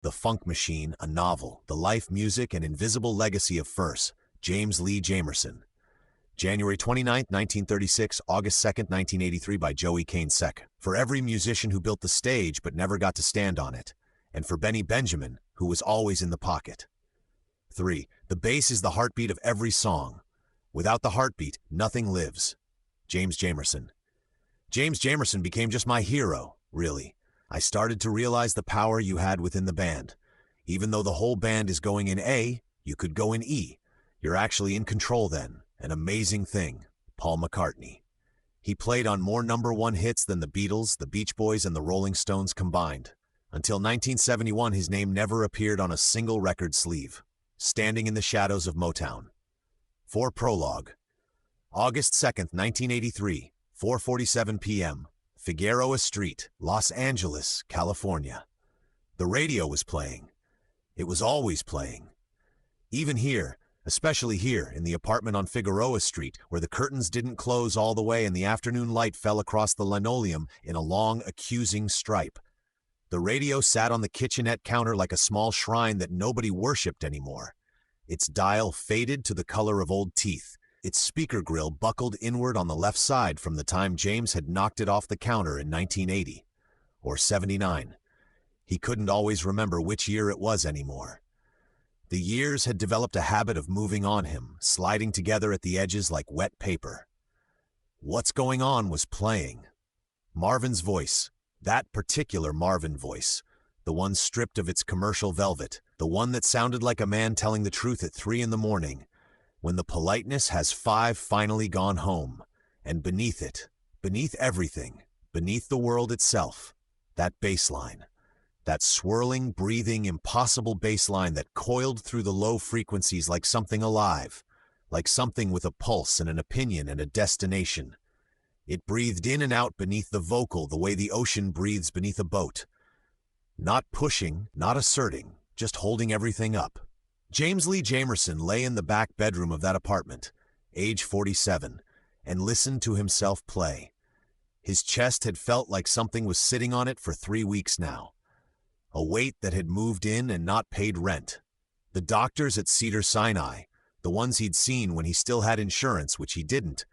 The Funk Machine, a novel, the life, music, and invisible legacy of First, James Lee Jamerson. January 29, 1936, August 2, 1983 by Joey Kane Sek. For every musician who built the stage but never got to stand on it, and for Benny Benjamin, who was always in the pocket. 3. The bass is the heartbeat of every song. Without the heartbeat, nothing lives. James Jamerson. James Jamerson became just my hero, really. I started to realize the power you had within the band. Even though the whole band is going in A, you could go in E. You're actually in control then. An amazing thing. Paul McCartney. He played on more #1 hits than the Beatles, the Beach Boys, and the Rolling Stones combined. Until 1971, his name never appeared on a single record sleeve. Standing in the Shadows of Motown. 4. Prologue. August 2nd, 1983, 4:47 p.m. Figueroa Street, Los Angeles, California. The radio was playing. It was always playing. Even here, especially here in the apartment on Figueroa Street, where the curtains didn't close all the way and the afternoon light fell across the linoleum in a long, accusing stripe. The radio sat on the kitchenette counter like a small shrine that nobody worshipped anymore. Its dial faded to the color of old teeth. Its speaker grill buckled inward on the left side from the time James had knocked it off the counter in 1980. Or 79. He couldn't always remember which year it was anymore. The years had developed a habit of moving on him, sliding together at the edges like wet paper. What's Going On was playing. Marvin's voice, that particular Marvin voice, the one stripped of its commercial velvet, the one that sounded like a man telling the truth at 3 in the morning, when the politeness has 5 finally gone home, and beneath it, beneath everything, beneath the world itself, that bass line. That swirling, breathing, impossible bass line that coiled through the low frequencies like something alive, like something with a pulse and an opinion and a destination. It breathed in and out beneath the vocal the way the ocean breathes beneath a boat. Not pushing, not asserting, just holding everything up. James Lee Jamerson lay in the back bedroom of that apartment, age 47, and listened to himself play. His chest had felt like something was sitting on it for 3 weeks now. A weight that had moved in and not paid rent. The doctors at Cedars-Sinai, the ones he'd seen when he still had insurance, which he didn't,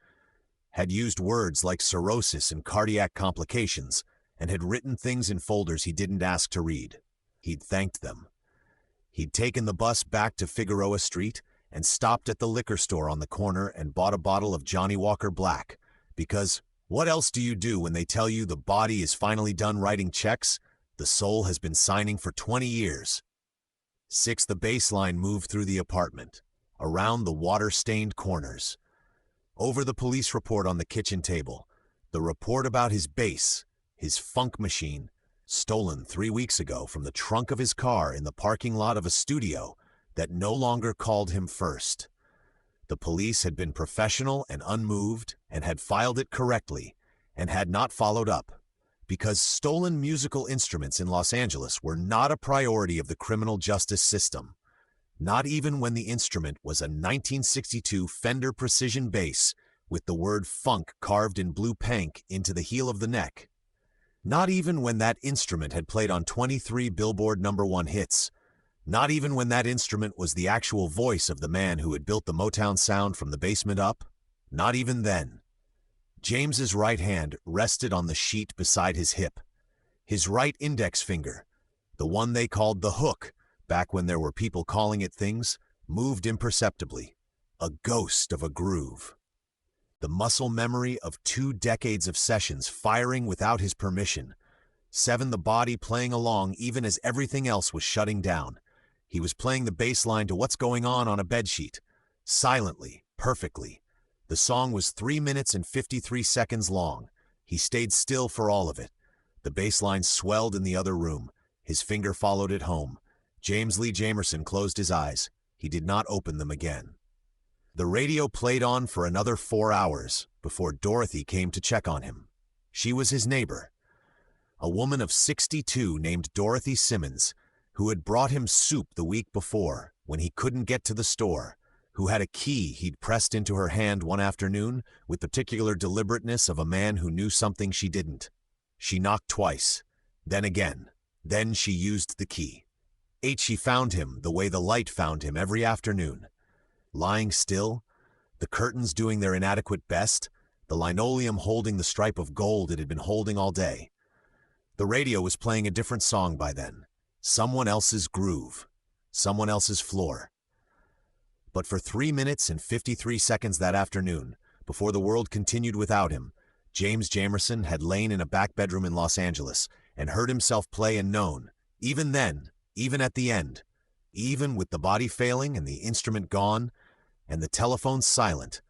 had used words like cirrhosis and cardiac complications, and had written things in folders he didn't ask to read. He'd thanked them. He'd taken the bus back to Figueroa Street and stopped at the liquor store on the corner and bought a bottle of Johnny Walker Black, because what else do you do when they tell you the body is finally done writing checks? The soul has been signing for 20 years. 6. The bass line moved through the apartment, around the water-stained corners. Over the police report on the kitchen table, the report about his bass, his funk machine, stolen 3 weeks ago from the trunk of his car in the parking lot of a studio that no longer called him First. The police had been professional and unmoved and had filed it correctly and had not followed up. Because stolen musical instruments in Los Angeles were not a priority of the criminal justice system, not even when the instrument was a 1962 Fender Precision bass with the word funk carved in blue paint into the heel of the neck. Not even when that instrument had played on 23 Billboard #1 hits. Not even when that instrument was the actual voice of the man who had built the Motown sound from the basement up. Not even then. James's right hand rested on the sheet beside his hip. His right index finger, the one they called the hook, back when there were people calling it things, moved imperceptibly, a ghost of a groove. The muscle memory of 2 decades of sessions firing without his permission. 7. The body playing along even as everything else was shutting down. He was playing the bass line to What's Going On a bedsheet, silently, perfectly. The song was 3 minutes and 53 seconds long. He stayed still for all of it. The bass line swelled in the other room. His finger followed it home. James Lee Jamerson closed his eyes. He did not open them again. The radio played on for another 4 hours before Dorothy came to check on him. She was his neighbor, a woman of 62 named Dorothy Simmons, who had brought him soup the week before when he couldn't get to the store, who had a key he'd pressed into her hand one afternoon with the particular deliberateness of a man who knew something she didn't. She knocked twice, then again, then she used the key. 8 she found him the way the light found him every afternoon. Lying still, the curtains doing their inadequate best, the linoleum holding the stripe of gold it had been holding all day. The radio was playing a different song by then. Someone else's groove. Someone else's floor. But for 3 minutes and 53 seconds that afternoon, before the world continued without him, James Jamerson had lain in a back bedroom in Los Angeles and heard himself play and known, even then, even at the end, even with the body failing and the instrument gone and the telephone silent,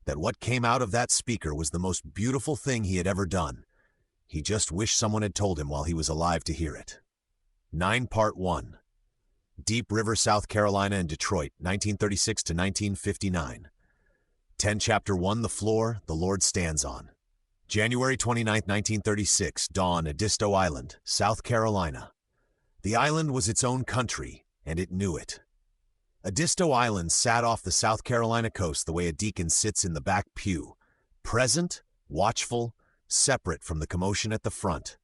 that what came out of that speaker was the most beautiful thing he had ever done. He just wished someone had told him while he was alive to hear it. 9 Part 1. Deep River, South Carolina and Detroit, 1936 to 1959. 10 Chapter 1, The Floor the Lord Stands On. January 29, 1936, dawn, Edisto Island, South Carolina. The island was its own country, and it knew it. Edisto Island sat off the South Carolina coast the way a deacon sits in the back pew, present, watchful, separate from the commotion at the front.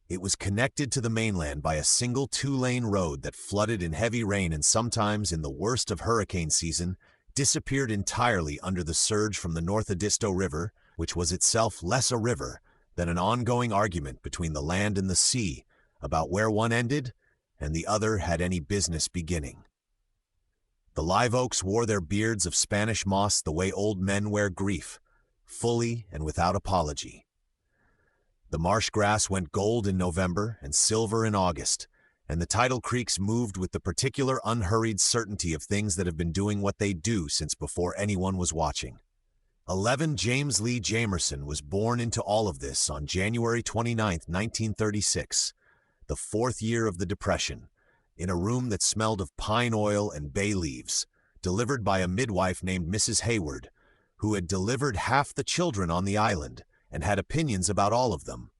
It was connected to the mainland by a single 2-lane road that flooded in heavy rain and sometimes, in the worst of hurricane season, disappeared entirely under the surge from the North Edisto River, which was itself less a river than an ongoing argument between the land and the sea about where one ended and the other had any business beginning. The live oaks wore their beards of Spanish moss the way old men wear grief, fully and without apology. The marsh grass went gold in November and silver in August, and the tidal creeks moved with the particular unhurried certainty of things that have been doing what they do since before anyone was watching. 11 James Lee Jamerson was born into all of this on January 29, 1936, the 4th year of the Depression, in a room that smelled of pine oil and bay leaves, delivered by a midwife named Mrs. Hayward, who had delivered half the children on the island and had opinions about all of them.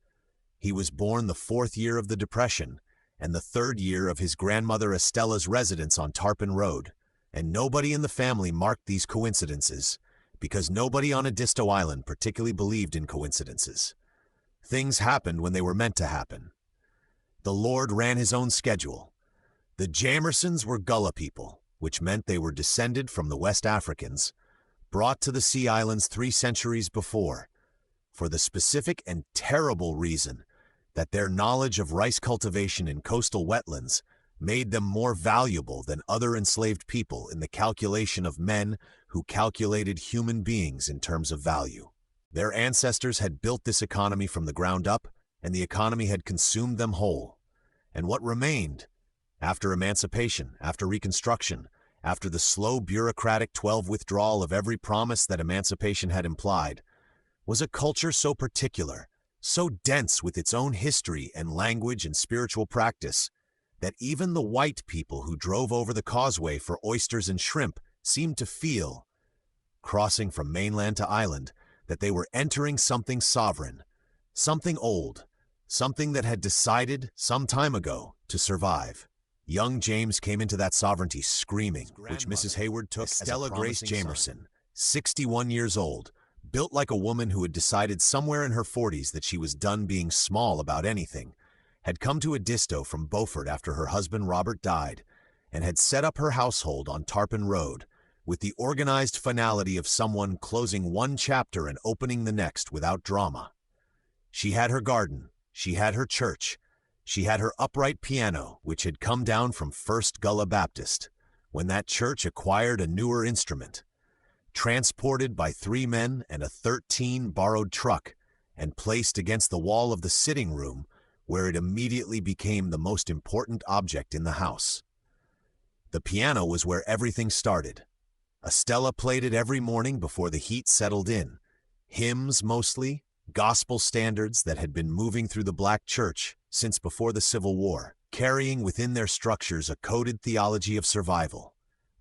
He was born the 4th year of the Depression and the 3rd year of his grandmother Estella's residence on Tarpon Road, and nobody in the family marked these coincidences, because nobody on Edisto Island particularly believed in coincidences. Things happened when they were meant to happen. The Lord ran his own schedule. The Jamersons were Gullah people, which meant they were descended from the West Africans, brought to the Sea Islands 3 centuries before, for the specific and terrible reason that their knowledge of rice cultivation in coastal wetlands made them more valuable than other enslaved people in the calculation of men who calculated human beings in terms of value. Their ancestors had built this economy from the ground up, and the economy had consumed them whole. And what remained, after emancipation, after Reconstruction, after the slow bureaucratic 12 withdrawal of every promise that emancipation had implied, was a culture so particular, so dense with its own history and language and spiritual practice, that even the white people who drove over the causeway for oysters and shrimp seemed to feel, crossing from mainland to island, that they were entering something sovereign, something old, something that had decided some time ago to survive. Young James came into that sovereignty screaming, which Mrs. Hayward took Estella Grace Jamerson, 61 years old, built like a woman who had decided somewhere in her 40s that she was done being small about anything, had come to Edisto from Beaufort after her husband Robert died, and had set up her household on Tarpon Road, with the organized finality of someone closing one chapter and opening the next without drama. She had her garden, she had her church, she had her upright piano, which had come down from First Gullah Baptist, when that church acquired a newer instrument, transported by 3 men and a 13 borrowed truck, and placed against the wall of the sitting room, where it immediately became the most important object in the house. The piano was where everything started. Estella played it every morning before the heat settled in. Hymns mostly, gospel standards that had been moving through the black church since before the Civil War, carrying within their structures a coded theology of survival.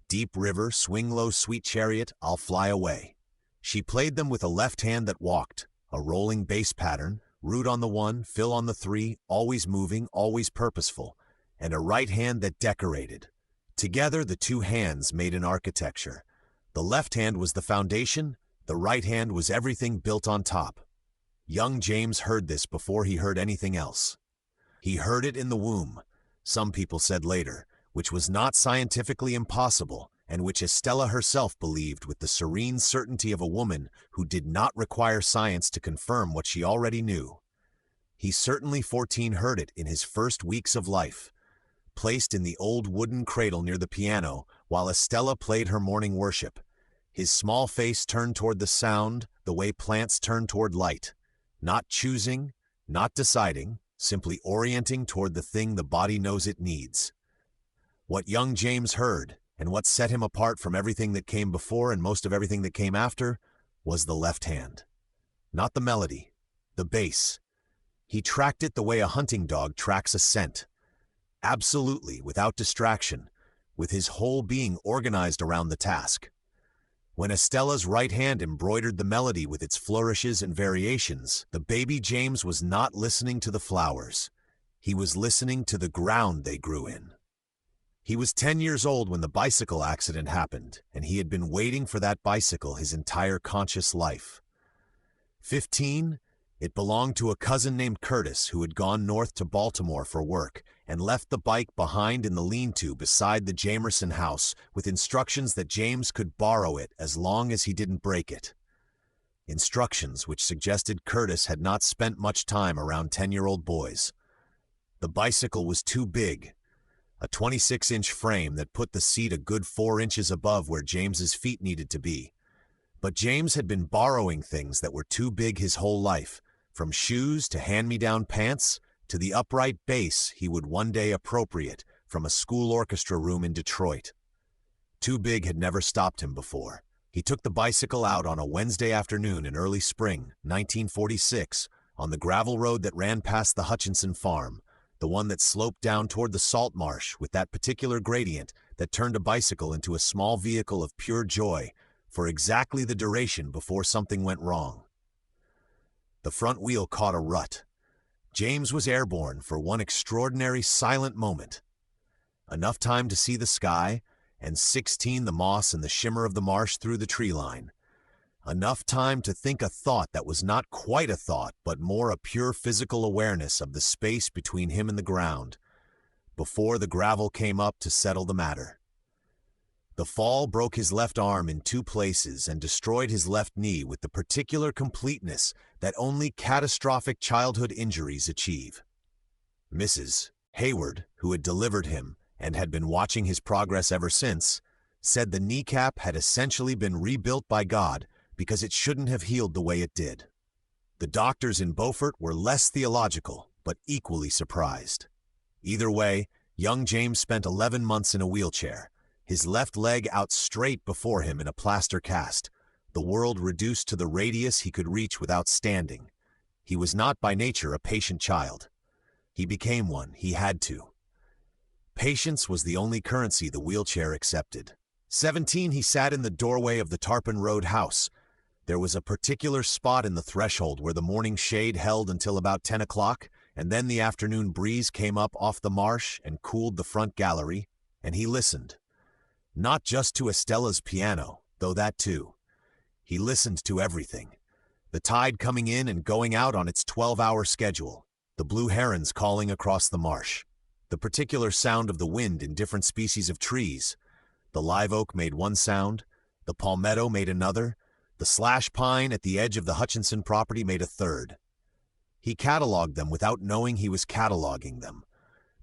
Deep River, Swing Low, Sweet Chariot, I'll Fly Away. She played them with a left hand that walked, a rolling bass pattern, root on the 1, fill on the 3, always moving, always purposeful, and a right hand that decorated. Together, the 2 hands made an architecture. The left hand was the foundation, the right hand was everything built on top. Young James heard this before he heard anything else. He heard it in the womb, some people said later, which was not scientifically impossible, and which Estella herself believed with the serene certainty of a woman who did not require science to confirm what she already knew. He certainly 14 heard it in his first weeks of life, placed in the old wooden cradle near the piano while Estella played her morning worship, his small face turned toward the sound the way plants turn toward light, not choosing, not deciding, simply orienting toward the thing the body knows it needs. What young James heard, and what set him apart from everything that came before and most of everything that came after, was the left hand. Not the melody, the bass. He tracked it the way a hunting dog tracks a scent. Absolutely, without distraction, with his whole being organized around the task. When Estella's right hand embroidered the melody with its flourishes and variations, the baby James was not listening to the flowers. He was listening to the ground they grew in. He was 10 years old when the bicycle accident happened, and he had been waiting for that bicycle his entire conscious life. 15, it belonged to a cousin named Curtis who had gone north to Baltimore for work and left the bike behind in the lean-to beside the Jamerson house with instructions that James could borrow it as long as he didn't break it. Instructions which suggested Curtis had not spent much time around 10-year-old boys. The bicycle was too big, a 26-inch frame that put the seat a good 4 inches above where James's feet needed to be. But James had been borrowing things that were too big his whole life, from shoes to hand-me-down pants to the upright bass he would one day appropriate from a school orchestra room in Detroit. Too big had never stopped him before. He took the bicycle out on a Wednesday afternoon in early spring, 1946, on the gravel road that ran past the Hutchinson farm, the one that sloped down toward the salt marsh with that particular gradient that turned a bicycle into a small vehicle of pure joy for exactly the duration before something went wrong. The front wheel caught a rut. James was airborne for one extraordinary silent moment. Enough time to see the sky, and 16 the moss and the shimmer of the marsh through the tree line. Enough time to think a thought that was not quite a thought, but more a pure physical awareness of the space between him and the ground, before the gravel came up to settle the matter. The fall broke his left arm in 2 places and destroyed his left knee with the particular completeness that only catastrophic childhood injuries achieve. Mrs. Hayward, who had delivered him and had been watching his progress ever since, said the kneecap had essentially been rebuilt by God because it shouldn't have healed the way it did. The doctors in Beaufort were less theological, but equally surprised. Either way, young James spent 11 months in a wheelchair, his left leg out straight before him in a plaster cast, the world reduced to the radius he could reach without standing. He was not by nature a patient child. He became one, he had to. Patience was the only currency the wheelchair accepted. 17, he sat in the doorway of the Tarpon Road house. There was a particular spot in the threshold where the morning shade held until about 10 o'clock, and then the afternoon breeze came up off the marsh and cooled the front gallery, and he listened. Not just to Estella's piano, though that too. He listened to everything. The tide coming in and going out on its 12-hour schedule, the blue herons calling across the marsh, the particular sound of the wind in different species of trees. The live oak made one sound, the palmetto made another, the slash pine at the edge of the Hutchinson property made a third. He cataloged them without knowing he was cataloging them,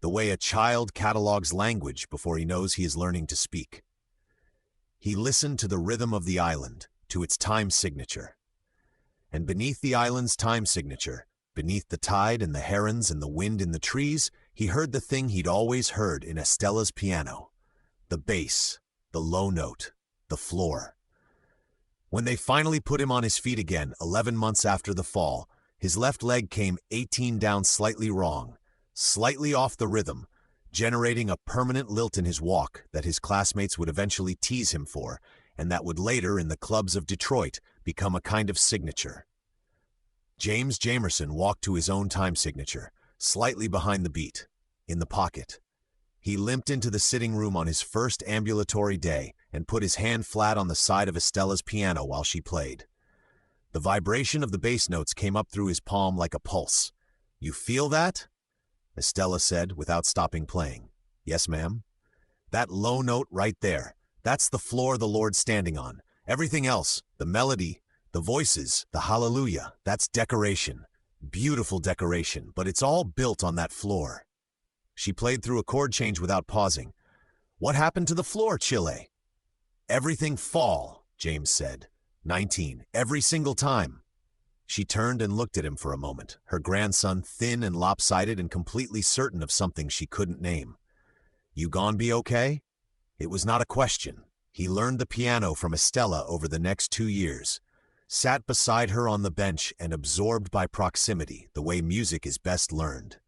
the way a child catalogs language before he knows he is learning to speak. He listened to the rhythm of the island, to its time signature. And beneath the island's time signature, beneath the tide and the herons and the wind in the trees, he heard the thing he'd always heard in Estella's piano, the bass, the low note, the floor. When they finally put him on his feet again 11 months after the fall, his left leg came 18 down slightly wrong, slightly off the rhythm, generating a permanent lilt in his walk that his classmates would eventually tease him for, and that would later, in the clubs of Detroit, become a kind of signature. James Jamerson walked to his own time signature, slightly behind the beat, in the pocket. He limped into the sitting room on his first ambulatory day and put his hand flat on the side of Estella's piano while she played. The vibration of the bass notes came up through his palm like a pulse. "You feel that?" Estella said without stopping playing. "Yes, ma'am." That low note right there, that's the floor the Lord's standing on. Everything else, the melody, the voices, the hallelujah, that's decoration. Beautiful decoration, but it's all built on that floor. She played through a chord change without pausing. What happened to the floor, Chile? Everything fall, James said. 19, every single time. She turned and looked at him for a moment, her grandson thin and lopsided and completely certain of something she couldn't name. You gon' be okay? It was not a question. He learned the piano from Estella over the next 2 years, sat beside her on the bench and absorbed by proximity, the way music is best learned.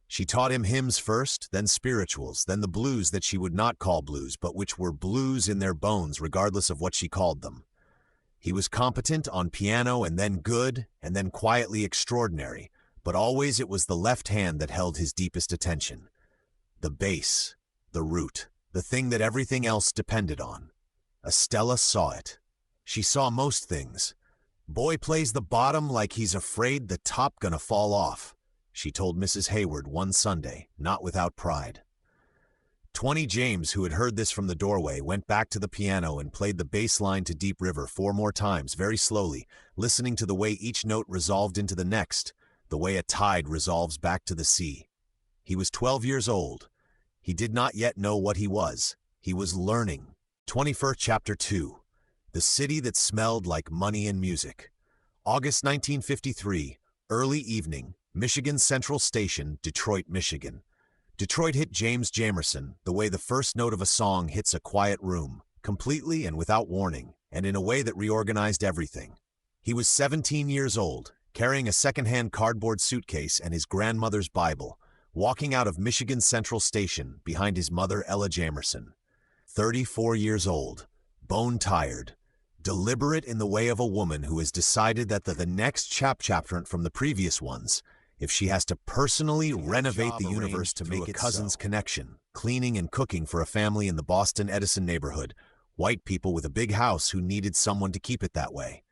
She taught him hymns first, then spirituals, then the blues that she would not call blues, but which were blues in their bones regardless of what she called them. He was competent on piano and then good, and then quietly extraordinary, but always it was the left hand that held his deepest attention. The bass, the root, the thing that everything else depended on. Estella saw it. She saw most things. Boy plays the bottom like he's afraid the top gonna fall off, she told Mrs. Hayward one Sunday, not without pride. 20 James, who had heard this from the doorway, went back to the piano and played the bass line to Deep River 4 more times, very slowly, listening to the way each note resolved into the next, the way a tide resolves back to the sea. He was 12 years old. He did not yet know what he was. He was learning. 21st chapter 2. The city that smelled like money and music. August 1953, early evening, Michigan Central Station, Detroit, Michigan. Detroit hit James Jamerson the way the first note of a song hits a quiet room, completely and without warning, and in a way that reorganized everything. He was 17 years old, carrying a second-hand cardboard suitcase and his grandmother's Bible, walking out of Michigan Central Station behind his mother, Ella Jamerson. 34 years old, bone-tired, deliberate in the way of a woman who has decided that the next chapter from the previous ones, if she has to personally renovate the universe to make a cousin's connection, cleaning and cooking for a family in the Boston Edison neighborhood, white people with a big house who needed someone to keep it that way.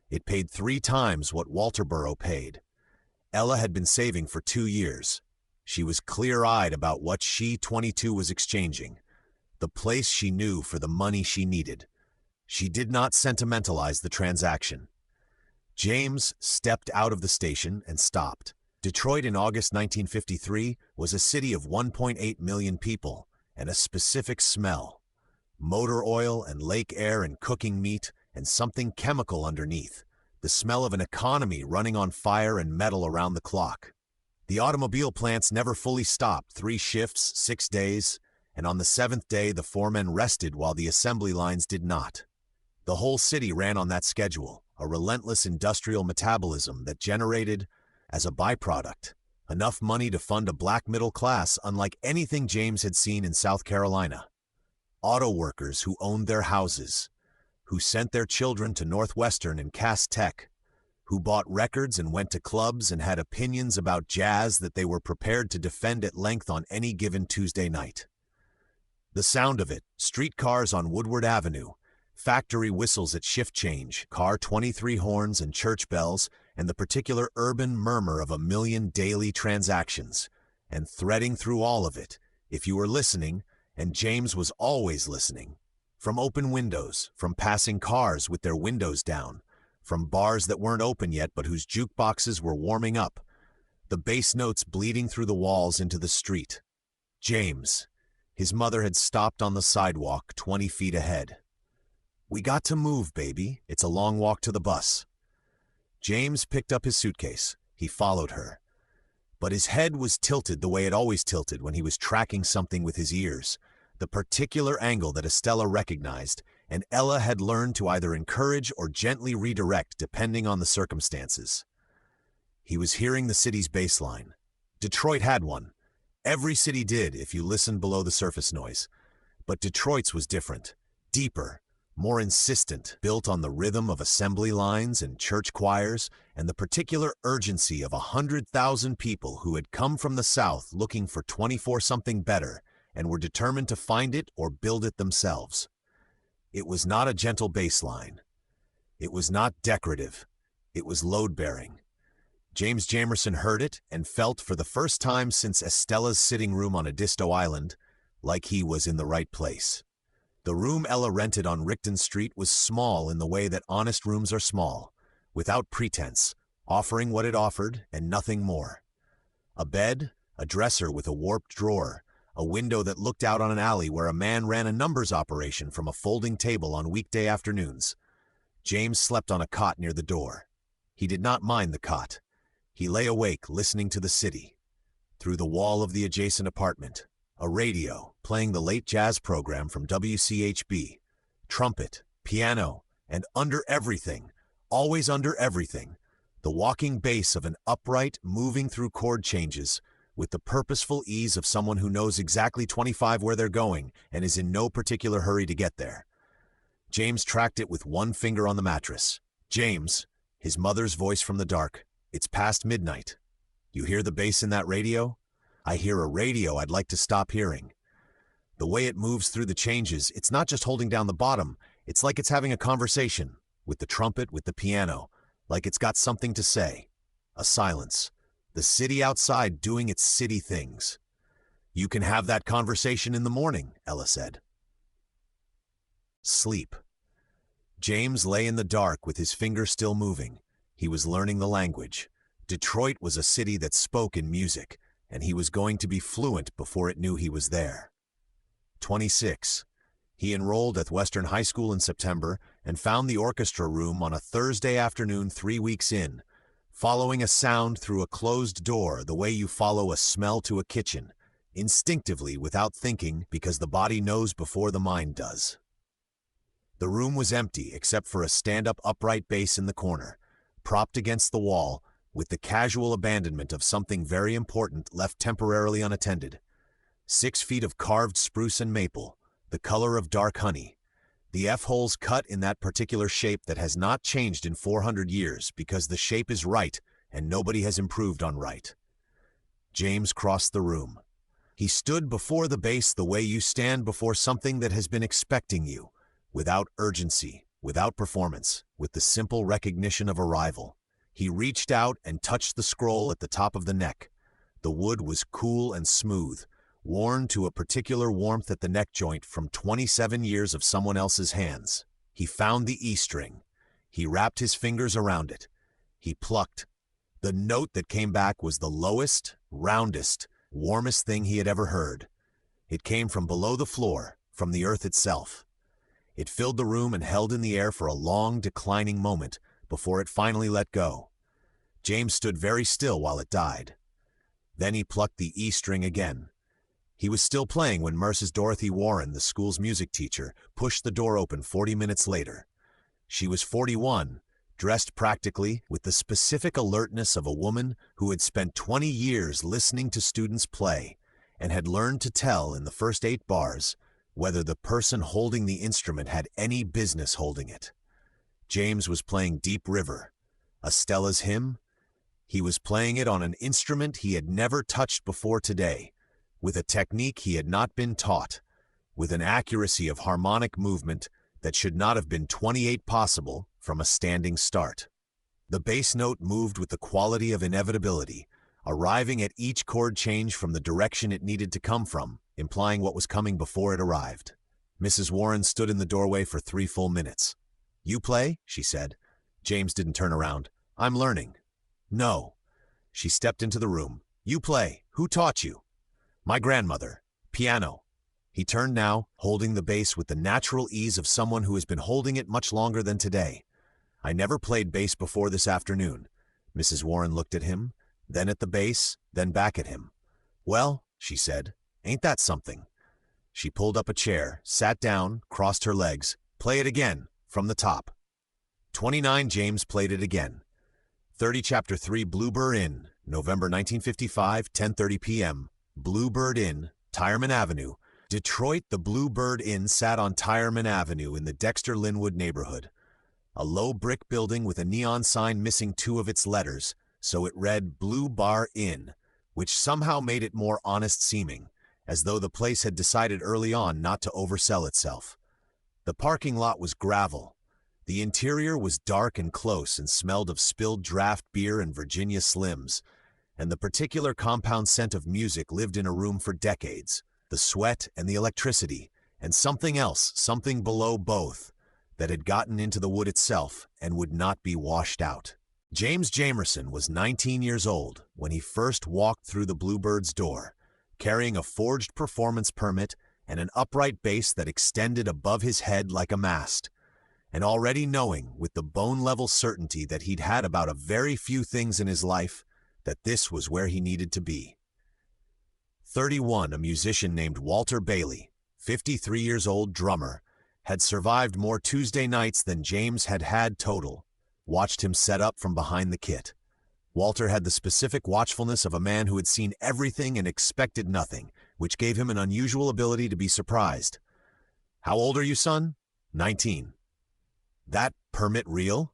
It paid 3 times what Walterboro paid. Ella had been saving for 2 years. She was clear-eyed about what she, 22, was exchanging, the place she knew for the money she needed. She did not sentimentalize the transaction. James stepped out of the station and stopped. Detroit in August 1953 was a city of 1.8 million people and a specific smell. Motor oil and lake air and cooking meat and something chemical underneath. The smell of an economy running on fire and metal around the clock. The automobile plants never fully stopped, 3 shifts, 6 days, and on the 7th day the foremen rested while the assembly lines did not. The whole city ran on that schedule, a relentless industrial metabolism that generated, as a byproduct, enough money to fund a black middle class unlike anything James had seen in South Carolina. Auto workers who owned their houses, who sent their children to Northwestern and Cass Tech, who bought records and went to clubs and had opinions about jazz that they were prepared to defend at length on any given Tuesday night. The sound of it, streetcars on Woodward Avenue, factory whistles at shift change, car 23 horns and church bells, and the particular urban murmur of a million daily transactions. And threading through all of it, if you were listening, and James was always listening, from open windows, from passing cars with their windows down, from bars that weren't open yet but whose jukeboxes were warming up, the bass notes bleeding through the walls into the street. James. His mother had stopped on the sidewalk 20 feet ahead. "We got to move, baby. It's a long walk to the bus." James picked up his suitcase. He followed her. But his head was tilted the way it always tilted when he was tracking something with his ears, the particular angle that Estella recognized, and Ella had learned to either encourage or gently redirect depending on the circumstances. He was hearing the city's bass line. Detroit had one. Every city did if you listened below the surface noise. But Detroit's was different, deeper, more insistent, built on the rhythm of assembly lines and church choirs and the particular urgency of 100,000 people who had come from the South looking for 24-something better and were determined to find it or build it themselves. It was not a gentle bass line. It was not decorative. It was load-bearing. James Jamerson heard it and felt for the first time since Estella's sitting room on Edisto Island, like he was in the right place. The room Ella rented on Rickton Street was small in the way that honest rooms are small, without pretense, offering what it offered and nothing more. A bed, a dresser with a warped drawer, a window that looked out on an alley where a man ran a numbers operation from a folding table on weekday afternoons. James slept on a cot near the door. He did not mind the cot. He lay awake listening to the city. Through the wall of the adjacent apartment, a radio playing the late jazz program from WCHB, trumpet, piano, and under everything, always under everything, the walking bass of an upright, moving through chord changes with the purposeful ease of someone who knows exactly 25 where they're going and is in no particular hurry to get there. James tracked it with one finger on the mattress. "James," his mother's voice from the dark, "it's past midnight. You hear the bass in that radio?" "I hear a radio I'd like to stop hearing." The way it moves through the changes, it's not just holding down the bottom, it's like it's having a conversation, with the trumpet, with the piano, like it's got something to say. A silence. The city outside doing its city things. "You can have that conversation in the morning," Ella said. Sleep. James lay in the dark with his finger still moving. He was learning the language. Detroit was a city that spoke in music, and he was going to be fluent before it knew he was there. 26. He enrolled at Western High School in September and found the orchestra room on a Thursday afternoon 3 weeks in, following a sound through a closed door the way you follow a smell to a kitchen, instinctively without thinking because the body knows before the mind does. The room was empty except for a stand-up upright bass in the corner, propped against the wall, with the casual abandonment of something very important left temporarily unattended. 6 feet of carved spruce and maple, the color of dark honey. The F-holes cut in that particular shape that has not changed in 400 years because the shape is right and nobody has improved on right. James crossed the room. He stood before the bass the way you stand before something that has been expecting you, without urgency, without performance, with the simple recognition of arrival. He reached out and touched the scroll at the top of the neck. The wood was cool and smooth, worn to a particular warmth at the neck joint from 27 years of someone else's hands. He found the E string. He wrapped his fingers around it. He plucked. The note that came back was the lowest, roundest, warmest thing he had ever heard. It came from below the floor, from the earth itself. It filled the room and held in the air for a long, declining moment before it finally let go. James stood very still while it died. Then he plucked the E string again. He was still playing when Mrs. Dorothy Warren, the school's music teacher, pushed the door open 40 minutes later. She was 41, dressed practically with the specific alertness of a woman who had spent 20 years listening to students play and had learned to tell in the first 8 bars whether the person holding the instrument had any business holding it. James was playing Deep River, Estella's hymn. He was playing it on an instrument he had never touched before today, with a technique he had not been taught, with an accuracy of harmonic movement that should not have been 28 possible from a standing start. The bass note moved with the quality of inevitability, arriving at each chord change from the direction it needed to come from, implying what was coming before it arrived. Mrs. Warren stood in the doorway for 3 full minutes. "You play?" she said. James didn't turn around. "I'm learning." "No." She stepped into the room. "You play. Who taught you?" "My grandmother. Piano." He turned now, holding the bass with the natural ease of someone who has been holding it much longer than today. "I never played bass before this afternoon." Mrs. Warren looked at him, then at the bass, then back at him. "Well," she said, "ain't that something?" She pulled up a chair, sat down, crossed her legs. "Play it again, from the top." 29. James played it again. 30 Chapter 3 Bluebird Inn, November 1955, 10:30 p.m. Bluebird Inn, Tireman Avenue, Detroit. The Bluebird Inn sat on Tireman Avenue in the Dexter-Linwood neighborhood. A low brick building with a neon sign missing 2 of its letters, so it read Blue Bar Inn, which somehow made it more honest seeming, as though the place had decided early on not to oversell itself. The parking lot was gravel. The interior was dark and close and smelled of spilled draft beer and Virginia Slims, and the particular compound scent of music lived in a room for decades. the sweat and the electricity, and something else, something below both, that had gotten into the wood itself and would not be washed out. James Jamerson was 19 years old when he first walked through the Bluebird's door, carrying a forged performance permit and an upright bass that extended above his head like a mast, and already knowing with the bone-level certainty that he'd had about a very few things in his life, that this was where he needed to be. 31, a musician named Walter Bailey, 53 years old drummer, had survived more Tuesday nights than James had had total, watched him set up from behind the kit. Walter had the specific watchfulness of a man who had seen everything and expected nothing, which gave him an unusual ability to be surprised. "How old are you, son?" 19. "That permit real?"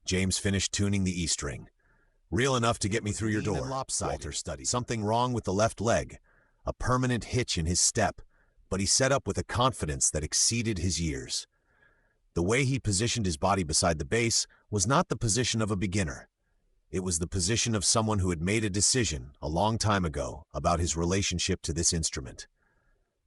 James finished tuning the E-string. "Real enough to get me through your door," Walter studied. Something wrong with the left leg, a permanent hitch in his step, but he set up with a confidence that exceeded his years. The way he positioned his body beside the bass was not the position of a beginner. It was the position of someone who had made a decision a long time ago about his relationship to this instrument.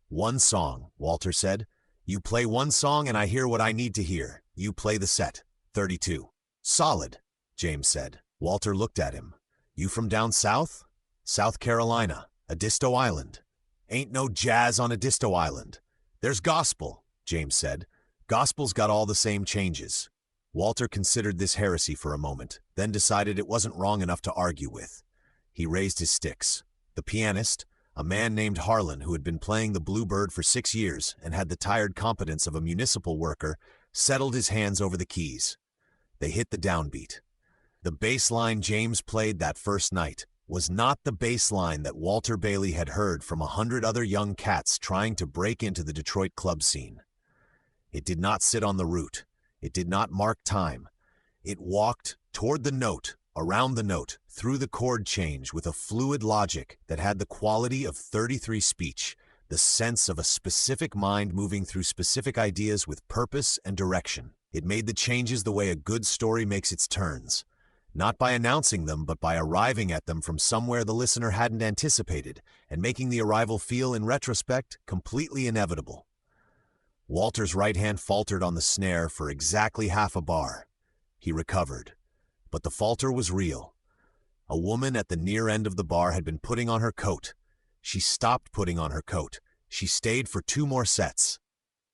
"One song," Walter said. "You play one song and I hear what I need to hear. You play the set." 32. "Solid," James said. Walter looked at him. "You from down south?" "South Carolina, Edisto Island." "Ain't no jazz on Edisto Island." "There's gospel," James said. "Gospel's got all the same changes." Walter considered this heresy for a moment, then decided it wasn't wrong enough to argue with. He raised his sticks. The pianist, a man named Harlan who had been playing the Bluebird for 6 years and had the tired competence of a municipal worker, settled his hands over the keys. They hit the downbeat. The bass line James played that first night was not the bass line that Walter Bailey had heard from 100 other young cats trying to break into the Detroit club scene. It did not sit on the root. It did not mark time. It walked toward the note, around the note, through the chord change with a fluid logic that had the quality of 33 speech, the sense of a specific mind moving through specific ideas with purpose and direction. It made the changes the way a good story makes its turns, not by announcing them but by arriving at them from somewhere the listener hadn't anticipated and making the arrival feel, in retrospect, completely inevitable. Walter's right hand faltered on the snare for exactly half a bar. He recovered. But the falter was real. A woman at the near end of the bar had been putting on her coat. She stopped putting on her coat. She stayed for 2 more sets.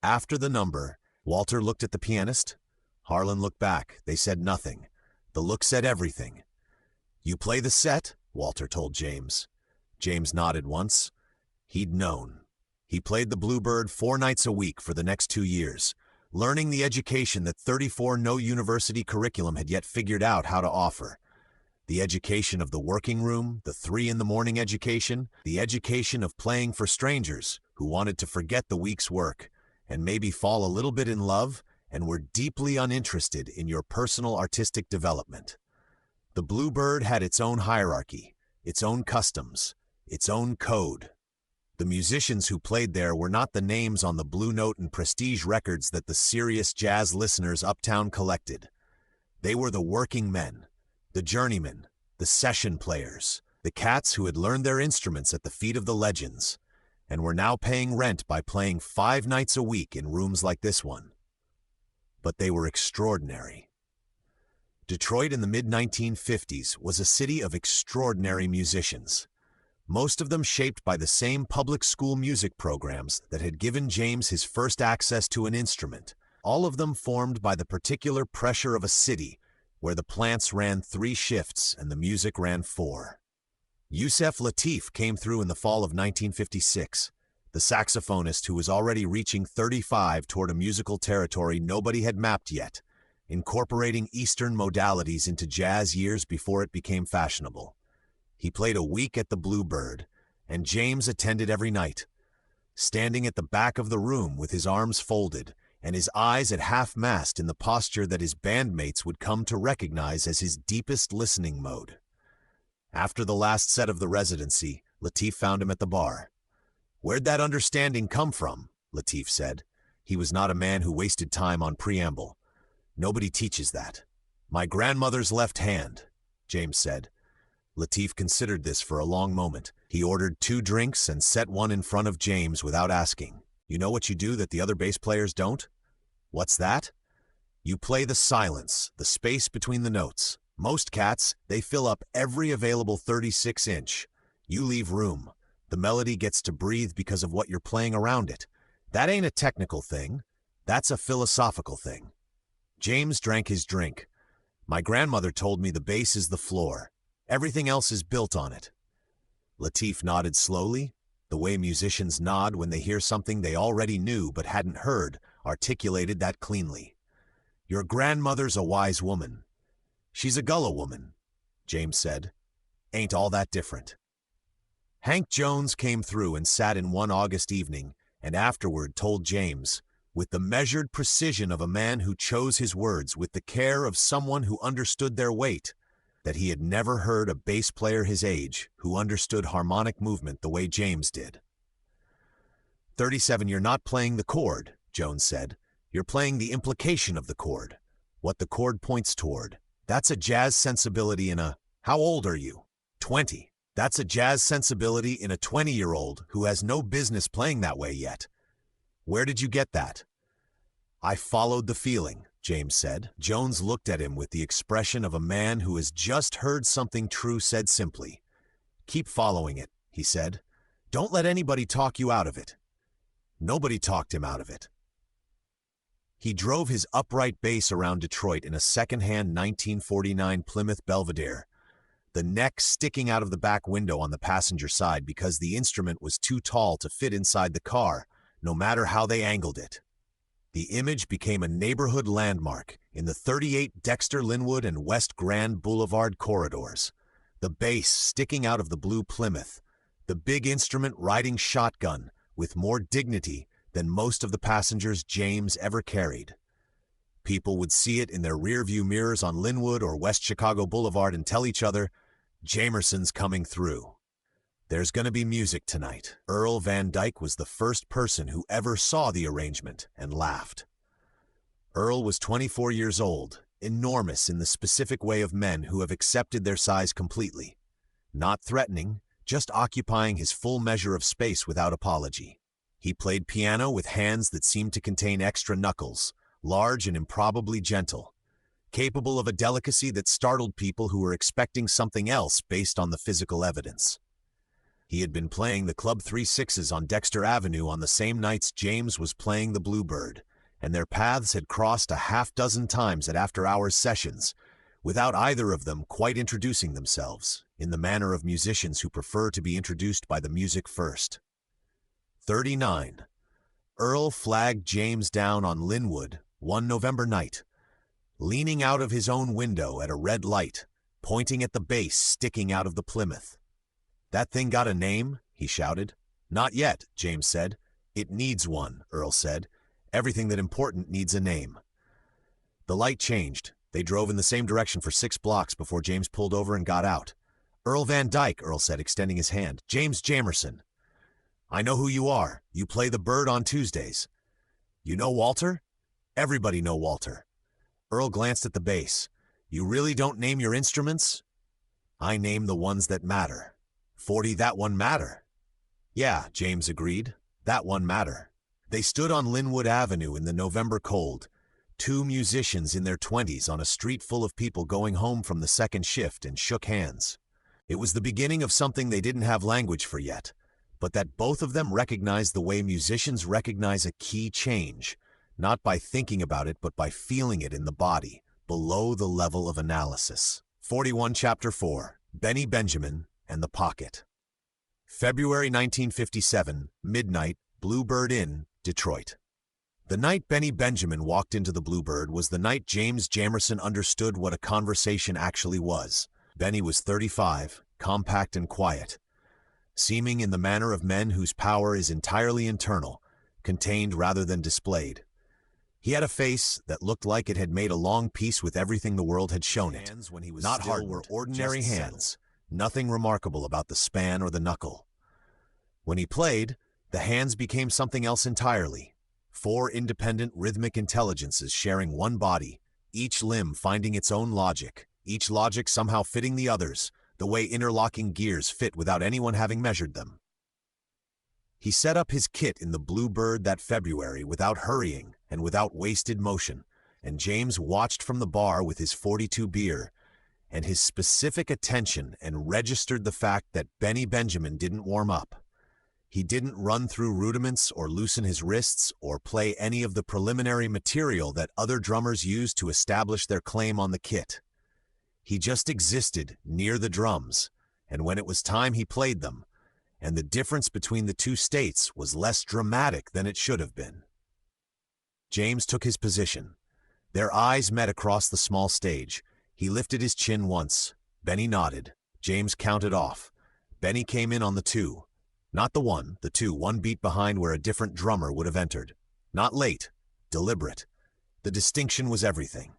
After the number, Walter looked at the pianist. Harlan looked back. They said nothing. The look said everything. "You play the set?" Walter told James. James nodded once. He'd known. He played the Bluebird 4 nights a week for the next 2 years, learning the education that 34 no-university curriculum had yet figured out how to offer. The education of the working room, the 3-in-the-morning education, the education of playing for strangers who wanted to forget the week's work and maybe fall a little bit in love and were deeply uninterested in your personal artistic development. The Bluebird had its own hierarchy, its own customs, its own code. The musicians who played there were not the names on the Blue Note and Prestige records that the serious jazz listeners uptown collected. They were the working men, the journeymen, the session players, the cats who had learned their instruments at the feet of the legends, and were now paying rent by playing 5 nights a week in rooms like this one. But they were extraordinary. Detroit in the mid-1950s was a city of extraordinary musicians, most of them shaped by the same public school music programs that had given James his first access to an instrument, all of them formed by the particular pressure of a city where the plants ran 3 shifts and the music ran 4. Yusef Lateef came through in the fall of 1956, the saxophonist who was already reaching 35 toward a musical territory nobody had mapped yet, incorporating Eastern modalities into jazz years before it became fashionable. He played a week at the Bluebird, and James attended every night, standing at the back of the room with his arms folded and his eyes at half-mast in the posture that his bandmates would come to recognize as his deepest listening mode. After the last set of the residency, Lateef found him at the bar. "Where'd that understanding come from?" Lateef said. He was not a man who wasted time on preamble. "Nobody teaches that." "My grandmother's left hand," James said. Lateef considered this for a long moment. He ordered 2 drinks and set one in front of James without asking. "You know what you do that the other bass players don't?" "What's that?" "You play the silence, the space between the notes. Most cats, they fill up every available 36-inch. You leave room. The melody gets to breathe because of what you're playing around it. That ain't a technical thing. That's a philosophical thing." James drank his drink. "My grandmother told me the bass is the floor. Everything else is built on it." Latif nodded slowly, the way musicians nod when they hear something they already knew but hadn't heard, articulated that cleanly. "Your grandmother's a wise woman." "She's a gullah woman," James said. "Ain't all that different." Hank Jones came through and sat in one August evening, and afterward told James, with the measured precision of a man who chose his words with the care of someone who understood their weight, that he had never heard a bass player his age who understood harmonic movement the way James did. 37, "You're not playing the chord," Jones said. "You're playing the implication of the chord, what the chord points toward. That's a jazz sensibility in a— How old are you?" 20. "That's a jazz sensibility in a 20-year-old who has no business playing that way yet. Where did you get that?" "I followed the feeling," James said. Jones looked at him with the expression of a man who has just heard something true said simply. "Keep following it," he said. "Don't let anybody talk you out of it." Nobody talked him out of it. He drove his upright bass around Detroit in a second-hand 1949 Plymouth Belvedere, the neck sticking out of the back window on the passenger side because the instrument was too tall to fit inside the car, no matter how they angled it. The image became a neighborhood landmark in the 38 Dexter Linwood and West Grand Boulevard corridors. The bass sticking out of the blue Plymouth, the big instrument riding shotgun with more dignity than most of the passengers James ever carried. People would see it in their rearview mirrors on Linwood or West Chicago Boulevard and tell each other, "Jamerson's coming through." There's gonna be music tonight. Earl Van Dyke was the first person who ever saw the arrangement and laughed. Earl was 24 years old, enormous in the specific way of men who have accepted their size completely. Not threatening, just occupying his full measure of space without apology. He played piano with hands that seemed to contain extra knuckles, large and improbably gentle, capable of a delicacy that startled people who were expecting something else based on the physical evidence. He had been playing the Club 3/6s on Dexter Avenue on the same nights James was playing the Bluebird, and their paths had crossed a half-dozen times at after-hours sessions, without either of them quite introducing themselves, in the manner of musicians who prefer to be introduced by the music first. 39. Earl flagged James down on Linwood one November night, leaning out of his own window at a red light, pointing at the bass sticking out of the Plymouth. "That thing got a name?" he shouted. "Not yet," James said. "It needs one," Earl said. "Everything that important needs a name." The light changed. They drove in the same direction for 6 blocks before James pulled over and got out. "Earl Van Dyke," Earl said, extending his hand. "James Jamerson." "I know who you are. You play the Bird on Tuesdays." "You know Walter?" "Everybody know Walter." Earl glanced at the bass. "You really don't name your instruments?" "I name the ones that matter." 40, that one matter. "Yeah," James agreed. "That one matter." They stood on Linwood Avenue in the November cold, 2 musicians in their 20s on a street full of people going home from the second shift, and shook hands. It was the beginning of something they didn't have language for yet, but that both of them recognized the way musicians recognize a key change, not by thinking about it but by feeling it in the body, below the level of analysis. 41, Chapter 4, Benny Benjamin and the Pocket. February 1957, midnight, Bluebird Inn, Detroit. The night Benny Benjamin walked into the Bluebird was the night James Jamerson understood what a conversation actually was. Benny was 35, compact and quiet, seeming in the manner of men whose power is entirely internal, contained rather than displayed. He had a face that looked like it had made a long peace with everything the world had shown it. Not hard, were ordinary hands. Nothing remarkable about the span or the knuckle. When he played, the hands became something else entirely. 4 independent rhythmic intelligences sharing one body, each limb finding its own logic, each logic somehow fitting the others, the way interlocking gears fit without anyone having measured them. He set up his kit in the Bluebird that February without hurrying and without wasted motion, and James watched from the bar with his 42 beer and his specific attention and registered the fact that Benny Benjamin didn't warm up. He didn't run through rudiments or loosen his wrists or play any of the preliminary material that other drummers use to establish their claim on the kit. He just existed near the drums, and when it was time he played them, and the difference between the two states was less dramatic than it should have been. James took his position. Their eyes met across the small stage. He lifted his chin once. Benny nodded. James counted off. Benny came in on the 2. Not the 1, the 2, 1 beat behind where a different drummer would have entered. Not late, deliberate. The distinction was everything.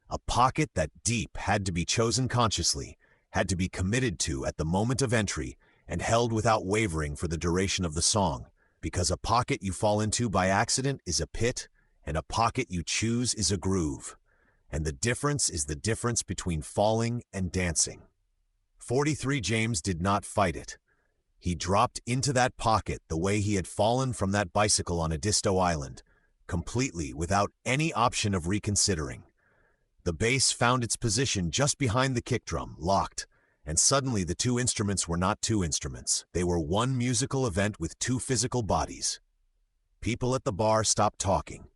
A pocket that deep had to be chosen consciously, had to be committed to at the moment of entry, and held without wavering for the duration of the song, because a pocket you fall into by accident is a pit, and a pocket you choose is a groove. And the difference is the difference between falling and dancing. 43 James did not fight it. He dropped into that pocket the way he had fallen from that bicycle on Edisto Island, completely without any option of reconsidering. The bass found its position just behind the kick drum, locked, and suddenly the two instruments were not two instruments. They were one musical event with two physical bodies. People at the bar stopped talking.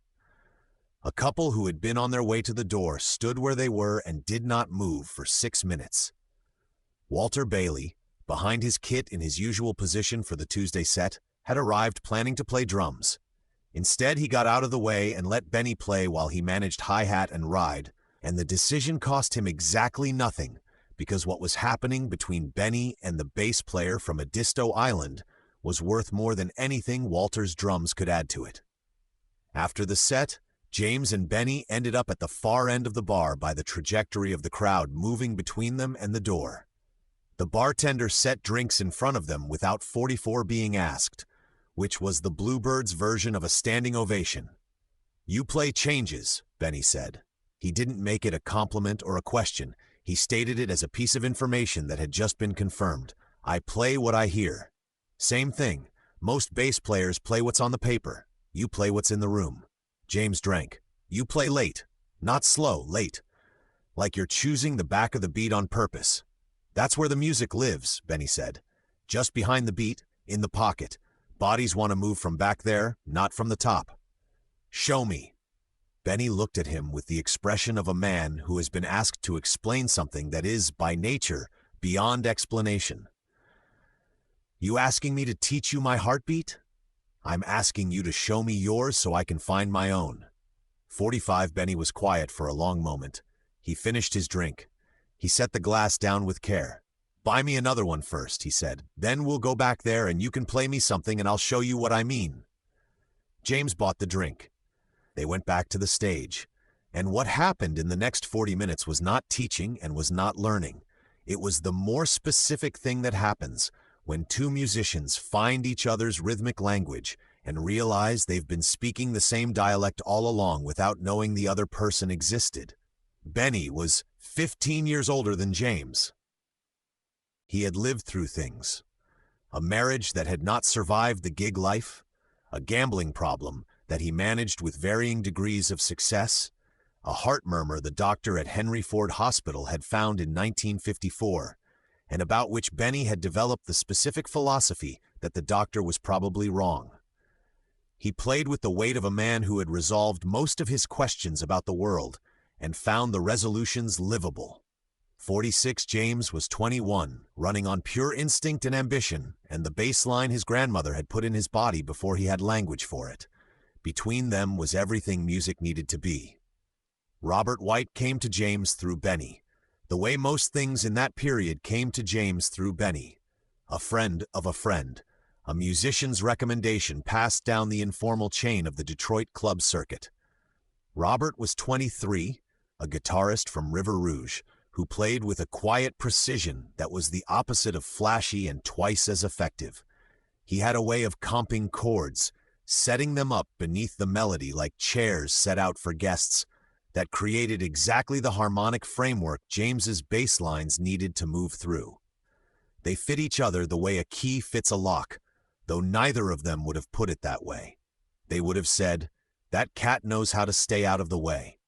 A couple who had been on their way to the door stood where they were and did not move for 6 minutes. Walter Bailey, behind his kit in his usual position for the Tuesday set, had arrived planning to play drums. Instead, he got out of the way and let Benny play while he managed hi-hat and ride, and the decision cost him exactly nothing, because what was happening between Benny and the bass player from Edisto Island was worth more than anything Walter's drums could add to it. After the set, James and Benny ended up at the far end of the bar by the trajectory of the crowd moving between them and the door. The bartender set drinks in front of them without 44 being asked, which was the Bluebirds' version of a standing ovation. "You play changes," Benny said. He didn't make it a compliment or a question. He stated it as a piece of information that had just been confirmed. "I play what I hear." Same thing. Most bass players play what's on the paper. You play what's in the room. James drank. "You play late. Not slow, late. Like you're choosing the back of the beat on purpose." "That's where the music lives," Benny said. "Just behind the beat, in the pocket. Bodies want to move from back there, not from the top." "Show me." Benny looked at him with the expression of a man who has been asked to explain something that is, by nature, beyond explanation. "You asking me to teach you my heartbeat? I'm asking you to show me yours so I can find my own." 45 Benny was quiet for a long moment. He finished his drink. He set the glass down with care. "Buy me another one first," he said. "Then we'll go back there and you can play me something and I'll show you what I mean." James bought the drink. They went back to the stage. And what happened in the next 40 minutes was not teaching and was not learning. It was the more specific thing that happens when two musicians find each other's rhythmic language and realize they've been speaking the same dialect all along without knowing the other person existed. Benny was 15 years older than James. He had lived through things. A marriage that had not survived the gig life, a gambling problem that he managed with varying degrees of success, a heart murmur the doctor at Henry Ford Hospital had found in 1954, and about which Benny had developed the specific philosophy that the doctor was probably wrong. He played with the weight of a man who had resolved most of his questions about the world and found the resolutions livable. 46 James was 21, running on pure instinct and ambition, and the bass line his grandmother had put in his body before he had language for it. Between them was everything music needed to be. Robert White came to James through Benny, the way most things in that period came to James through Benny. A friend of a friend, a musician's recommendation passed down the informal chain of the Detroit club circuit. Robert was 23, a guitarist from River Rouge, who played with a quiet precision that was the opposite of flashy and twice as effective. He had a way of comping chords, setting them up beneath the melody like chairs set out for guests, that created exactly the harmonic framework James's bass lines needed to move through. They fit each other the way a key fits a lock, though neither of them would have put it that way. They would have said, "That cat knows how to stay out of the way,"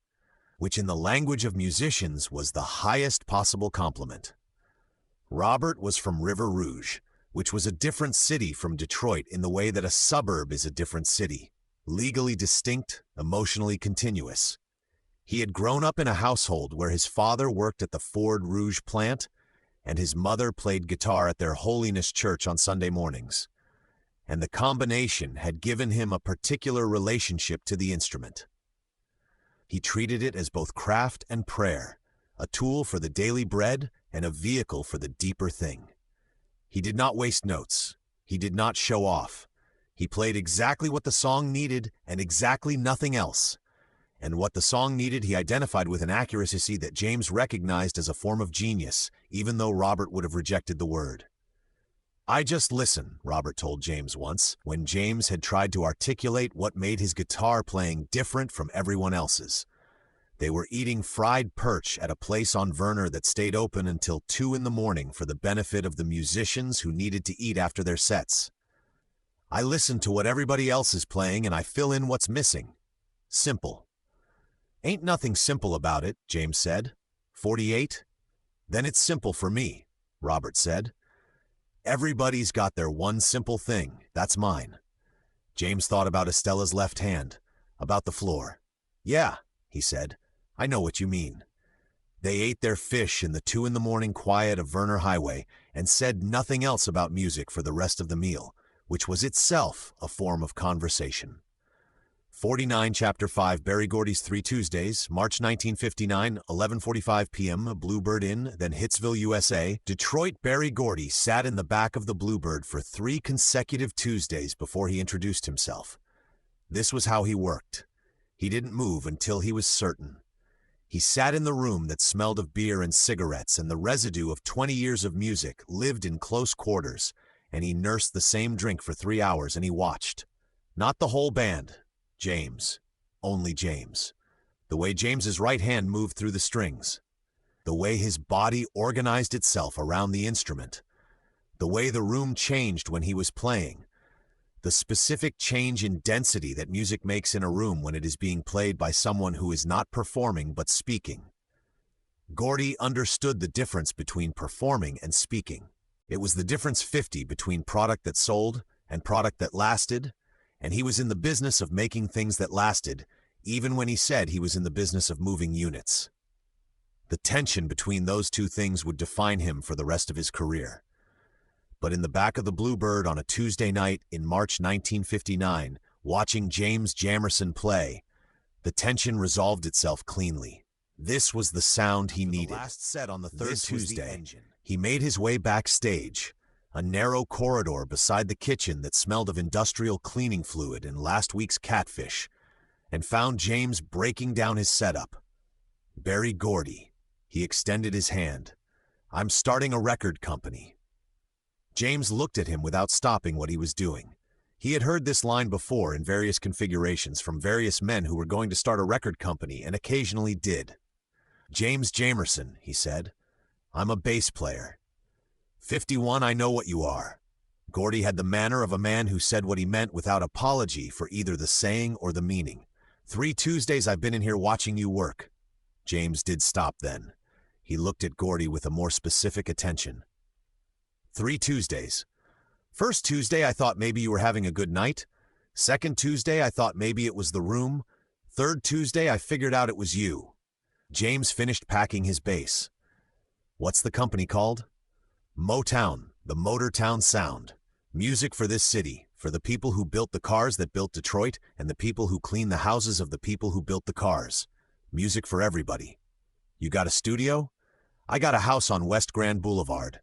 which in the language of musicians was the highest possible compliment. Robert was from River Rouge, which was a different city from Detroit in the way that a suburb is a different city, legally distinct, emotionally continuous. He had grown up in a household where his father worked at the Ford Rouge plant and his mother played guitar at their Holiness Church on Sunday mornings, and the combination had given him a particular relationship to the instrument. He treated it as both craft and prayer, a tool for the daily bread and a vehicle for the deeper thing. He did not waste notes. He did not show off. He played exactly what the song needed and exactly nothing else. And what the song needed he identified with an accuracy that James recognized as a form of genius, even though Robert would have rejected the word. "I just listen," Robert told James once, when James had tried to articulate what made his guitar playing different from everyone else's. They were eating fried perch at a place on Verner that stayed open until 2 in the morning for the benefit of the musicians who needed to eat after their sets. "I listen to what everybody else is playing and I fill in what's missing. Simple." "Ain't nothing simple about it," James said. 48? "Then it's simple for me," Robert said. "Everybody's got their one simple thing. That's mine." James thought about Estella's left hand, about the floor. "Yeah," he said, "I know what you mean." They ate their fish in the 2 in the morning quiet of Verner Highway and said nothing else about music for the rest of the meal, which was itself a form of conversation. 49, Chapter 5, Berry Gordy's 3 Tuesdays, March 1959, 11:45 p.m., Bluebird Inn, then Hitsville, USA. Detroit Berry Gordy sat in the back of the Bluebird for 3 consecutive Tuesdays before he introduced himself. This was how he worked. He didn't move until he was certain. He sat in the room that smelled of beer and cigarettes, and the residue of 20 years of music lived in close quarters, and he nursed the same drink for 3 hours, and he watched. Not the whole band. James. Only James. The way James's right hand moved through the strings. The way his body organized itself around the instrument. The way the room changed when he was playing. The specific change in density that music makes in a room when it is being played by someone who is not performing but speaking. Gordy understood the difference between performing and speaking. It was the difference 50 between product that sold and product that lasted, and he was in the business of making things that lasted, even when he said he was in the business of moving units. The tension between those two things would define him for the rest of his career. But in the back of the Bluebird on a Tuesday night in March 1959, watching James Jamerson play, the tension resolved itself cleanly. This was the sound he needed. The last set on the third Tuesday, he made his way backstage, a narrow corridor beside the kitchen that smelled of industrial cleaning fluid and last week's catfish, and found James breaking down his setup. "Berry Gordy," he extended his hand. "I'm starting a record company." James looked at him without stopping what he was doing. He had heard this line before in various configurations from various men who were going to start a record company and occasionally did. "James Jamerson," he said. "I'm a bass player. 51, I know what you are." Gordy had the manner of a man who said what he meant without apology for either the saying or the meaning. 3 Tuesdays I've been in here watching you work." James did stop then. He looked at Gordy with a more specific attention. 3 Tuesdays. First Tuesday I thought maybe you were having a good night. Second Tuesday I thought maybe it was the room. Third Tuesday I figured out it was you." James finished packing his bass. "What's the company called?" "Motown, the Motortown Sound. Music for this city, for the people who built the cars that built Detroit and the people who clean the houses of the people who built the cars. Music for everybody. You got a studio? I got a house on West Grand Boulevard.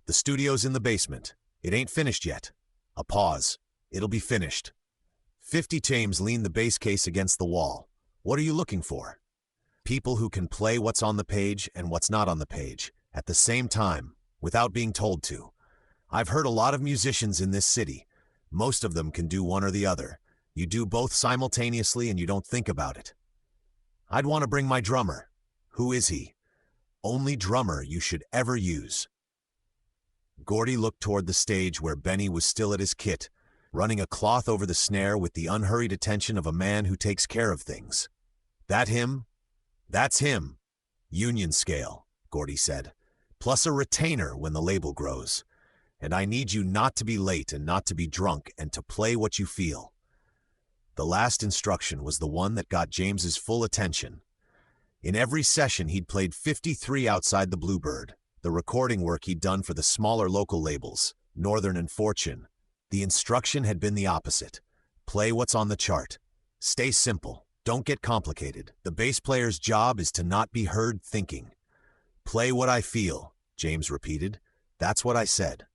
The studio's in the basement. It ain't finished yet." A pause. "It'll be finished." 50 James leaned the bass case against the wall. "What are you looking for?" "People who can play what's on the page and what's not on the page, at the same time, without being told to. I've heard a lot of musicians in this city. Most of them can do one or the other. You do both simultaneously and you don't think about it." I'd want to bring my drummer. Who is he? Only drummer you should ever use. Gordy looked toward the stage where Benny was still at his kit, running a cloth over the snare with the unhurried attention of a man who takes care of things. That him? That's him. Union scale, Gordy said, plus a retainer when the label grows. And I need you not to be late and not to be drunk and to play what you feel. The last instruction was the one that got James's full attention. In every session he'd played 53 outside the Bluebird, the recording work he'd done for the smaller local labels, Northern and Fortune. The instruction had been the opposite. Play what's on the chart. Stay simple. Don't get complicated. The bass player's job is to not be heard thinking. Play what I feel, James repeated. That's what I said.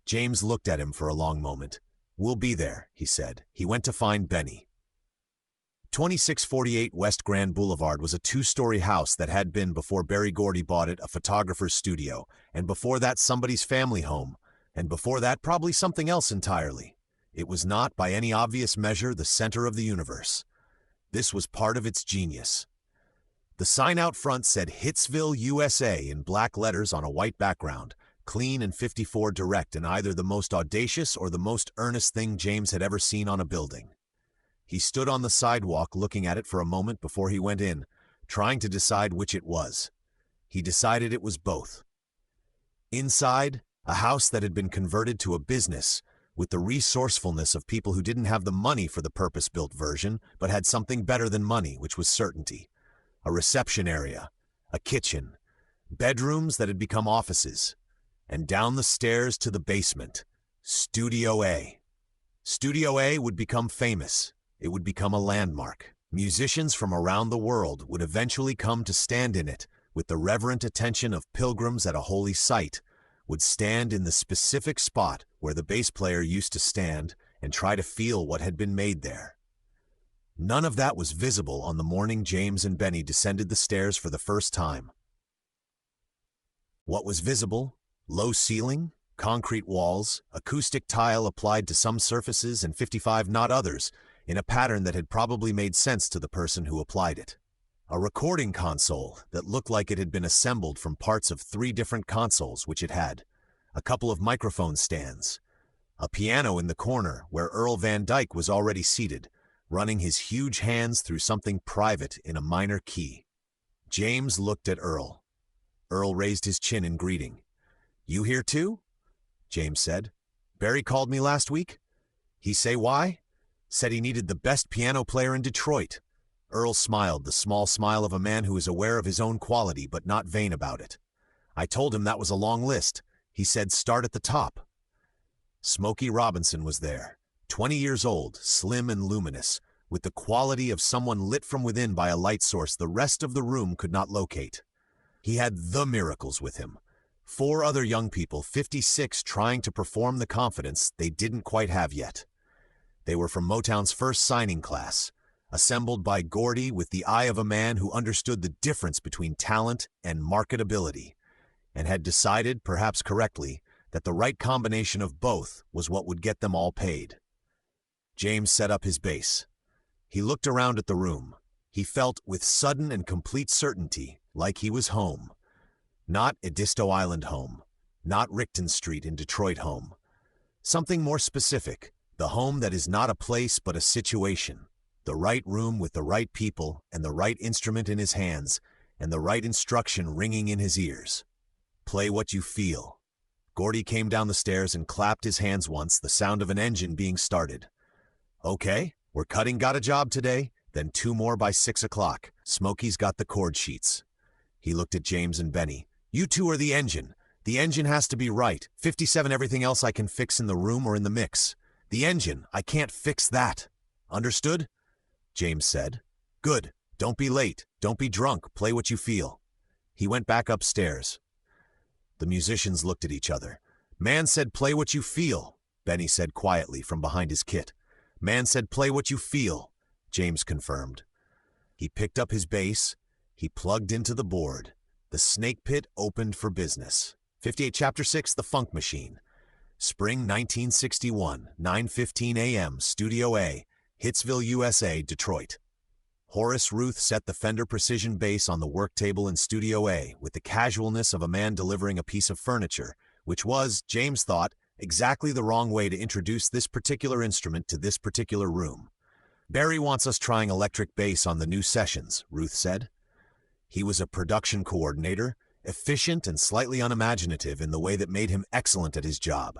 James looked at him for a long moment. We'll be there, he said. He went to find Benny. 2648 West Grand Boulevard was a two-story house that had been, before Berry Gordy bought it, a photographer's studio, and before that somebody's family home, and before that probably something else entirely. It was not, by any obvious measure, the center of the universe. This was part of its genius. The sign out front said Hitsville, USA in black letters on a white background, clean and 54 direct, and either the most audacious or the most earnest thing James had ever seen on a building. He stood on the sidewalk looking at it for a moment before he went in, trying to decide which it was. He decided it was both. Inside, a house that had been converted to a business, with the resourcefulness of people who didn't have the money for the purpose-built version, but had something better than money, which was certainty. A reception area, a kitchen, bedrooms that had become offices, and down the stairs to the basement, Studio A. Studio A would become famous. It would become a landmark. Musicians from around the world would eventually come to stand in it, with the reverent attention of pilgrims at a holy site, would stand in the specific spot where the bass player used to stand and try to feel what had been made there. None of that was visible on the morning James and Benny descended the stairs for the first time. What was visible? Low ceiling, concrete walls, acoustic tile applied to some surfaces and 55 not others, in a pattern that had probably made sense to the person who applied it. A recording console that looked like it had been assembled from parts of 3 different consoles which it had, a couple of microphone stands, a piano in the corner where Earl Van Dyke was already seated, running his huge hands through something private in a minor key. James looked at Earl. Earl raised his chin in greeting. "You here too?" James said. "Barry called me last week. He say why? Said he needed the best piano player in Detroit." Earl smiled, the small smile of a man who is aware of his own quality but not vain about it. "I told him that was a long list. He said start at the top." Smokey Robinson was there, 20 years old, slim and luminous, with the quality of someone lit from within by a light source the rest of the room could not locate. He had the Miracles with him. 4 other young people, 56, trying to perform the confidence they didn't quite have yet. They were from Motown's first signing class, assembled by Gordy with the eye of a man who understood the difference between talent and marketability, and had decided, perhaps correctly, that the right combination of both was what would get them all paid. James set up his bass. He looked around at the room. He felt, with sudden and complete certainty, like he was home. Not Edisto Island home, not Rickton Street in Detroit home. Something more specific, the home that is not a place but a situation. The right room with the right people and the right instrument in his hands and the right instruction ringing in his ears. Play what you feel. Gordy came down the stairs and clapped his hands once, the sound of an engine being started. "Okay, we're cutting got a job today, then 2 more by 6 o'clock. Smokey's got the chord sheets." He looked at James and Benny. "You 2 are the engine. The engine has to be right. 57 everything else I can fix in the room or in the mix. The engine, I can't fix that. Understood?" James said. "Good. Don't be late. Don't be drunk. Play what you feel." He went back upstairs. The musicians looked at each other. "Man said play what you feel," Benny said quietly from behind his kit. "Man said play what you feel," James confirmed. He picked up his bass. He plugged into the board. The snake pit opened for business. 58 Chapter 6, The Funk Machine. Spring 1961, 9:15 a.m., Studio A, Hitsville, USA, Detroit. Horace Ruth set the Fender Precision bass on the work table in Studio A with the casualness of a man delivering a piece of furniture, which was, James thought, exactly the wrong way to introduce this particular instrument to this particular room. "Barry wants us trying electric bass on the new sessions," Ruth said. He was a production coordinator, efficient and slightly unimaginative in the way that made him excellent at his job.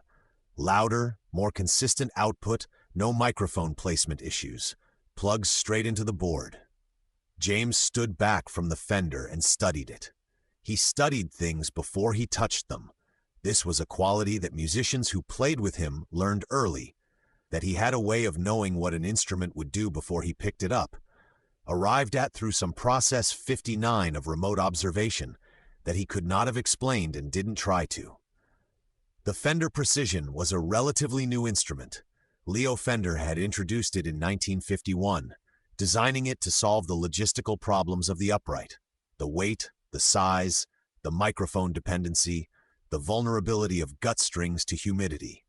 Louder, more consistent output, no microphone placement issues. Plugs straight into the board. James stood back from the Fender and studied it. He studied things before he touched them. This was a quality that musicians who played with him learned early, that he had a way of knowing what an instrument would do before he picked it up, arrived at through some process 59 of remote observation that he could not have explained and didn't try to. The Fender Precision was a relatively new instrument. Leo Fender had introduced it in 1951, designing it to solve the logistical problems of the upright: the weight, the size, the microphone dependency, the vulnerability of gut strings to humidity.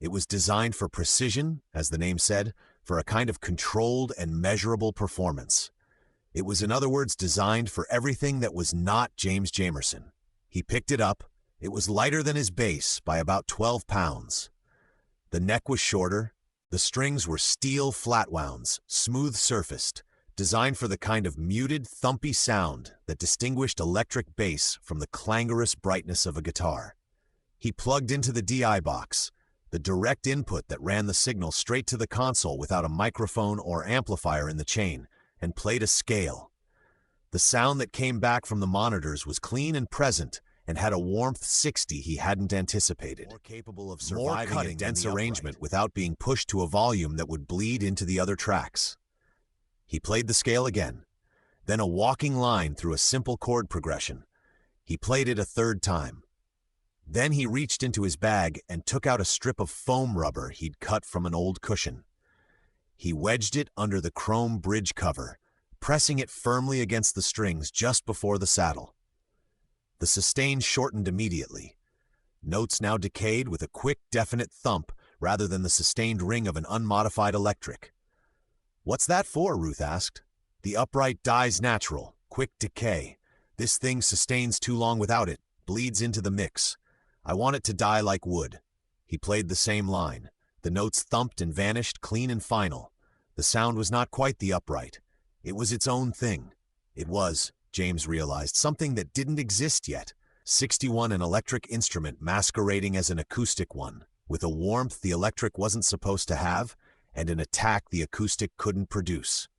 It was designed for precision, as the name said, for a kind of controlled and measurable performance. It was, in other words, designed for everything that was not James Jamerson. He picked it up. It was lighter than his bass by about 12 pounds. The neck was shorter. The strings were steel flatwounds, smooth-surfaced, designed for the kind of muted, thumpy sound that distinguished electric bass from the clangorous brightness of a guitar. He plugged into the DI box, the direct input that ran the signal straight to the console without a microphone or amplifier in the chain, and played a scale. The sound that came back from the monitors was clean and present, and had a warmth 60 he hadn't anticipated. More capable of surviving a dense arrangement without being pushed to a volume that would bleed into the other tracks. He played the scale again, then a walking line through a simple chord progression. He played it a third time. Then he reached into his bag and took out a strip of foam rubber he'd cut from an old cushion. He wedged it under the chrome bridge cover, pressing it firmly against the strings just before the saddle. The sustain shortened immediately. Notes now decayed with a quick, definite thump rather than the sustained ring of an unmodified electric. "What's that for?" Ruth asked. "The upright dies natural, quick decay. This thing sustains too long without it, bleeds into the mix. I want it to die like wood." He played the same line. The notes thumped and vanished, clean and final. The sound was not quite the upright. It was its own thing. It was, James realized, something that didn't exist yet. 61, an electric instrument masquerading as an acoustic one, with a warmth the electric wasn't supposed to have, and an attack the acoustic couldn't produce.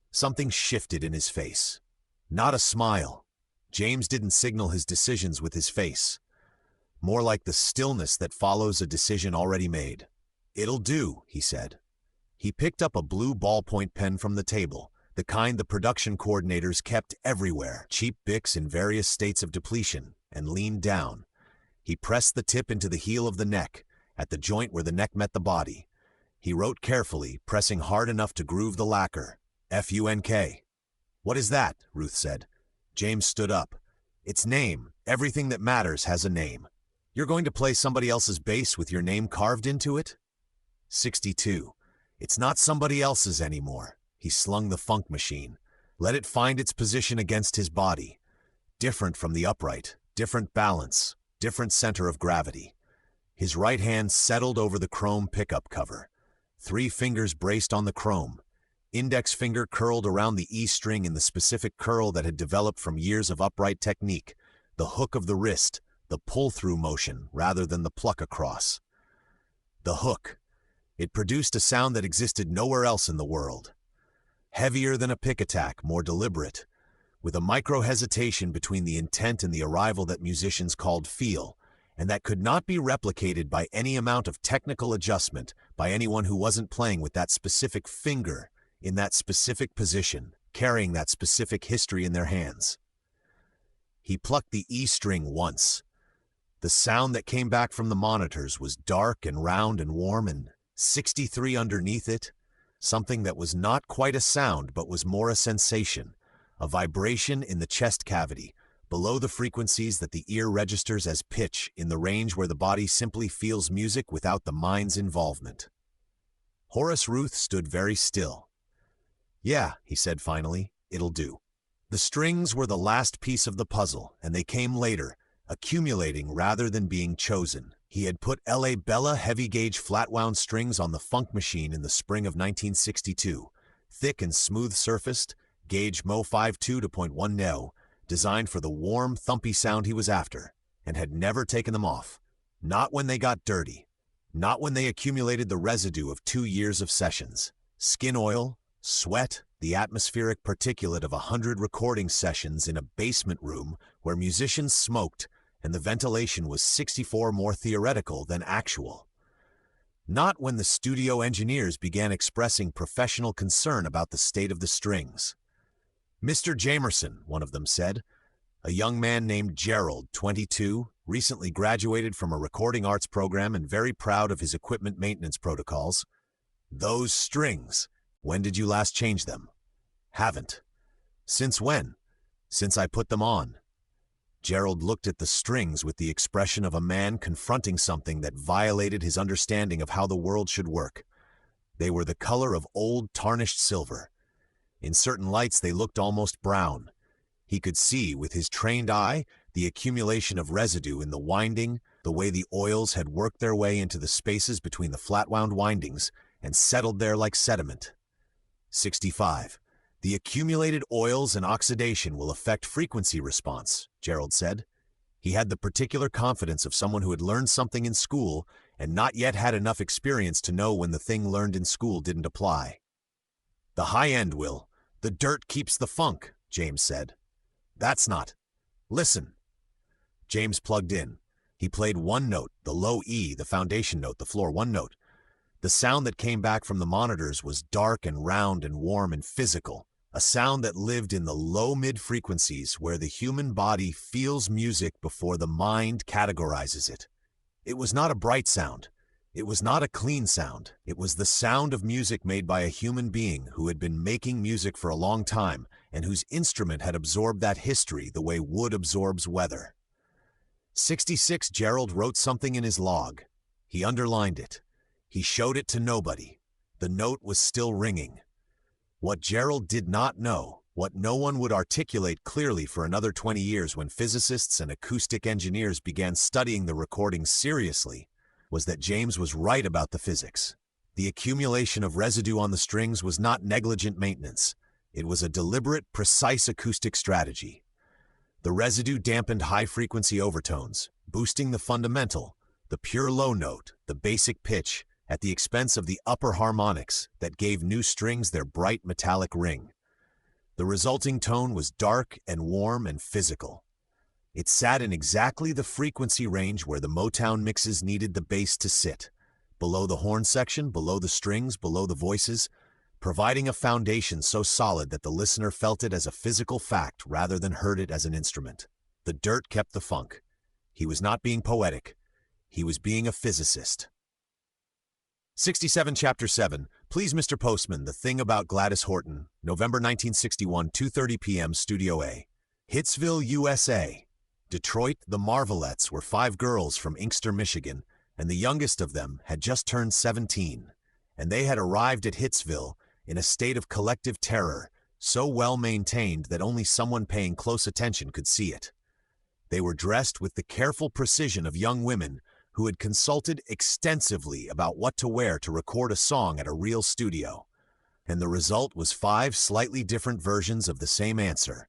Something shifted in his face. Not a smile. James didn't signal his decisions with his face. More like the stillness that follows a decision already made. "It'll do," he said. He picked up a blue ballpoint pen from the table, the kind the production coordinators kept everywhere, cheap Bics in various states of depletion, and leaned down. He pressed the tip into the heel of the neck, at the joint where the neck met the body. He wrote carefully, pressing hard enough to groove the lacquer. "Funk." "What is that?" Ruth said. James stood up. "It's name. Everything that matters has a name. You're going to play somebody else's bass with your name carved into it?" 62. "It's not somebody else's anymore." He slung the funk machine. Let it find its position against his body. Different from the upright, different balance, different center of gravity. His right hand settled over the chrome pickup cover. 3 fingers braced on the chrome. Index finger curled around the E string in the specific curl that had developed from years of upright technique. The hook of the wrist, the pull-through motion rather than the pluck across. The hook. It produced a sound that existed nowhere else in the world. Heavier than a pick attack, more deliberate, with a micro-hesitation between the intent and the arrival that musicians called feel, and that could not be replicated by any amount of technical adjustment by anyone who wasn't playing with that specific finger, in that specific position, carrying that specific history in their hands. He plucked the E string once. The sound that came back from the monitors was dark and round and warm, and 63 underneath it, something that was not quite a sound but was more a sensation, a vibration in the chest cavity, below the frequencies that the ear registers as pitch in the range where the body simply feels music without the mind's involvement. Horace Ruth stood very still. "Yeah," he said finally, "it'll do." The strings were the last piece of the puzzle, and they came later, accumulating rather than being chosen. He had put L.A. Bella heavy-gauge flat-wound strings on the Funk Machine in the spring of 1962, thick and smooth-surfaced, gauge Mo 52.1 No, designed for the warm, thumpy sound he was after, and had never taken them off. Not when they got dirty. Not when they accumulated the residue of 2 years of sessions. Skin oil, sweat, the atmospheric particulate of 100 recording sessions in a basement room where musicians smoked and the ventilation was 64 more theoretical than actual. Not when the studio engineers began expressing professional concern about the state of the strings. "Mr. Jamerson," one of them said, a young man named Gerald, 22, recently graduated from a recording arts program and very proud of his equipment maintenance protocols. "Those strings, when did you last change them?" "Haven't." "Since when?" "Since I put them on." Gerald looked at the strings with the expression of a man confronting something that violated his understanding of how the world should work. They were the color of old tarnished silver. In certain lights they looked almost brown. He could see, with his trained eye, the accumulation of residue in the winding, the way the oils had worked their way into the spaces between the flat-wound windings and settled there like sediment. 65. "The accumulated oils and oxidation will affect frequency response," Gerald said. He had the particular confidence of someone who had learned something in school and not yet had enough experience to know when the thing learned in school didn't apply. "The high end will. The dirt keeps the funk," James said. "That's not. Listen." James plugged in. He played one note, the low E, the foundation note, the floor, one note. The sound that came back from the monitors was dark and round and warm and physical, a sound that lived in the low-mid frequencies where the human body feels music before the mind categorizes it. It was not a bright sound. It was not a clean sound. It was the sound of music made by a human being who had been making music for a long time and whose instrument had absorbed that history the way wood absorbs weather. 66. Gerald wrote something in his log. He underlined it. He showed it to nobody. The note was still ringing. What Gerald did not know, what no one would articulate clearly for another 20 years when physicists and acoustic engineers began studying the recordings seriously, was that James was right about the physics. The accumulation of residue on the strings was not negligent maintenance. It was a deliberate, precise acoustic strategy. The residue dampened high-frequency overtones, boosting the fundamental, the pure low note, the basic pitch, at the expense of the upper harmonics that gave new strings their bright metallic ring. The resulting tone was dark and warm and physical. It sat in exactly the frequency range where the Motown mixes needed the bass to sit, below the horn section, below the strings, below the voices, providing a foundation so solid that the listener felt it as a physical fact rather than heard it as an instrument. The dirt kept the funk. He was not being poetic. He was being a physicist. 67. Chapter 7. Please, Mr. Postman, The Thing About Gladys Horton, November 1961, 2:30 p.m., Studio A. Hitsville, USA. Detroit, the Marvelettes were 5 girls from Inkster, Michigan, and the youngest of them had just turned 17, and they had arrived at Hitsville in a state of collective terror, so well maintained that only someone paying close attention could see it. They were dressed with the careful precision of young women who had consulted extensively about what to wear to record a song at a real studio, and the result was 5 slightly different versions of the same answer,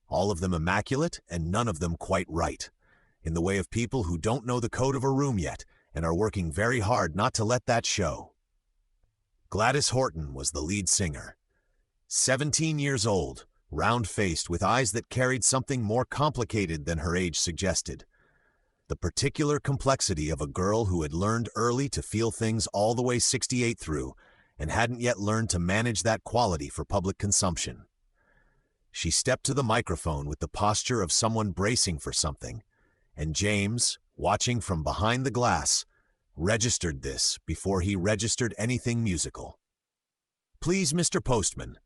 all of them immaculate and none of them quite right, in the way of people who don't know the code of a room yet and are working very hard not to let that show. Gladys Horton was the lead singer. 17 years old, round-faced, with eyes that carried something more complicated than her age suggested. The particular complexity of a girl who had learned early to feel things all the way 68 through and hadn't yet learned to manage that quality for public consumption. She stepped to the microphone with the posture of someone bracing for something, and James, watching from behind the glass, registered this before he registered anything musical. Please, Mr. Postman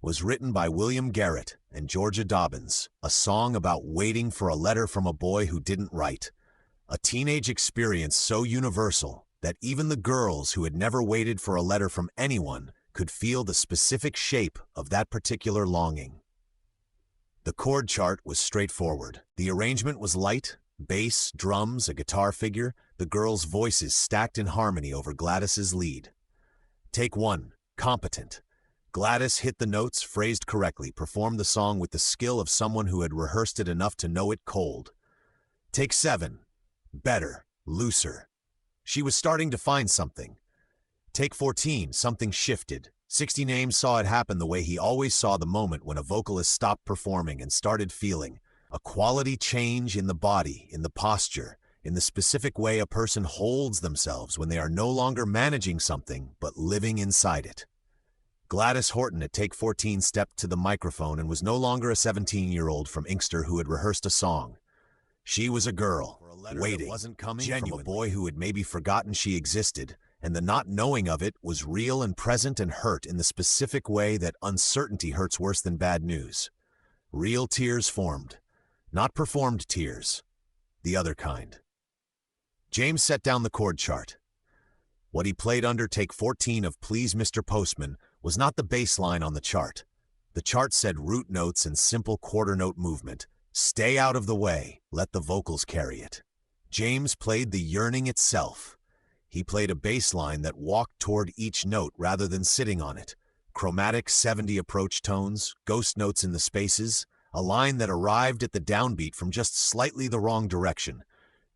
was written by William Garrett and Georgia Dobbins, a song about waiting for a letter from a boy who didn't write, a teenage experience so universal that even the girls who had never waited for a letter from anyone could feel the specific shape of that particular longing. The chord chart was straightforward. The arrangement was light, bass, drums, a guitar figure, the girls' voices stacked in harmony over Gladys's lead. Take 1, competent. Gladys hit the notes, phrased correctly, performed the song with the skill of someone who had rehearsed it enough to know it cold. Take 7, better, looser. She was starting to find something. Take 14, something shifted. 60 Names saw it happen the way he always saw the moment when a vocalist stopped performing and started feeling a quality change in the body, in the posture, in the specific way a person holds themselves when they are no longer managing something but living inside it. Gladys Horton at Take 14 stepped to the microphone and was no longer a 17-year-old from Inkster who had rehearsed a song. She was a girl, waiting, genuine, from a boy who had maybe forgotten she existed, and the not knowing of it was real and present and hurt in the specific way that uncertainty hurts worse than bad news. Real tears formed, not performed tears, the other kind. James set down the chord chart. What he played under Take 14 of Please Mr. Postman was not the bass line on the chart. The chart said root notes and simple quarter note movement. Stay out of the way, let the vocals carry it. James played the yearning itself. He played a bass line that walked toward each note rather than sitting on it. Chromatic 70 approach tones, ghost notes in the spaces, a line that arrived at the downbeat from just slightly the wrong direction,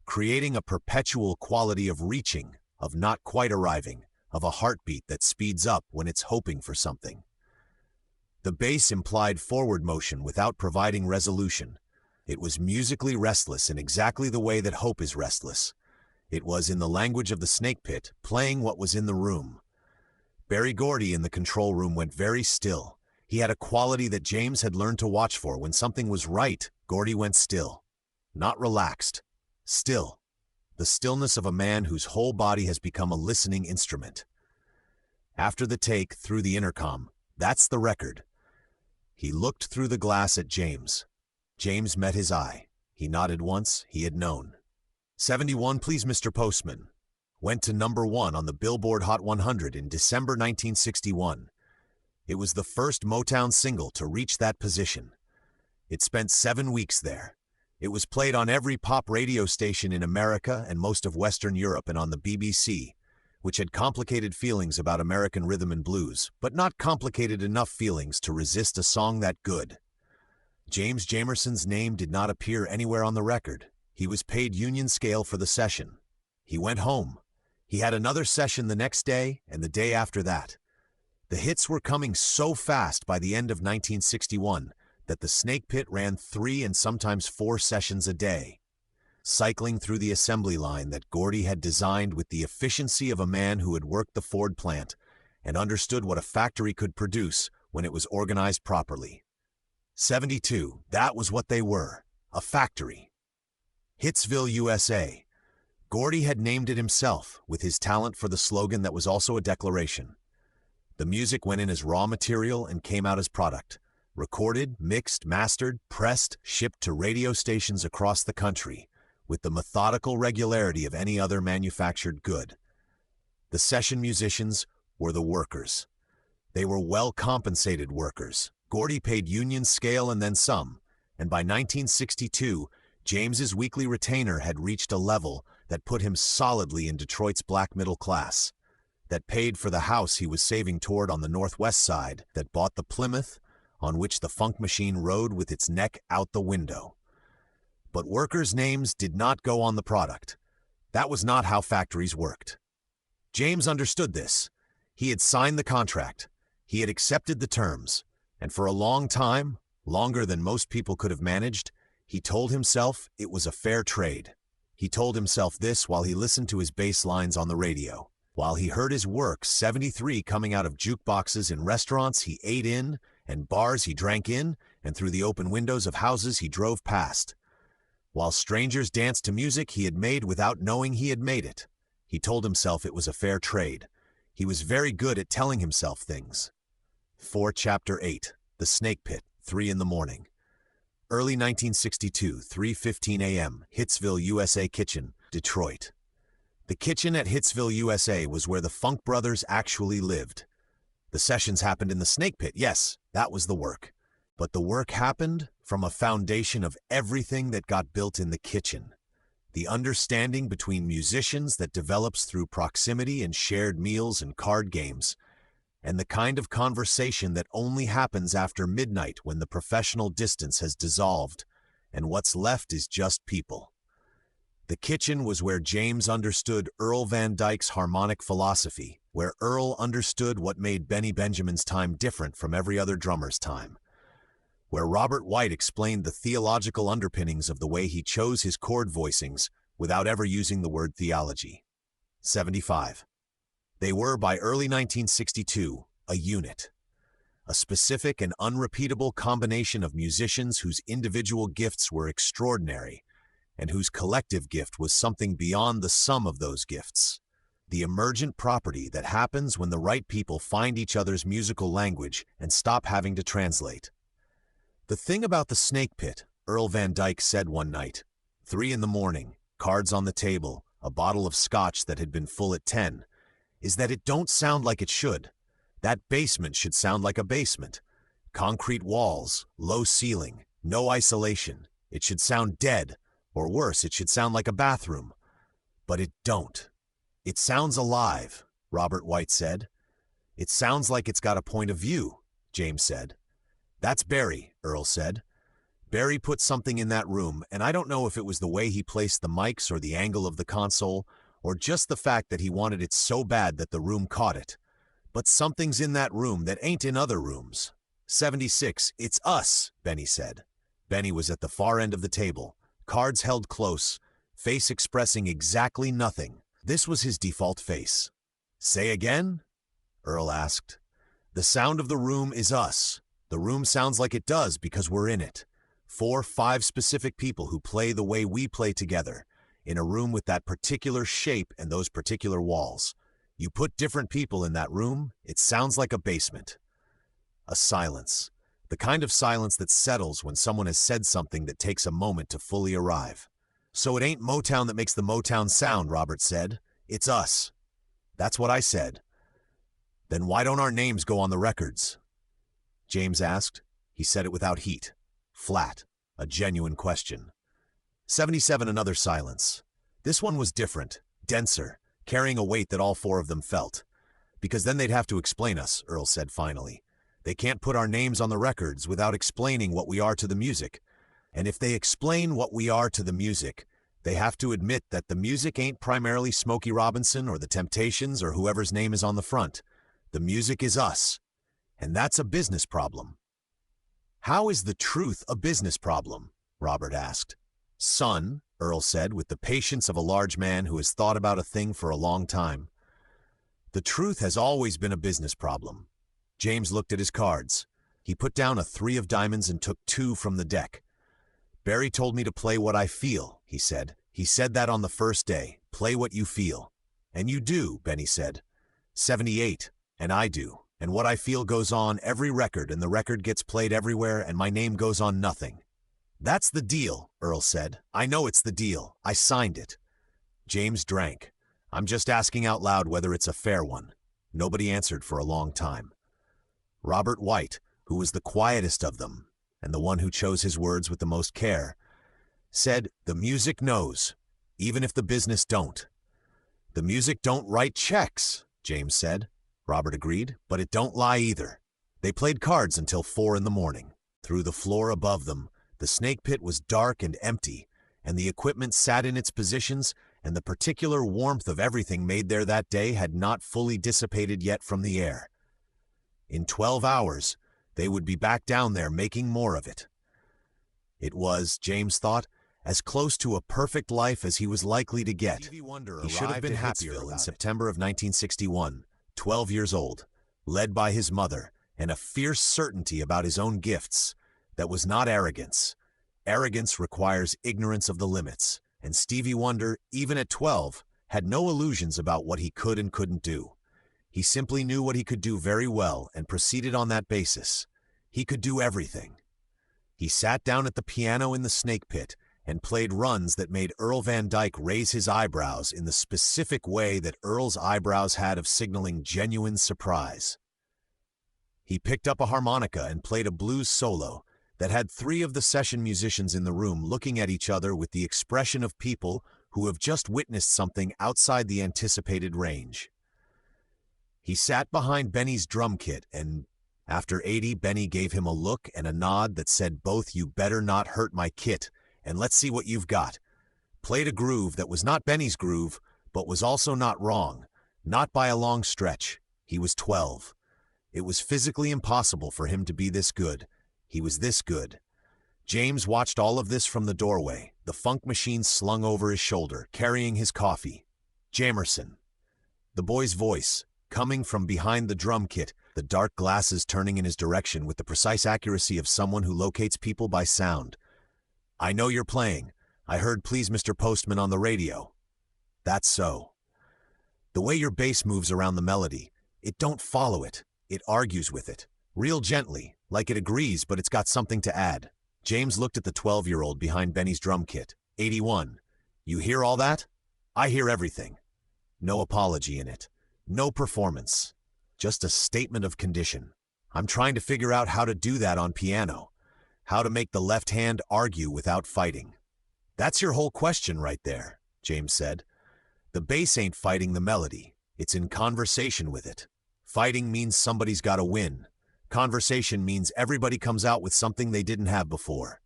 creating a perpetual quality of reaching, of not quite arriving, of a heartbeat that speeds up when it's hoping for something. The bass implied forward motion without providing resolution. It was musically restless in exactly the way that hope is restless. It was, in the language of the Snake Pit, playing what was in the room. Berry Gordy in the control room went very still. He had a quality that James had learned to watch for. When something was right, Gordy went still. Not relaxed. Still. The stillness of a man whose whole body has become a listening instrument. After the take, through the intercom, "That's the record." He looked through the glass at James. James met his eye. He nodded once. He had known. 71 Please Mr. Postman went to number 1 on the Billboard Hot 100 in December 1961. It was the first Motown single to reach that position. It spent 7 weeks there. It was played on every pop radio station in America and most of Western Europe and on the BBC, which had complicated feelings about American rhythm and blues, but not complicated enough feelings to resist a song that good. James Jamerson's name did not appear anywhere on the record. He was paid union scale for the session. He went home. He had another session the next day and the day after that. The hits were coming so fast by the end of 1961 that the Snake Pit ran 3 and sometimes 4 sessions a day, cycling through the assembly line that Gordy had designed with the efficiency of a man who had worked the Ford plant and understood what a factory could produce when it was organized properly. 72, that was what they were, a factory. Hitsville, USA. Gordy had named it himself, with his talent for the slogan that was also a declaration. The music went in as raw material and came out as product. Recorded, mixed, mastered, pressed, shipped to radio stations across the country, with the methodical regularity of any other manufactured good. The session musicians were the workers. They were well-compensated workers. Gordy paid union scale and then some, and by 1962, James's weekly retainer had reached a level that put him solidly in Detroit's black middle class, that paid for the house he was saving toward on the Northwest Side, that bought the Plymouth on which the funk machine rode with its neck out the window. But workers' names did not go on the product. That was not how factories worked. James understood this. He had signed the contract. He had accepted the terms. And for a long time, longer than most people could have managed, he told himself it was a fair trade. He told himself this while he listened to his bass lines on the radio, while he heard his work 73 coming out of jukeboxes in restaurants he ate in and bars he drank in and through the open windows of houses he drove past. While strangers danced to music he had made without knowing he had made it. He told himself it was a fair trade. He was very good at telling himself things. 4 Chapter 8, The Snake Pit, 3 in the morning. Early 1962, 3:15 a.m., Hitsville, USA Kitchen, Detroit. The kitchen at Hitsville, USA was where the Funk Brothers actually lived. The sessions happened in the Snake Pit, yes, that was the work. But the work happened from a foundation of everything that got built in the kitchen. The understanding between musicians that develops through proximity and shared meals and card games, and the kind of conversation that only happens after midnight when the professional distance has dissolved, and what's left is just people. The kitchen was where James understood Earl Van Dyke's harmonic philosophy, where Earl understood what made Benny Benjamin's time different from every other drummer's time, where Robert White explained the theological underpinnings of the way he chose his chord voicings without ever using the word theology. 75. They were, by early 1962, a unit. A specific and unrepeatable combination of musicians whose individual gifts were extraordinary, and whose collective gift was something beyond the sum of those gifts. The emergent property that happens when the right people find each other's musical language and stop having to translate. The thing about the Snake Pit, Earl Van Dyke said one night, 3 a.m, cards on the table, a bottle of scotch that had been full at 10, is that it don't sound like it should. That basement should sound like a basement. Concrete walls, low ceiling, no isolation. It should sound dead, or worse, it should sound like a bathroom. But it don't. It sounds alive, Robert White said. It sounds like it's got a point of view, James said. That's Barry, Earl said. Barry put something in that room, and I don't know if it was the way he placed the mics or the angle of the console, or just the fact that he wanted it so bad that the room caught it. But something's in that room that ain't in other rooms. 76, it's us, Benny said. Benny was at the far end of the table, cards held close, face expressing exactly nothing. This was his default face. Say again? Earl asked. The sound of the room is us. The room sounds like it does because we're in it. 4, 5 specific people who play the way we play together, in a room with that particular shape and those particular walls. You put different people in that room, it sounds like a basement. A silence. The kind of silence that settles when someone has said something that takes a moment to fully arrive. So it ain't Motown that makes the Motown sound, Robert said. It's us. That's what I said. Then why don't our names go on the records? James asked. He said it without heat. Flat. A genuine question. 77, another silence. This one was different, denser, carrying a weight that all 4 of them felt. Because then they'd have to explain us, Earl said finally. They can't put our names on the records without explaining what we are to the music. And if they explain what we are to the music, they have to admit that the music ain't primarily Smokey Robinson or the Temptations or whoever's name is on the front. The music is us. And that's a business problem. How is the truth a business problem? Robert asked. Son, Earl said with the patience of a large man who has thought about a thing for a long time. The truth has always been a business problem. James looked at his cards. He put down a 3 of diamonds and took 2 from the deck. Barry told me to play what I feel, he said. He said that on the first day. Play what you feel. And you do, Benny said. 78. And I do. And what I feel goes on every record, and the record gets played everywhere, and my name goes on nothing. That's the deal, Earl said. I know it's the deal. I signed it. James drank. I'm just asking out loud whether it's a fair one. Nobody answered for a long time. Robert White, who was the quietest of them, and the one who chose his words with the most care, said, the music knows, even if the business don't. The music don't write checks, James said. Robert agreed, but it don't lie either. They played cards until 4 a.m. Through the floor above them, the Snake Pit was dark and empty, and the equipment sat in its positions, and the particular warmth of everything made there that day had not fully dissipated yet from the air. In 12 hours, they would be back down there making more of it. It was, James thought, as close to a perfect life as he was likely to get. He should have been happier in September of 1961, 12 years old, led by his mother, and a fierce certainty about his own gifts. That was not arrogance. Arrogance requires ignorance of the limits, and Stevie Wonder, even at 12, had no illusions about what he could and couldn't do. He simply knew what he could do very well and proceeded on that basis. He could do everything. He sat down at the piano in the Snake Pit and played runs that made Earl Van Dyke raise his eyebrows in the specific way that Earl's eyebrows had of signaling genuine surprise. He picked up a harmonica and played a blues solo that had 3 of the session musicians in the room looking at each other with the expression of people who have just witnessed something outside the anticipated range. He sat behind Benny's drum kit, and after 80, Benny gave him a look and a nod that said both, "You better not hurt my kit, and let's see what you've got." Played a groove that was not Benny's groove, but was also not wrong, not by a long stretch. He was 12. It was physically impossible for him to be this good. He was this good. James watched all of this from the doorway, the funk machine slung over his shoulder, carrying his coffee. Jamerson. The boy's voice, coming from behind the drum kit, the dark glasses turning in his direction with the precise accuracy of someone who locates people by sound. "I know you're playing. I heard 'Please Mr. Postman' on the radio." "That's so." "The way your bass moves around the melody, it don't follow it. It argues with it. Real gently, like it agrees but it's got something to add." James looked at the 12-year-old behind Benny's drum kit. 81. "You hear all that?" "I hear everything." No apology in it. No performance. Just a statement of condition. "I'm trying to figure out how to do that on piano. How to make the left hand argue without fighting." "That's your whole question right there," James said. "The bass ain't fighting the melody. It's in conversation with it. Fighting means somebody's got to win. Conversation means everybody comes out with something they didn't have before."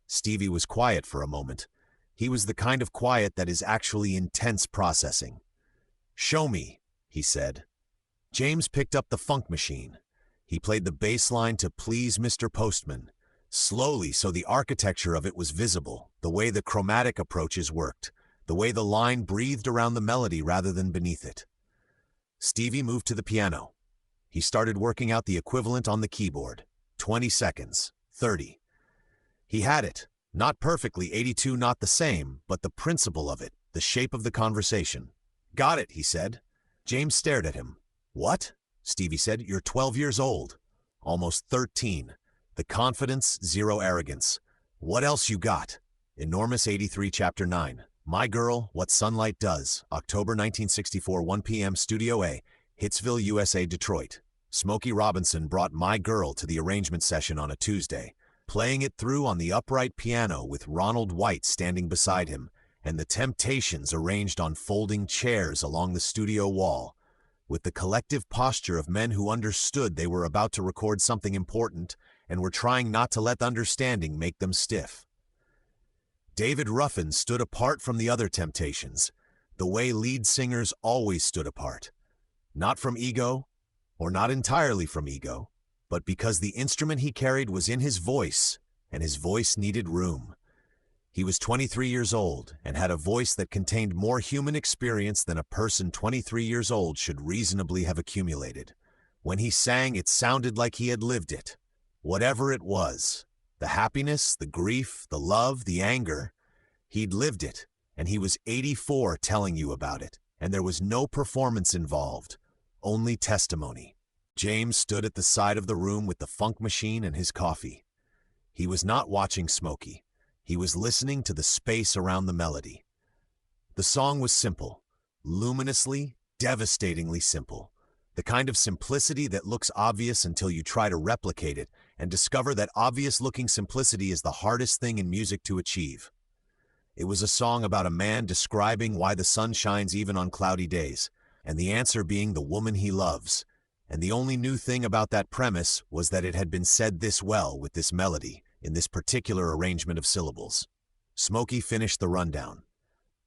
Stevie was quiet for a moment. He was the kind of quiet that is actually intense processing. "Show me," he said. James picked up the funk machine. He played the bass line to "Please Mr. Postman," slowly so the architecture of it was visible, the way the chromatic approaches worked, the way the line breathed around the melody rather than beneath it. Stevie moved to the piano. He started working out the equivalent on the keyboard. 20 seconds. 30. He had it. Not perfectly, 82 not the same, but the principle of it, the shape of the conversation. "Got it," he said. James stared at him. "What?" Stevie said. "You're 12 years old." "Almost 13. The confidence, zero arrogance. What else you got?" Enormous 83 Chapter 9. My Girl, What Sunlight Does. October 1964, 1 p.m. Studio A, Hitsville, USA, Detroit. Smokey Robinson brought My Girl to the arrangement session on a Tuesday, playing it through on the upright piano with Ronald White standing beside him, and the Temptations arranged on folding chairs along the studio wall, with the collective posture of men who understood they were about to record something important and were trying not to let the understanding make them stiff. David Ruffin stood apart from the other Temptations, the way lead singers always stood apart. Not from ego, or not entirely from ego, but because the instrument he carried was in his voice, and his voice needed room. He was 23 years old and had a voice that contained more human experience than a person 23 years old should reasonably have accumulated. When he sang, it sounded like he had lived it. Whatever it was, the happiness, the grief, the love, the anger, he'd lived it, and he was 84 telling you about it, and there was no performance involved, only testimony. James stood at the side of the room with the funk machine and his coffee. He was not watching Smokey. He was listening to the space around the melody. The song was simple, luminously, devastatingly simple. The kind of simplicity that looks obvious until you try to replicate it and discover that obvious-looking simplicity is the hardest thing in music to achieve. It was a song about a man describing why the sun shines even on cloudy days, and the answer being the woman he loves. And the only new thing about that premise was that it had been said this well with this melody, in this particular arrangement of syllables. Smokey finished the rundown.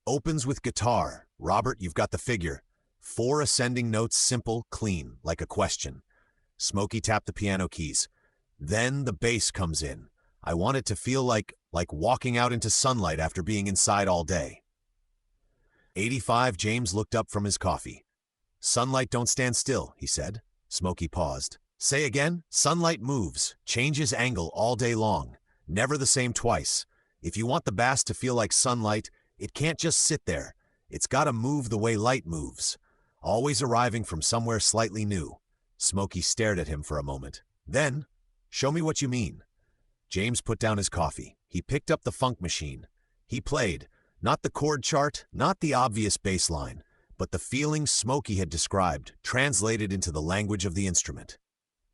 Opens with guitar. Robert, you've got the figure. 4 ascending notes, simple, clean, like a question. Smokey tapped the piano keys. Then the bass comes in. I want it to feel like walking out into sunlight after being inside all day. 85, James looked up from his coffee. Sunlight don't stand still, he said. Smokey paused. Say again? Sunlight moves, changes angle all day long. Never the same twice. If you want the bass to feel like sunlight, it can't just sit there. It's got to move the way light moves. Always arriving from somewhere slightly new. Smokey stared at him for a moment. Then, show me what you mean. James put down his coffee. He picked up the funk machine. He played, not the chord chart, not the obvious bass line, but the feeling Smokey had described, translated into the language of the instrument.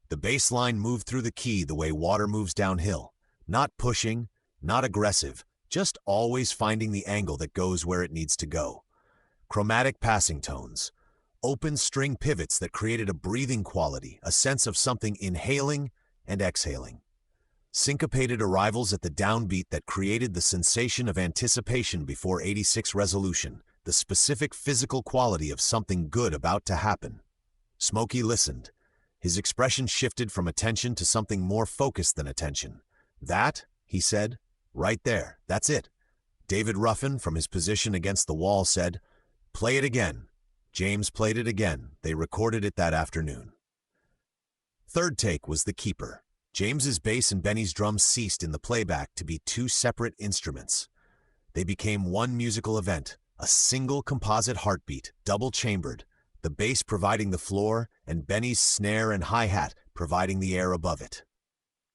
The bass line moved through the key the way water moves downhill. Not pushing, not aggressive, just always finding the angle that goes where it needs to go. Chromatic passing tones. Open string pivots that created a breathing quality, a sense of something inhaling and exhaling. Syncopated arrivals at the downbeat that created the sensation of anticipation before 86 resolution, the specific physical quality of something good about to happen. Smokey listened. His expression shifted from attention to something more focused than attention. "That," he said, "right there, that's it." David Ruffin, from his position against the wall, said, "Play it again." James played it again. They recorded it that afternoon. Third take was the keeper. James's bass and Benny's drums ceased in the playback to be two separate instruments. They became one musical event, a single composite heartbeat, double-chambered, the bass providing the floor and Benny's snare and hi-hat providing the air above it.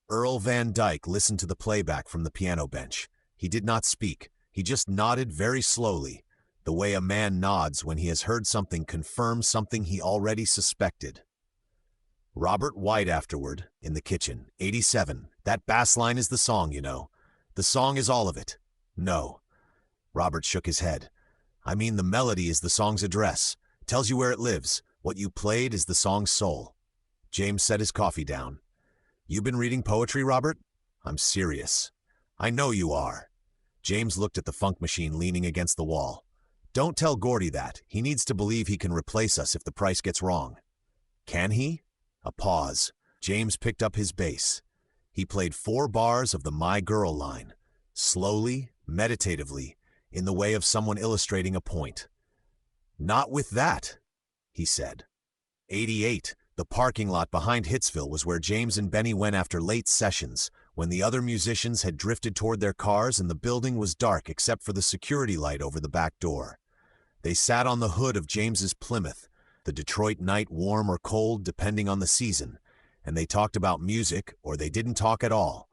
Earl Van Dyke listened to the playback from the piano bench. He did not speak. He just nodded very slowly, the way a man nods when he has heard something confirm something he already suspected. Robert White afterward, in the kitchen, 87. "That bass line is the song, you know. The song is all of it." "No." Robert shook his head. "I mean, the melody is the song's address. Tells you where it lives. What you played is the song's soul." James set his coffee down. "You been reading poetry, Robert?" "I'm serious." "I know you are." James looked at the funk machine leaning against the wall. "Don't tell Gordy that. He needs to believe he can replace us if the price gets wrong." "Can he?" A pause. James picked up his bass. He played 4 bars of the My Girl line, slowly, meditatively, in the way of someone illustrating a point. "Not with that," he said. 88. The parking lot behind Hitsville was where James and Benny went after late sessions, when the other musicians had drifted toward their cars and the building was dark except for the security light over the back door. They sat on the hood of James's Plymouth, the Detroit night warm or cold depending on the season, and they talked about music or they didn't talk at all,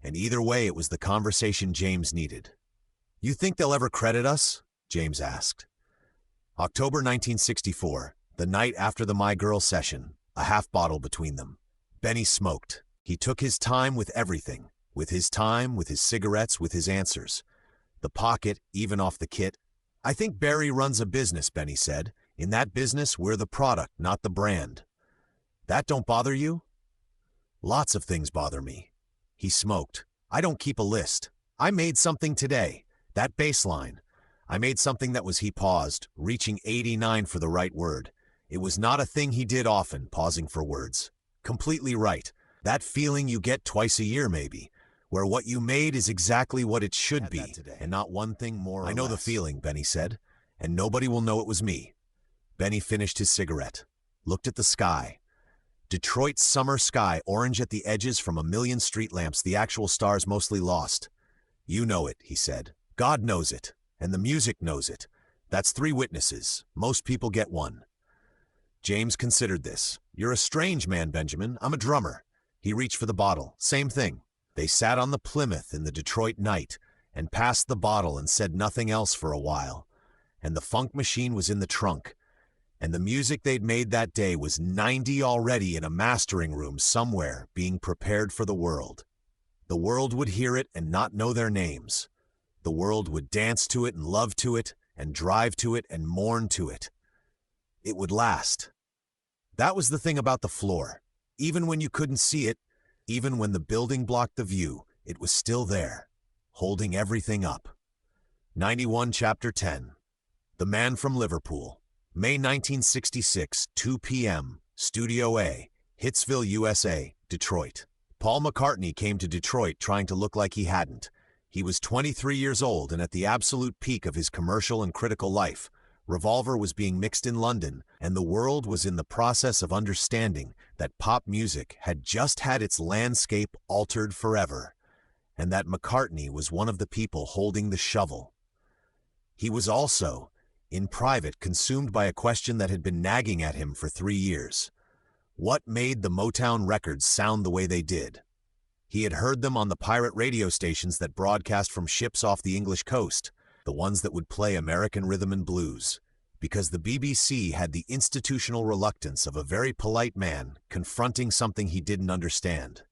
and either way it was the conversation James needed. "You think they'll ever credit us?" James asked. October 1964, the night after the My Girl session, a half bottle between them. Benny smoked. He took his time with everything, with his time, with his cigarettes, with his answers. The pocket, even off the kit. "I think Barry runs a business," Benny said. "In that business, we're the product, not the brand." "That don't bother you?" "Lots of things bother me." He smoked. "I don't keep a list. I made something today. That bass line. I made something that was," he paused, reaching 89 for the right word. It was not a thing he did often, pausing for words. "Completely right. That feeling you get twice a year maybe, where what you made is exactly what it should be, and not one thing more or less." "I know the feeling," Benny said, "and nobody will know it was me." Benny finished his cigarette, looked at the sky. Detroit's summer sky, orange at the edges from a million street lamps, the actual stars mostly lost. "You know it," he said. "God knows it, and the music knows it. That's 3 witnesses. Most people get 1. James considered this. "You're a strange man, Benjamin. I'm a drummer." He reached for the bottle. "Same thing." They sat on the Plymouth in the Detroit night and passed the bottle and said nothing else for a while. And the funk machine was in the trunk. And the music they'd made that day was 90 already in a mastering room somewhere, being prepared for the world. The world would hear it and not know their names. The world would dance to it and love to it and drive to it and mourn to it. It would last. That was the thing about the floor. Even when you couldn't see it, even when the building blocked the view, it was still there, holding everything up. 91 Chapter 10. The Man from Liverpool. May 1966, 2 p.m., Studio A, Hitsville, USA, Detroit. Paul McCartney came to Detroit trying to look like he hadn't. He was 23 years old and at the absolute peak of his commercial and critical life. Revolver was being mixed in London, and the world was in the process of understanding that pop music had just had its landscape altered forever, and that McCartney was one of the people holding the shovel. He was also, in private, consumed by a question that had been nagging at him for 3 years. What made the Motown records sound the way they did? He had heard them on the pirate radio stations that broadcast from ships off the English coast, the ones that would play American rhythm and blues. Because the BBC had the institutional reluctance of a very polite man confronting something he didn't understand.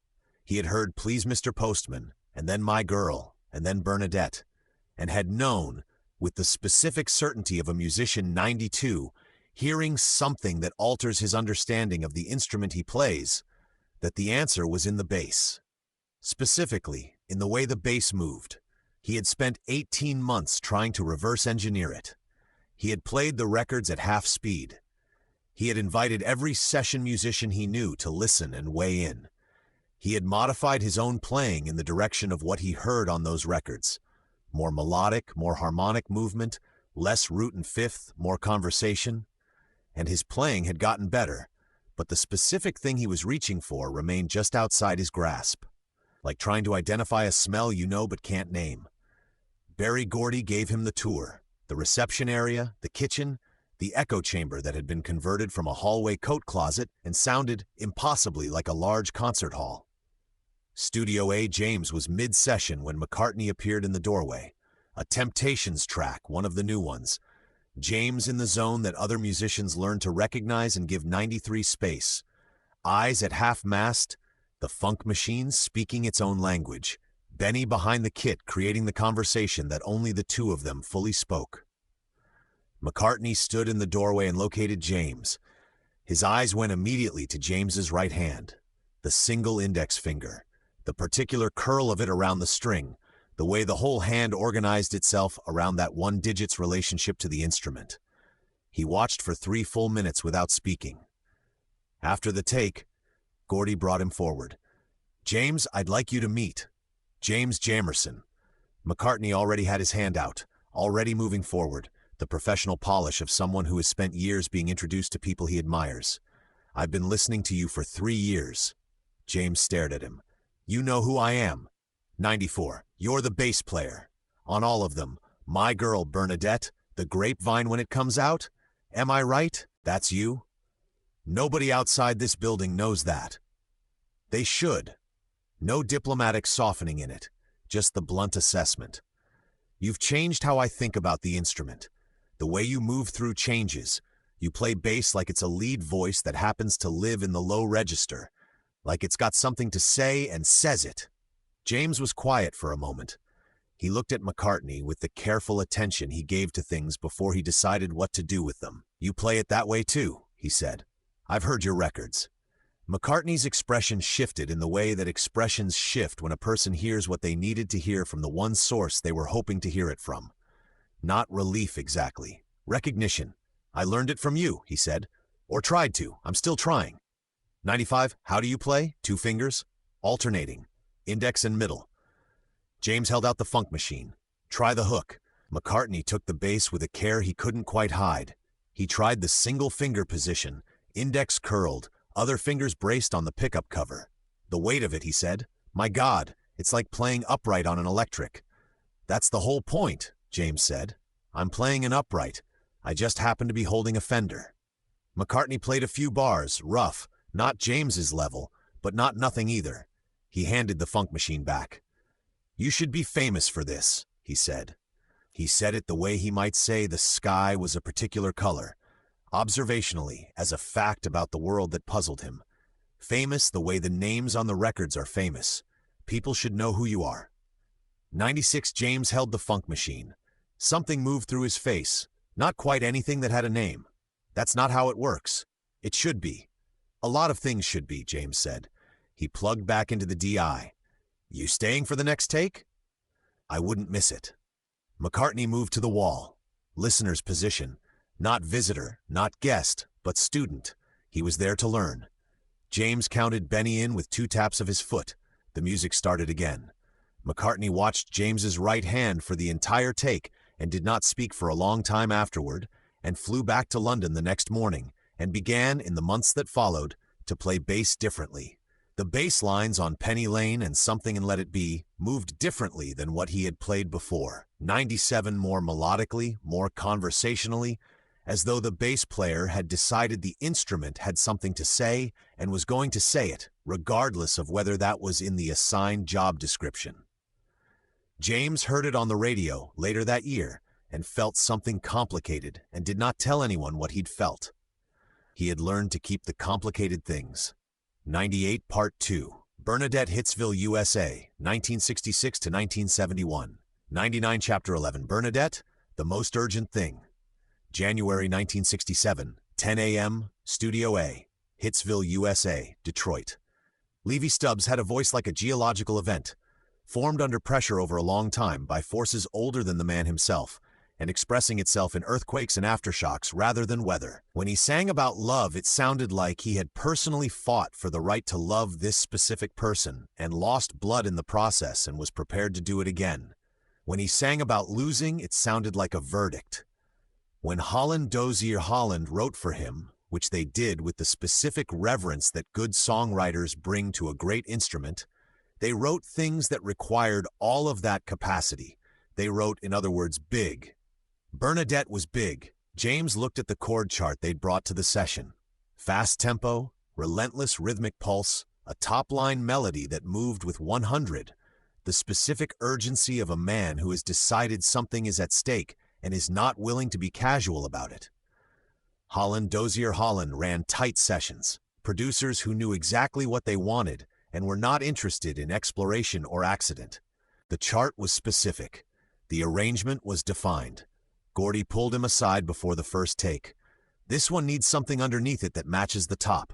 He had heard "Please, Mr. Postman," and then "My Girl," and then "Bernadette," and had known, with the specific certainty of a musician 92, hearing something that alters his understanding of the instrument he plays, that the answer was in the bass. Specifically, in the way the bass moved. He had spent 18 months trying to reverse engineer it. He had played the records at half speed. He had invited every session musician he knew to listen and weigh in. He had modified his own playing in the direction of what he heard on those records. More melodic, more harmonic movement, less root and fifth, more conversation. And his playing had gotten better, but the specific thing he was reaching for remained just outside his grasp. Like trying to identify a smell you know but can't name. Berry Gordy gave him the tour, the reception area, the kitchen, the echo chamber that had been converted from a hallway coat closet and sounded impossibly like a large concert hall. Studio A James was mid-session when McCartney appeared in the doorway. A Temptations track, one of the new ones. James in the zone that other musicians learned to recognize and give 93 space. Eyes at half-mast, the funk machine speaking its own language. Benny behind the kit creating the conversation that only the two of them fully spoke. McCartney stood in the doorway and located James. His eyes went immediately to James's right hand. The single index finger. The particular curl of it around the string. The way the whole hand organized itself around that one digit's relationship to the instrument. He watched for 3 full minutes without speaking. After the take, Gordy brought him forward. "James, I'd like you to meet James Jamerson." McCartney already had his hand out, already moving forward, the professional polish of someone who has spent years being introduced to people he admires. "I've been listening to you for 3 years. James stared at him. "You know who I am. 94. You're the bass player. On all of them. My Girl, Bernadette, The Grapevine when it comes out. Am I right? That's you? Nobody outside this building knows that. They should. No diplomatic softening in it, just the blunt assessment. You've changed how I think about the instrument. The way you move through changes. You play bass like it's a lead voice that happens to live in the low register. Like it's got something to say and says it." James was quiet for a moment. He looked at McCartney with the careful attention he gave to things before he decided what to do with them. "You play it that way too," he said. "I've heard your records." McCartney's expression shifted in the way that expressions shift when a person hears what they needed to hear from the one source they were hoping to hear it from. Not relief exactly. Recognition. "I learned it from you," he said. "Or tried to. I'm still trying." 95. How do you play? 2 fingers? Alternating. Index and middle. James held out the funk machine. "Try the hook." McCartney took the bass with a care he couldn't quite hide. He tried the single finger position, index curled, other fingers braced on the pickup cover. "The weight of it," he said. "My God, it's like playing upright on an electric." "That's the whole point," James said. "I'm playing an upright. I just happen to be holding a Fender." McCartney played a few bars, rough, not James's level, but not nothing either. He handed the funk machine back. "You should be famous for this," he said. He said it the way he might say the sky was a particular color, observationally, as a fact about the world that puzzled him. Famous the way the names on the records are famous. People should know who you are. 96. James held the funk machine. Something moved through his face. Not quite anything that had a name. That's not how it works. It should be. "A lot of things should be," James said. He plugged back into the DI. "You staying for the next take?" "I wouldn't miss it." McCartney moved to the wall. Listener's position. Not visitor, not guest, but student. He was there to learn. James counted Benny in with 2 taps of his foot. The music started again. McCartney watched James's right hand for the entire take and did not speak for a long time afterward, and flew back to London the next morning, and began, in the months that followed, to play bass differently. The bass lines on Penny Lane and Something and Let It Be moved differently than what he had played before. 97 more melodically, more conversationally, as though the bass player had decided the instrument had something to say and was going to say it, regardless of whether that was in the assigned job description. James heard it on the radio later that year and felt something complicated and did not tell anyone what he'd felt. He had learned to keep the complicated things. 98 Part 2. Bernadette, Hitsville, USA, 1966 to 1971. 99 Chapter 11. Bernadette, The Most Urgent Thing. January 1967, 10 a.m., Studio A, Hitsville, USA, Detroit. Levi Stubbs had a voice like a geological event, formed under pressure over a long time by forces older than the man himself, and expressing itself in earthquakes and aftershocks rather than weather. When he sang about love, it sounded like he had personally fought for the right to love this specific person and lost blood in the process and was prepared to do it again. When he sang about losing, it sounded like a verdict. When Holland Dozier Holland wrote for him, which they did with the specific reverence that good songwriters bring to a great instrument, they wrote things that required all of that capacity. They wrote, in other words, big. Bernadette was big. James looked at the chord chart they'd brought to the session. Fast tempo, relentless rhythmic pulse, a top-line melody that moved with 100, the specific urgency of a man who has decided something is at stake and is not willing to be casual about it. Holland Dozier Holland ran tight sessions, producers who knew exactly what they wanted and were not interested in exploration or accident. The chart was specific. The arrangement was defined. Gordy pulled him aside before the first take. This one needs something underneath it that matches the top.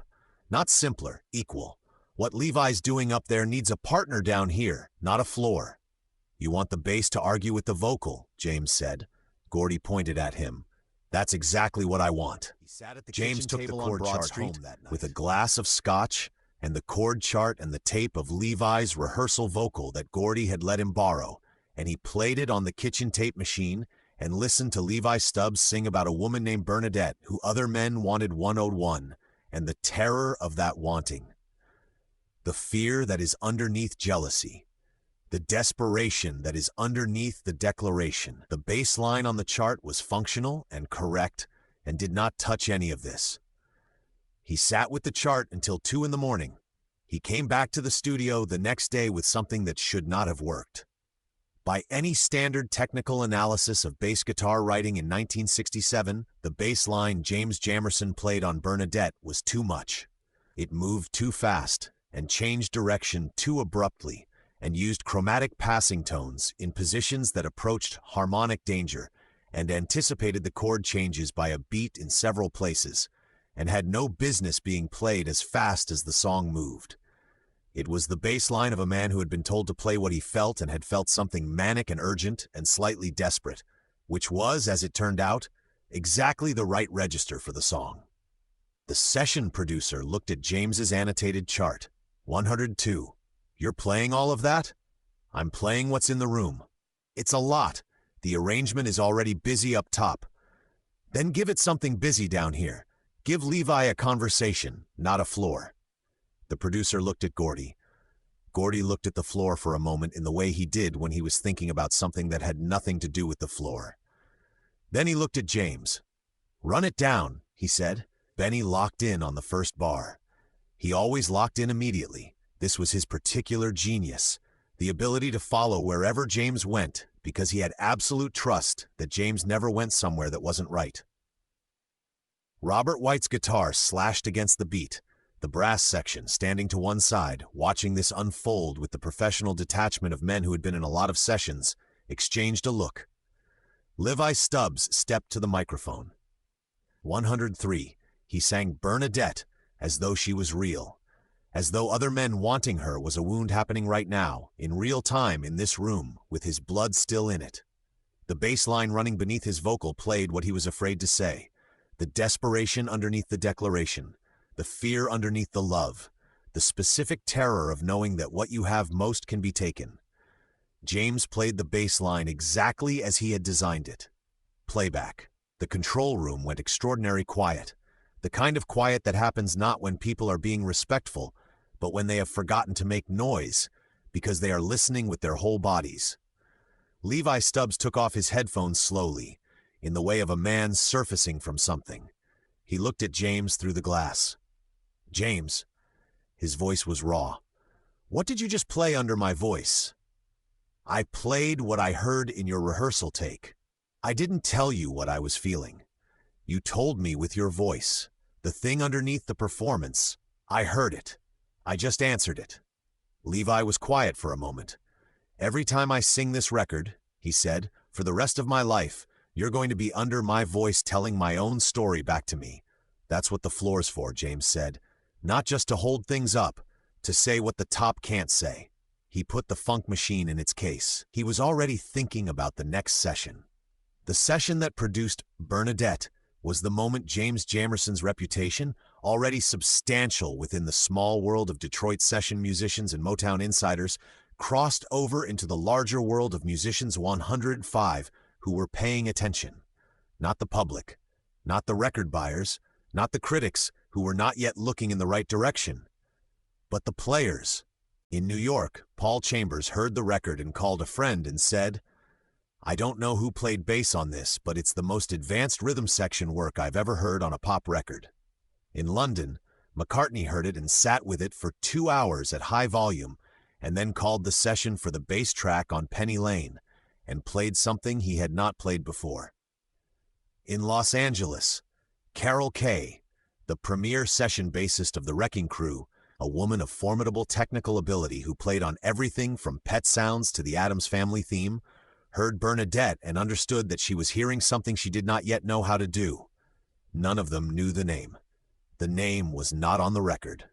Not simpler, equal. What Levi's doing up there needs a partner down here, not a floor. You want the bass to argue with the vocal, James said. Gordy pointed at him. That's exactly what I want. James took the chord chart home with a glass of scotch and the chord chart and the tape of Levi's rehearsal vocal that Gordy had let him borrow, and he played it on the kitchen tape machine and listened to Levi Stubbs sing about a woman named Bernadette who other men wanted 101, and the terror of that wanting. The fear that is underneath jealousy. The desperation that is underneath the declaration. The bass line on the chart was functional and correct and did not touch any of this. He sat with the chart until 2 in the morning. He came back to the studio the next day with something that should not have worked. By any standard technical analysis of bass guitar writing in 1967, the bass line James Jamerson played on Bernadette was too much. It moved too fast and changed direction too abruptly and used chromatic passing tones in positions that approached harmonic danger and anticipated the chord changes by a beat in several places and had no business being played as fast as the song moved. It was the bass line of a man who had been told to play what he felt and had felt something manic and urgent and slightly desperate, which was, as it turned out, exactly the right register for the song. The session producer looked at James's annotated chart. 102. You're playing all of that? I'm playing what's in the room. It's a lot. The arrangement is already busy up top. Then give it something busy down here. Give Levi a conversation, not a floor. The producer looked at Gordy. Gordy looked at the floor for a moment in the way he did when he was thinking about something that had nothing to do with the floor. Then he looked at James. Run it down, he said. Benny locked in on the first bar. He always locked in immediately. This was his particular genius, the ability to follow wherever James went because he had absolute trust that James never went somewhere that wasn't right. Robert White's guitar slashed against the beat. The brass section, standing to one side, watching this unfold with the professional detachment of men who had been in a lot of sessions, exchanged a look. Levi Stubbs stepped to the microphone. 103. He sang Bernadette as though she was real, as though other men wanting her was a wound happening right now, in real time in this room, with his blood still in it. The bass line running beneath his vocal played what he was afraid to say, the desperation underneath the declaration, the fear underneath the love, the specific terror of knowing that what you have most can be taken. James played the bass line exactly as he had designed it. Playback. The control room went extraordinarily quiet, the kind of quiet that happens not when people are being respectful, but when they have forgotten to make noise because they are listening with their whole bodies. Levi Stubbs took off his headphones slowly, in the way of a man surfacing from something. He looked at James through the glass. James, his voice was raw. What did you just play under my voice? I played what I heard in your rehearsal take. I didn't tell you what I was feeling. You told me with your voice. The thing underneath the performance. I heard it. I just answered it." Levi was quiet for a moment. "Every time I sing this record," he said, "for the rest of my life, you're going to be under my voice telling my own story back to me. That's what the floor's for," James said. "Not just to hold things up, to say what the top can't say." He put the funk machine in its case. He was already thinking about the next session. The session that produced Bernadette was the moment James Jamerson's reputation, already substantial within the small world of Detroit session musicians and Motown insiders, crossed over into the larger world of musicians 105 who were paying attention. Not the public, not the record buyers, not the critics who were not yet looking in the right direction, but the players. In New York, Paul Chambers heard the record and called a friend and said, "I don't know who played bass on this, but it's the most advanced rhythm section work I've ever heard on a pop record." In London, McCartney heard it and sat with it for 2 hours at high volume, and then called the session for the bass track on Penny Lane, and played something he had not played before. In Los Angeles, Carol Kaye, the premier session bassist of the Wrecking Crew, a woman of formidable technical ability who played on everything from Pet Sounds to the Addams Family theme, heard Bernadette and understood that she was hearing something she did not yet know how to do. None of them knew the name. The name was not on the record.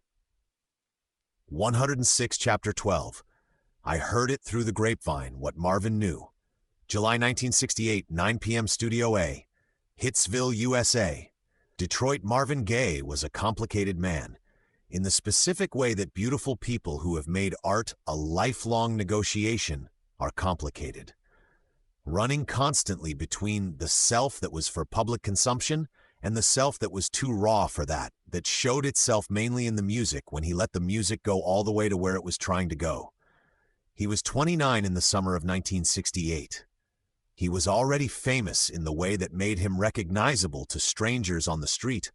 106 Chapter 12. I Heard It Through the Grapevine, What Marvin Knew. July 1968, 9 p.m. Studio A. Hitsville, USA. Detroit. Marvin Gaye was a complicated man, in the specific way that beautiful people who have made art a lifelong negotiation are complicated. Running constantly between the self that was for public consumption and the self that was too raw for that showed itself mainly in the music when he let the music go all the way to where it was trying to go. He was 29 in the summer of 1968. He was already famous in the way that made him recognizable to strangers on the street,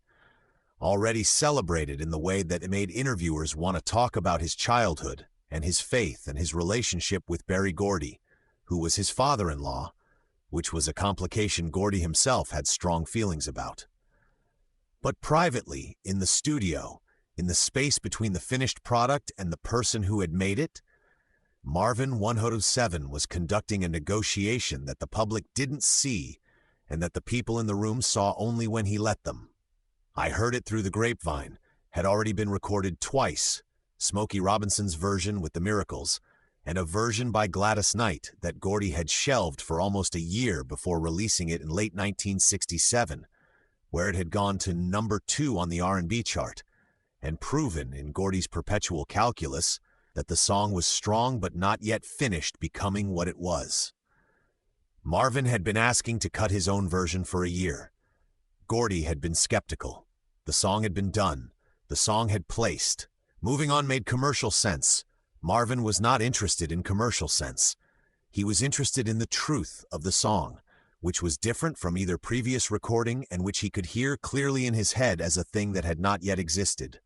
already celebrated in the way that it made interviewers want to talk about his childhood and his faith and his relationship with Berry Gordy, who was his father-in-law, which was a complication Gordy himself had strong feelings about. But privately, in the studio, in the space between the finished product and the person who had made it, Marvin 107 was conducting a negotiation that the public didn't see and that the people in the room saw only when he let them. I Heard It Through the Grapevine had already been recorded twice, Smokey Robinson's version with the Miracles, and a version by Gladys Knight that Gordy had shelved for almost a year before releasing it in late 1967, where it had gone to number 2 on the R&B chart, and proven in Gordy's perpetual calculus that the song was strong but not yet finished becoming what it was. Marvin had been asking to cut his own version for a year. Gordy had been skeptical. The song had been done. The song had placed. Moving on made commercial sense. Marvin was not interested in commercial sense. He was interested in the truth of the song, which was different from either previous recording and which he could hear clearly in his head as a thing that had not yet existed.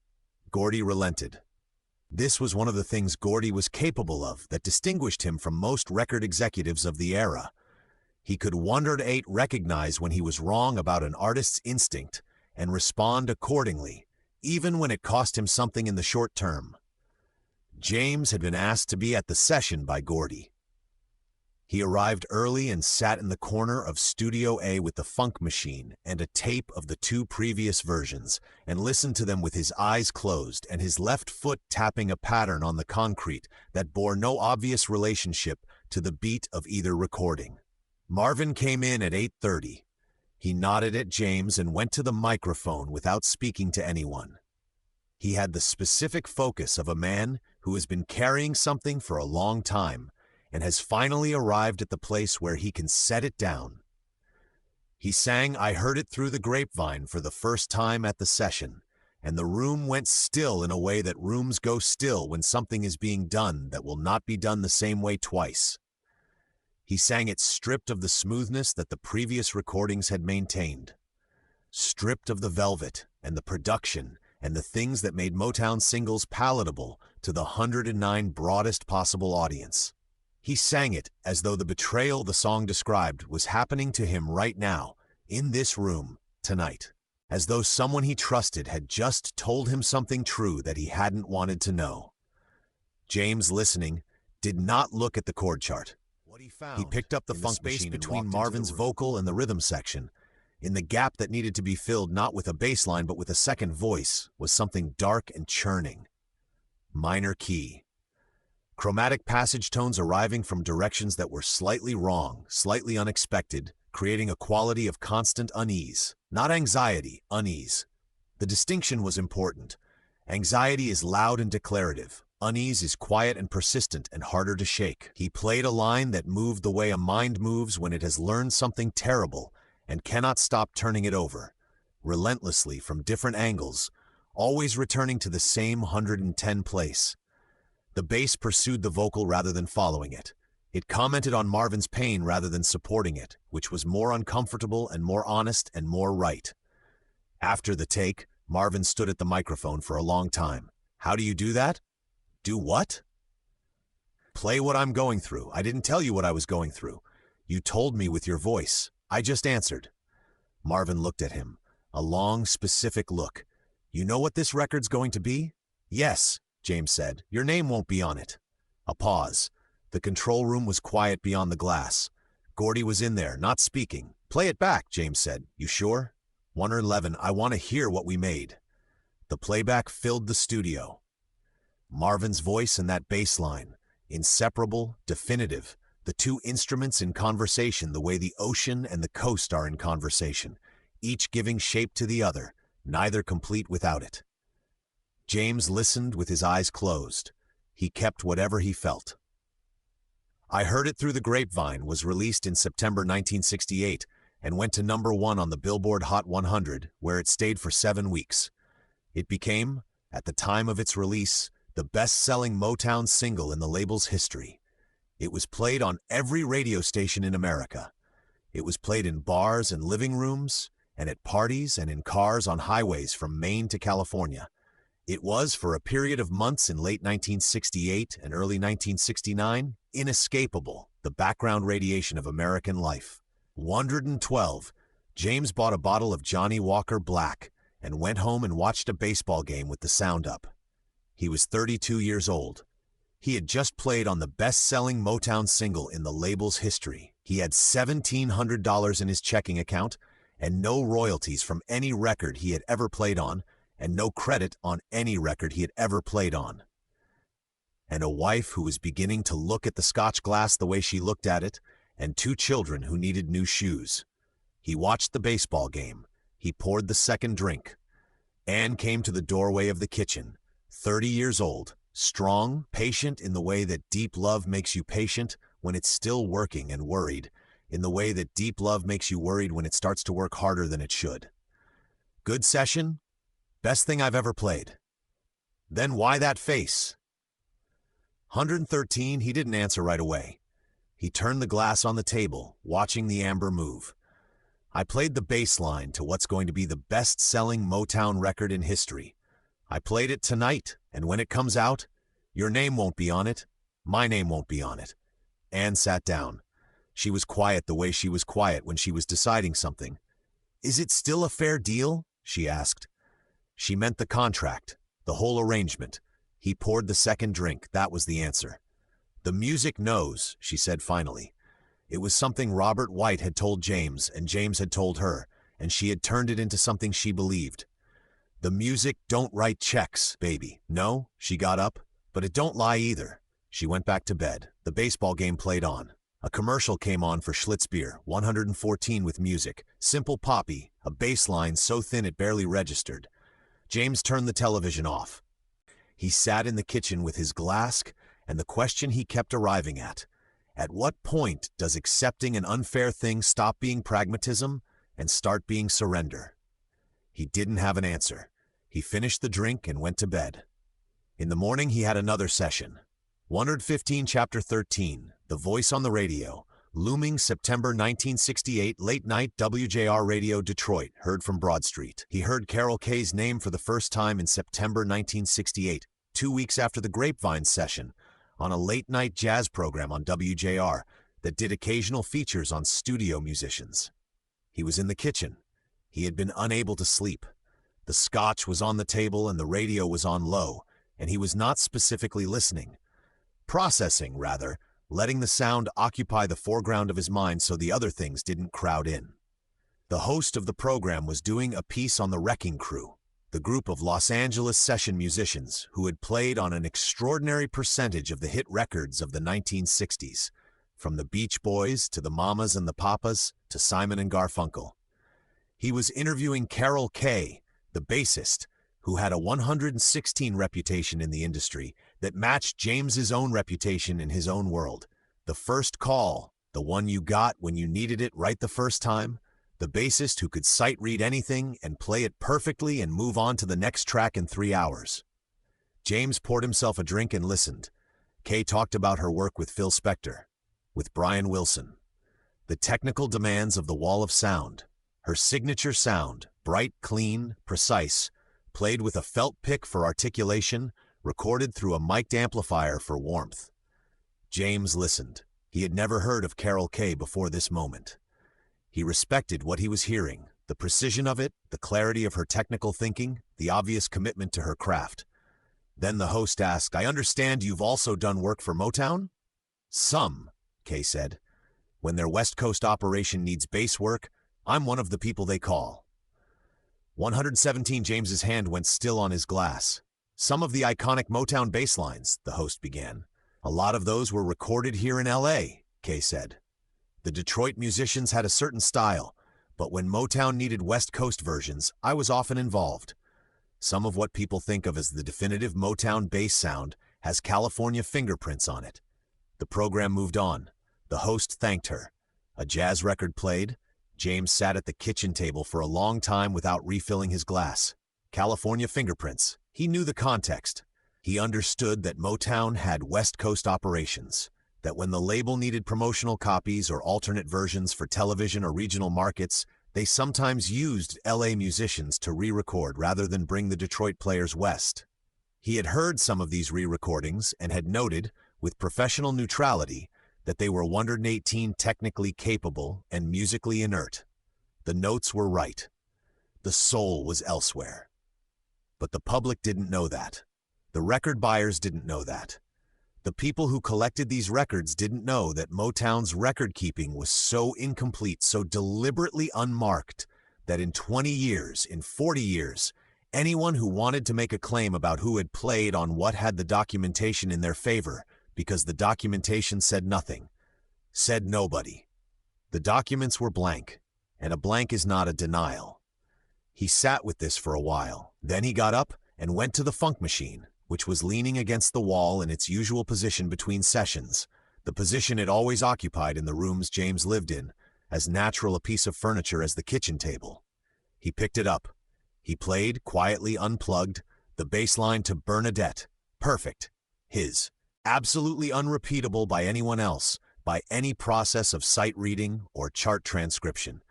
Gordy relented. This was one of the things Gordy was capable of that distinguished him from most record executives of the era. He could 108 recognize when he was wrong about an artist's instinct and respond accordingly, even when it cost him something in the short term. James had been asked to be at the session by Gordy. He arrived early and sat in the corner of Studio A with the funk machine and a tape of the 2 previous versions, and listened to them with his eyes closed and his left foot tapping a pattern on the concrete that bore no obvious relationship to the beat of either recording. Marvin came in at 8:30. He nodded at James and went to the microphone without speaking to anyone. He had the specific focus of a man who has been carrying something for a long time and has finally arrived at the place where he can set it down. He sang I Heard It Through the Grapevine for the first time at the session, and the room went still in a way that rooms go still when something is being done that will not be done the same way twice. He sang it stripped of the smoothness that the previous recordings had maintained, stripped of the velvet and the production and the things that made Motown singles palatable to the 109 broadest possible audience. He sang it as though the betrayal the song described was happening to him right now, in this room, tonight. As though someone he trusted had just told him something true that he hadn't wanted to know. James, listening, did not look at the chord chart. What he found, he picked up the funk machine between Marvin's vocal and the rhythm section. In the gap that needed to be filled not with a bass line but with a second voice was something dark and churning. Minor key. Chromatic passage tones arriving from directions that were slightly wrong, slightly unexpected, creating a quality of constant unease. Not anxiety, unease. The distinction was important. Anxiety is loud and declarative. Unease is quiet and persistent and harder to shake. He played a line that moved the way a mind moves when it has learned something terrible and cannot stop turning it over, relentlessly from different angles, always returning to the same 110 place. The bass pursued the vocal rather than following it. It commented on Marvin's pain rather than supporting it, which was more uncomfortable and more honest and more right. After the take, Marvin stood at the microphone for a long time. How do you do that? Do what? Play what I'm going through. I didn't tell you what I was going through. You told me with your voice. I just answered. Marvin looked at him. A long, specific look. You know what this record's going to be? Yes, James said. Your name won't be on it. A pause. The control room was quiet beyond the glass. Gordy was in there, not speaking. Play it back, James said. You sure? 1 or 11, I want to hear what we made. The playback filled the studio. Marvin's voice and that bass line. Inseparable, definitive. The two instruments in conversation the way the ocean and the coast are in conversation, each giving shape to the other, neither complete without it. James listened with his eyes closed. He kept whatever he felt. I Heard It Through the Grapevine was released in September 1968 and went to #1 on the Billboard Hot 100, where it stayed for 7 weeks. It became, at the time of its release, the best-selling Motown single in the label's history. It was played on every radio station in America. It was played in bars and living rooms, and at parties and in cars on highways from Maine to California. It was, for a period of months in late 1968 and early 1969, inescapable, the background radiation of American life. 112, James bought a bottle of Johnnie Walker Black and went home and watched a baseball game with the sound up. He was 32 years old. He had just played on the best-selling Motown single in the label's history. He had $1,700 in his checking account and no royalties from any record he had ever played on, and no credit on any record he had ever played on. And a wife who was beginning to look at the scotch glass the way she looked at it, and 2 children who needed new shoes. He watched the baseball game. He poured the second drink. Anne came to the doorway of the kitchen, 30 years old, strong, patient in the way that deep love makes you patient when it's still working, and worried in the way that deep love makes you worried when it starts to work harder than it should. Good session? Best thing I've ever played. Then why that face? 113, he didn't answer right away. He turned the glass on the table, watching the amber move. I played the bass line to what's going to be the best-selling Motown record in history. I played it tonight, and when it comes out, your name won't be on it, my name won't be on it. Anne sat down. She was quiet the way she was quiet when she was deciding something. Is it still a fair deal? She asked. She meant the contract, the whole arrangement. He poured the second drink. That was the answer. The music knows, she said finally. It was something Robert White had told James, and James had told her, and she had turned it into something she believed. The music don't write checks, baby. No, she got up, but it don't lie either. She went back to bed. The baseball game played on. A commercial came on for Schlitz beer, 114 with music, simple poppy, a bass line so thin it barely registered. James turned the television off. He sat in the kitchen with his glass, and the question he kept arriving at what point does accepting an unfair thing stop being pragmatism and start being surrender? He didn't have an answer. He finished the drink and went to bed. In the morning he had another session. 115 Chapter 13, The Voice on the Radio, looming September 1968, late night WJR Radio Detroit, heard from Broad Street. He heard Carol Kay's name for the first time in September 1968, 2 weeks after the Grapevine session, on a late-night jazz program on WJR that did occasional features on studio musicians. He was in the kitchen. He had been unable to sleep. The scotch was on the table and the radio was on low, and he was not specifically listening. Processing, rather, letting the sound occupy the foreground of his mind so the other things didn't crowd in. The host of the program was doing a piece on the Wrecking Crew, the group of Los Angeles session musicians who had played on an extraordinary percentage of the hit records of the 1960s, from the Beach Boys to the Mamas and the Papas to Simon and Garfunkel. He was interviewing Carol Kaye, the bassist, who had a 116 reputation in the industry that matched James's own reputation in his own world. The first call, the one you got when you needed it right the first time, the bassist who could sight read anything and play it perfectly and move on to the next track in 3 hours. James poured himself a drink and listened. Kaye talked about her work with Phil Spector, with Brian Wilson, the technical demands of the wall of sound, her signature sound, bright, clean, precise, played with a felt pick for articulation, recorded through a mic'd amplifier for warmth. James listened. He had never heard of Carol Kaye before this moment. He respected what he was hearing, the precision of it, the clarity of her technical thinking, the obvious commitment to her craft. Then the host asked, "I understand you've also done work for Motown?" "Some," Kaye said. "When their West Coast operation needs bass work, I'm one of the people they call." 117. James's hand went still on his glass. "Some of the iconic Motown bass lines," the host began. "A lot of those were recorded here in L.A., Kaye said. The Detroit musicians had a certain style, but when Motown needed West Coast versions, I was often involved. Some of what people think of as the definitive Motown bass sound has California fingerprints on it." The program moved on. The host thanked her. A jazz record played. James sat at the kitchen table for a long time without refilling his glass. California fingerprints. He knew the context. He understood that Motown had West Coast operations, that when the label needed promotional copies or alternate versions for television or regional markets, they sometimes used LA musicians to re-record rather than bring the Detroit players west. He had heard some of these re-recordings and had noted, with professional neutrality, that they were 118 technically capable and musically inert. The notes were right. The soul was elsewhere. But the public didn't know that. The record buyers didn't know that. The people who collected these records didn't know that Motown's record-keeping was so incomplete, so deliberately unmarked, that in 20 years, in 40 years, anyone who wanted to make a claim about who had played on what had the documentation in their favor, because the documentation said nothing, said nobody. The documents were blank, and a blank is not a denial. He sat with this for a while. Then he got up and went to the funk machine, which was leaning against the wall in its usual position between sessions, the position it always occupied in the rooms James lived in, as natural a piece of furniture as the kitchen table. He picked it up. He played, quietly unplugged, the bass line to Bernadette. Perfect. His. Absolutely unrepeatable by anyone else, by any process of sight reading or chart transcription.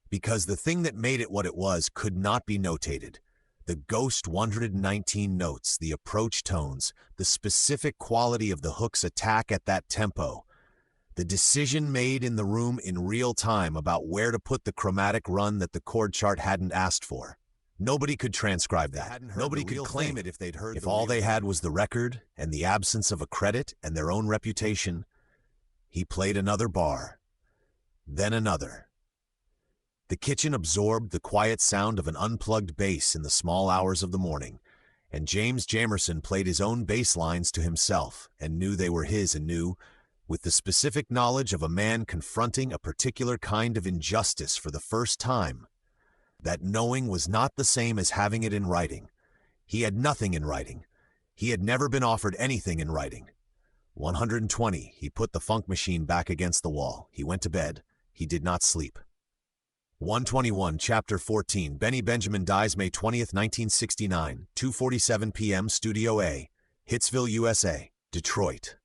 Because the thing that made it what it was could not be notated. The ghost 119 notes, the approach tones, the specific quality of the hook's attack at that tempo, the decision made in the room in real time about where to put the chromatic run that the chord chart hadn't asked for. Nobody could transcribe that. Nobody could claim it if they'd heard. If all they had was the record and the absence of a credit and their own reputation. He played another bar, then another. The kitchen absorbed the quiet sound of an unplugged bass in the small hours of the morning, and James Jamerson played his own bass lines to himself and knew they were his anew, with the specific knowledge of a man confronting a particular kind of injustice for the first time. That knowing was not the same as having it in writing. He had nothing in writing. He had never been offered anything in writing. 120, he put the funk machine back against the wall. He went to bed. He did not sleep. 121, Chapter 14. Benny Benjamin dies May 20th, 1969, 2:47 p.m. Studio A, Hitsville, USA, Detroit.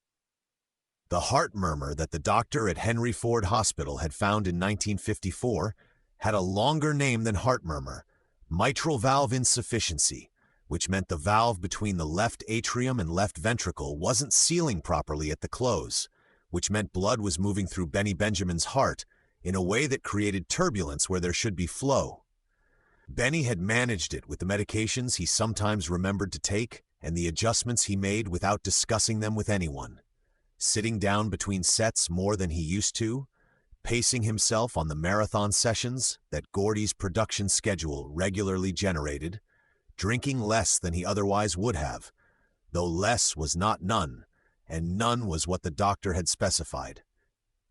The heart murmur that the doctor at Henry Ford Hospital had found in 1954 had a longer name than heart murmur, mitral valve insufficiency, which meant the valve between the left atrium and left ventricle wasn't sealing properly at the close, which meant blood was moving through Benny Benjamin's heart in a way that created turbulence where there should be flow. Benny had managed it with the medications he sometimes remembered to take and the adjustments he made without discussing them with anyone. Sitting down between sets more than he used to, pacing himself on the marathon sessions that Gordy's production schedule regularly generated, drinking less than he otherwise would have, though less was not none, and none was what the doctor had specified.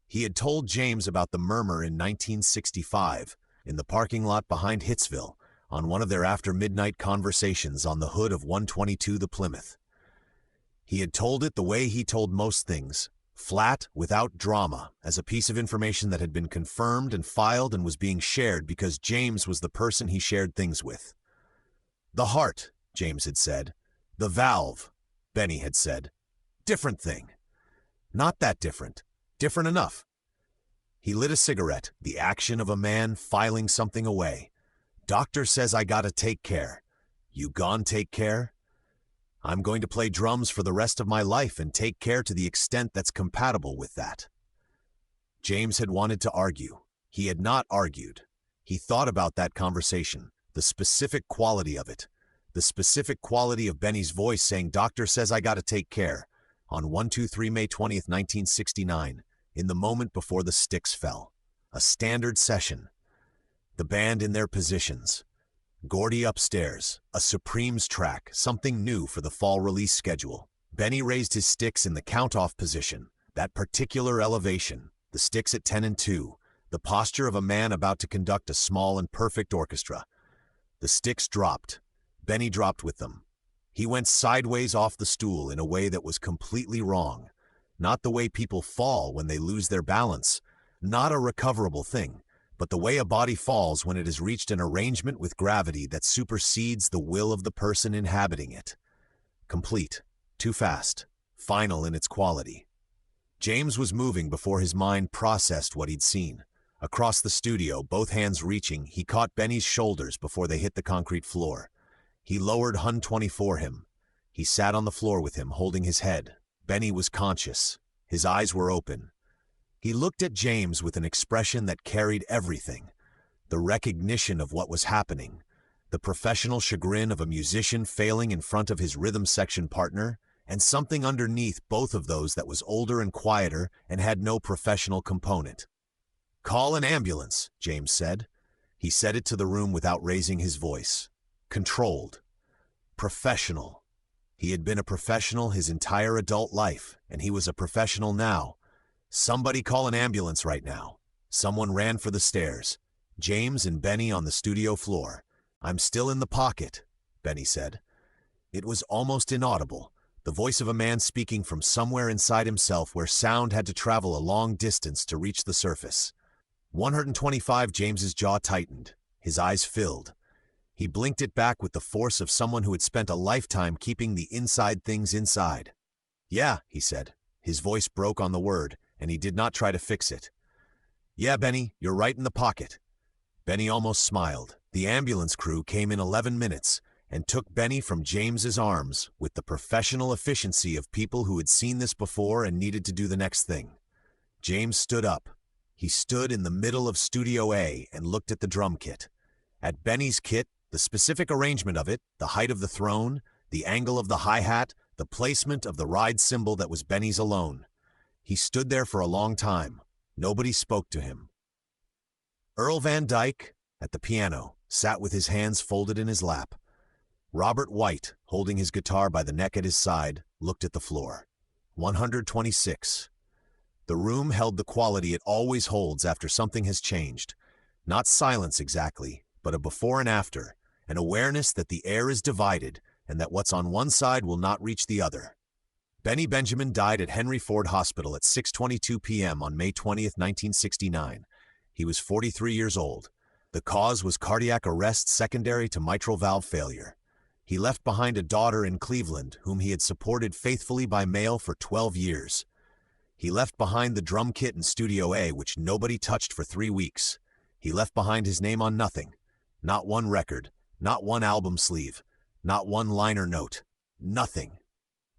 He had told James about the murmur in 1965 in the parking lot behind Hitsville on one of their after-midnight conversations on the hood of 122 the Plymouth. He had told it the way he told most things, flat, without drama, as a piece of information that had been confirmed and filed and was being shared because James was the person he shared things with. The heart, James had said. The valve, Benny had said. Different thing. Not that different. Different enough. He lit a cigarette, the action of a man filing something away. Doctor says I gotta take care. You gon' take care? I'm going to play drums for the rest of my life and take care to the extent that's compatible with that. James had wanted to argue. He had not argued. He thought about that conversation, the specific quality of it, the specific quality of Benny's voice saying, Doctor says I gotta take care, on 123 May 20th, 1969, in the moment before the sticks fell. A standard session. The band in their positions. Gordy upstairs, a Supremes track, something new for the fall release schedule. Benny raised his sticks in the count-off position, that particular elevation, the sticks at 10 and 2, the posture of a man about to conduct a small and perfect orchestra. The sticks dropped. Benny dropped with them. He went sideways off the stool in a way that was completely wrong. Not the way people fall when they lose their balance, not a recoverable thing, but the way a body falls when it has reached an arrangement with gravity that supersedes the will of the person inhabiting it. Complete, too fast, final in its quality. James was moving before his mind processed what he'd seen. Across the studio, both hands reaching, he caught Benny's shoulders before they hit the concrete floor. He lowered Hun 20 for him. He sat on the floor with him, holding his head. Benny was conscious. His eyes were open. He looked at James with an expression that carried everything. The recognition of what was happening. The professional chagrin of a musician failing in front of his rhythm section partner, and something underneath both of those that was older and quieter and had no professional component. Call an ambulance, James said. He said it to the room without raising his voice. Controlled. Professional. He had been a professional his entire adult life, and he was a professional now. Somebody call an ambulance right now. Someone ran for the stairs. James and Benny on the studio floor. I'm still in the pocket, Benny said. It was almost inaudible, the voice of a man speaking from somewhere inside himself where sound had to travel a long distance to reach the surface. 125. James's jaw tightened. His eyes filled. He blinked it back with the force of someone who had spent a lifetime keeping the inside things inside. Yeah, he said. His voice broke on the word, and he did not try to fix it. Yeah, Benny, you're right in the pocket. Benny almost smiled. The ambulance crew came in 11 minutes and took Benny from James's arms with the professional efficiency of people who had seen this before and needed to do the next thing. James stood up. He stood in the middle of Studio A and looked at the drum kit. At Benny's kit, the specific arrangement of it, the height of the throne, the angle of the hi-hat, the placement of the ride cymbal that was Benny's alone. He stood there for a long time. Nobody spoke to him. Earl Van Dyke, at the piano, sat with his hands folded in his lap. Robert White, holding his guitar by the neck at his side, looked at the floor. 126. The room held the quality it always holds after something has changed. Not silence exactly, but a before and after, an awareness that the air is divided and that what's on one side will not reach the other. Benny Benjamin died at Henry Ford Hospital at 6:22 p.m. on May 20th, 1969. He was 43 years old. The cause was cardiac arrest secondary to mitral valve failure. He left behind a daughter in Cleveland whom he had supported faithfully by mail for 12 years. He left behind the drum kit in Studio A, which nobody touched for 3 weeks. He left behind his name on nothing. Not one record, not one album sleeve, Not one liner note. Nothing.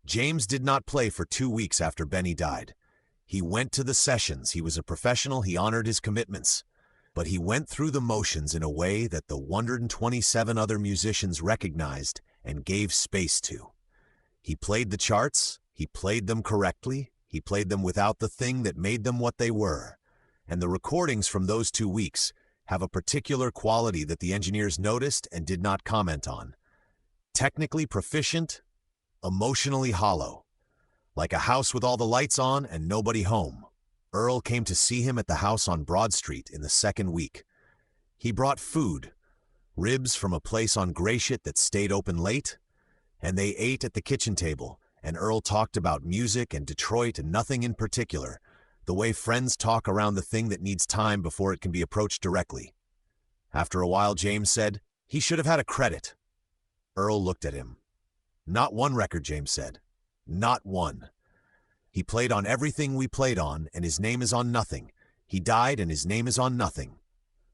James did not play for 2 weeks after Benny died. He went to the sessions. He was a professional. He honored his commitments. But he went through the motions in a way that the 127 other musicians recognized and gave space to. He played the charts. He played them correctly. He played them without the thing that made them what they were. And the recordings from those 2 weeks have a particular quality that the engineers noticed and did not comment on. Technically proficient, emotionally hollow. Like a house with all the lights on and nobody home. Earl came to see him at the house on Broad Street in the 2nd week. He brought food, ribs from a place on Gratiot that stayed open late, and they ate at the kitchen table, and Earl talked about music and Detroit and nothing in particular, the way friends talk around the thing that needs time before it can be approached directly. After a while, James said, "He should have had a credit." Earl looked at him. "Not one record," James said. "Not one. He played on everything we played on, and his name is on nothing. He died, and his name is on nothing."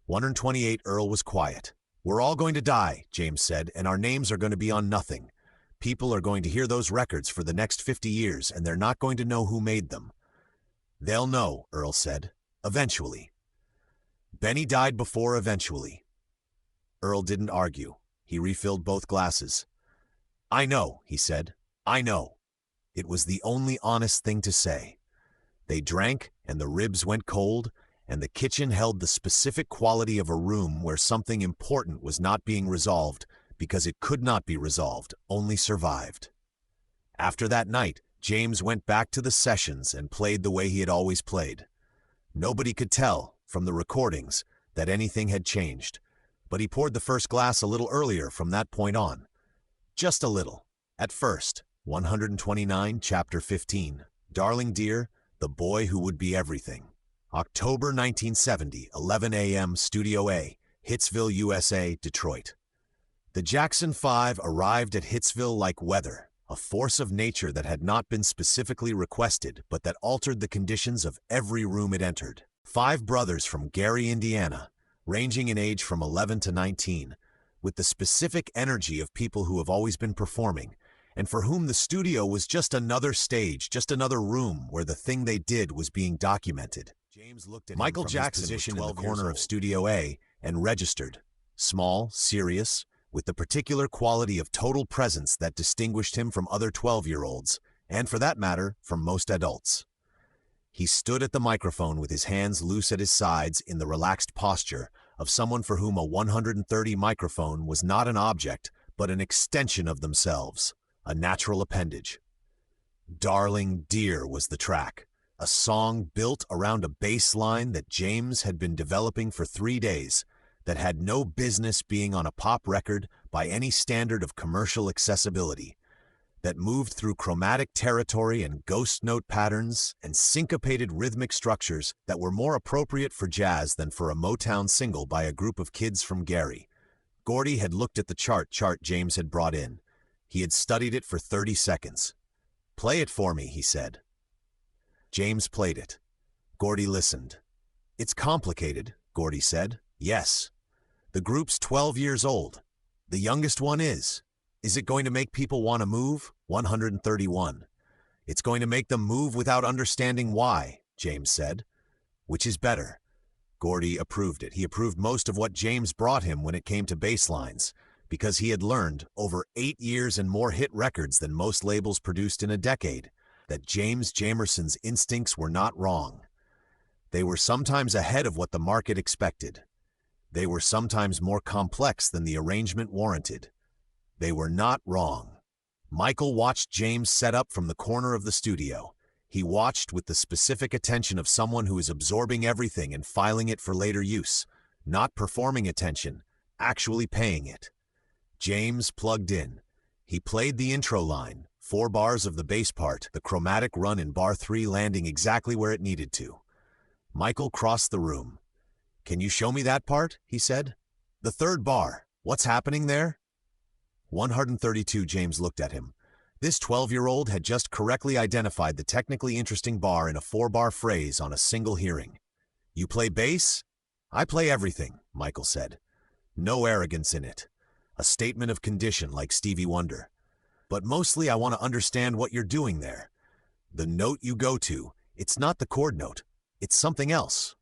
128 Earl was quiet. "We're all going to die," James said, "and our names are going to be on nothing. People are going to hear those records for the next 50 years, and they're not going to know who made them." "They'll know," Earl said. "Eventually." Benny died before eventually. Earl didn't argue. He refilled both glasses. "I know," he said. "I know." It was the only honest thing to say. They drank, and the ribs went cold, and the kitchen held the specific quality of a room where something important was not being resolved because it could not be resolved, only survived. After that night, James went back to the sessions and played the way he had always played. Nobody could tell, from the recordings, that anything had changed, but he poured the first glass a little earlier from that point on. Just a little. At first. 129, Chapter 15. Darling Dear, the Boy Who Would Be Everything. October 1970, 11 a.m., Studio A, Hitsville, USA, Detroit. The Jackson 5 arrived at Hitsville like weather, a force of nature that had not been specifically requested, but that altered the conditions of every room it entered. 5 brothers from Gary, Indiana, ranging in age from 11 to 19, with the specific energy of people who have always been performing, and for whom the studio was just another stage, just another room where the thing they did was being documented. James looked at Michael Jackson's position in the corner of Studio A and registered, small, serious, with the particular quality of total presence that distinguished him from other 12-year-olds, and for that matter, from most adults. He stood at the microphone with his hands loose at his sides in the relaxed posture of someone for whom a 130 microphone was not an object, but an extension of themselves. A natural appendage. Darling Dear was the track, a song built around a bass line that James had been developing for 3 days, that had no business being on a pop record by any standard of commercial accessibility, that moved through chromatic territory and ghost note patterns and syncopated rhythmic structures that were more appropriate for jazz than for a Motown single by a group of kids from Gary. Gordy had looked at the chart James had brought in. He had studied it for 30 seconds. "Play it for me," he said. James played it. Gordy listened. "It's complicated," Gordy said. "Yes. The group's 12 years old. The youngest one is. Is it going to make people want to move? 131. It's going to make them move without understanding why," James said. "Which is better?" Gordy approved it. He approved most of what James brought him when it came to bass lines, because he had learned, over 8 years and more hit records than most labels produced in a decade, that James Jamerson's instincts were not wrong. They were sometimes ahead of what the market expected. They were sometimes more complex than the arrangement warranted. They were not wrong. Michael watched James set up from the corner of the studio. He watched with the specific attention of someone who is absorbing everything and filing it for later use, not performing attention, actually paying it. James plugged in. He played the intro line, 4 bars of the bass part, the chromatic run in bar 3 landing exactly where it needed to. Michael crossed the room. "Can you show me that part?" he said. "The 3rd bar. What's happening there?" 132 James looked at him. This 12-year-old had just correctly identified the technically interesting bar in a 4-bar phrase on a single hearing. "You play bass?" "I play everything," Michael said. No arrogance in it. a statement of condition like Stevie Wonder. But mostly I want to understand what you're doing there. The note you go to, it's not the chord note, it's something else.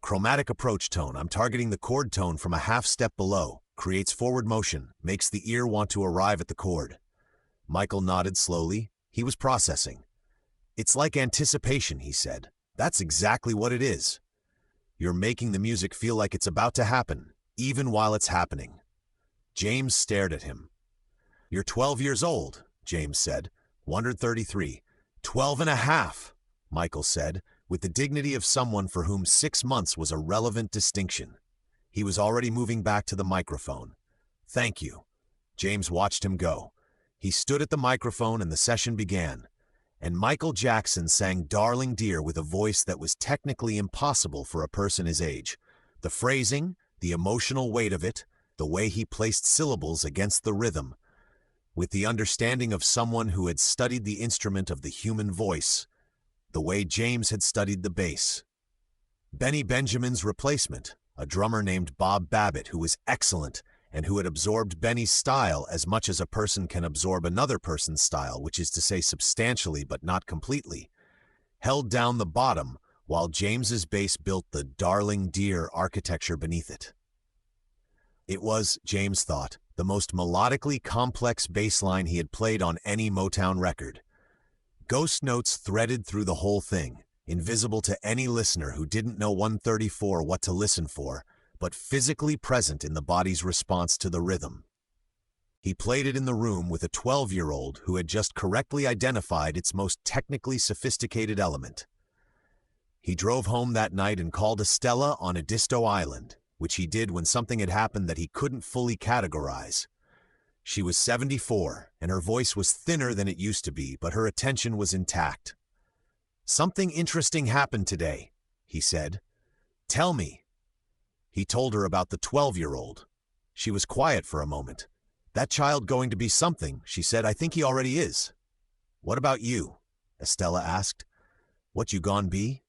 Chromatic approach tone, I'm targeting the chord tone from a half step below, creates forward motion, makes the ear want to arrive at the chord. Michael nodded slowly. He was processing. It's like anticipation, he said. That's exactly what it is. You're making the music feel like it's about to happen, even while it's happening. James stared at him. You're 12 years old, James said. 133. 12 and a half, Michael said, with the dignity of someone for whom 6 months was a relevant distinction. He was already moving back to the microphone. Thank you. James watched him go. He stood at the microphone and the session began. And Michael Jackson sang Darling Dear with a voice that was technically impossible for a person his age. The phrasing, the emotional weight of it, the way he placed syllables against the rhythm, with the understanding of someone who had studied the instrument of the human voice, the way James had studied the bass. Benny Benjamin's replacement, a drummer named Bob Babbitt who was excellent and who had absorbed Benny's style as much as a person can absorb another person's style, which is to say substantially but not completely, held down the bottom while James's bass built the Darling Dear architecture beneath it. It was, James thought, the most melodically complex bass line he had played on any Motown record. Ghost notes threaded through the whole thing, invisible to any listener who didn't know 134 what to listen for, but physically present in the body's response to the rhythm. He played it in the room with a 12-year-old who had just correctly identified its most technically sophisticated element. He drove home that night and called Estella on Edisto Island, which he did when something had happened that he couldn't fully categorize. She was 74, and her voice was thinner than it used to be, but her attention was intact. "Something interesting happened today," he said. "Tell me." He told her about the 12-year-old. She was quiet for a moment. "That child going to be something," she said. "I think he already is." "What about you?" Estella asked. "What you gon' be?"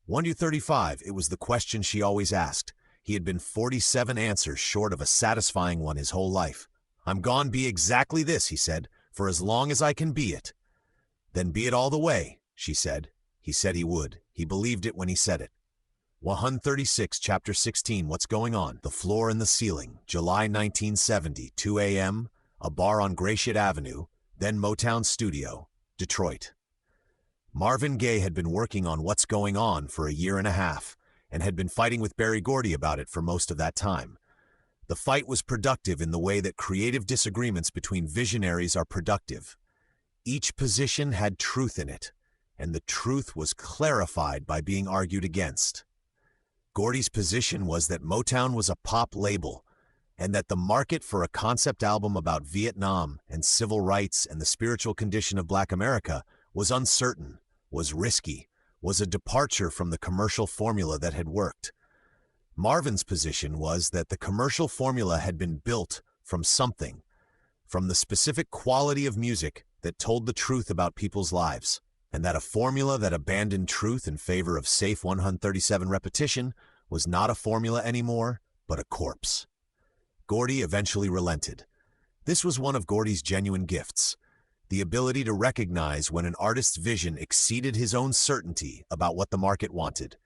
135, it was the question she always asked. He had been 47 answers short of a satisfying one his whole life. "I'm gon' be exactly this," he said, "for as long as I can be it." "Then be it all the way," she said. He said he would. He believed it when he said it. 136, Chapter 16, What's Going On? The Floor and the Ceiling, July 1970, 2 a.m., a bar on Gratiot Avenue, then Motown Studio, Detroit. Marvin Gaye had been working on What's Going On for a year and a half, and had been fighting with Berry Gordy about it for most of that time. The fight was productive in the way that creative disagreements between visionaries are productive. Each position had truth in it, and the truth was clarified by being argued against. Gordy's position was that Motown was a pop label, and that the market for a concept album about Vietnam and civil rights and the spiritual condition of Black America was uncertain, was risky, was a departure from the commercial formula that had worked. Marvin's position was that the commercial formula had been built from something, from the specific quality of music that told the truth about people's lives, and that a formula that abandoned truth in favor of safe 137 repetition was not a formula anymore, but a corpse. Gordy eventually relented. This was one of Gordy's genuine gifts, the ability to recognize when an artist's vision exceeded his own certainty about what the market wanted.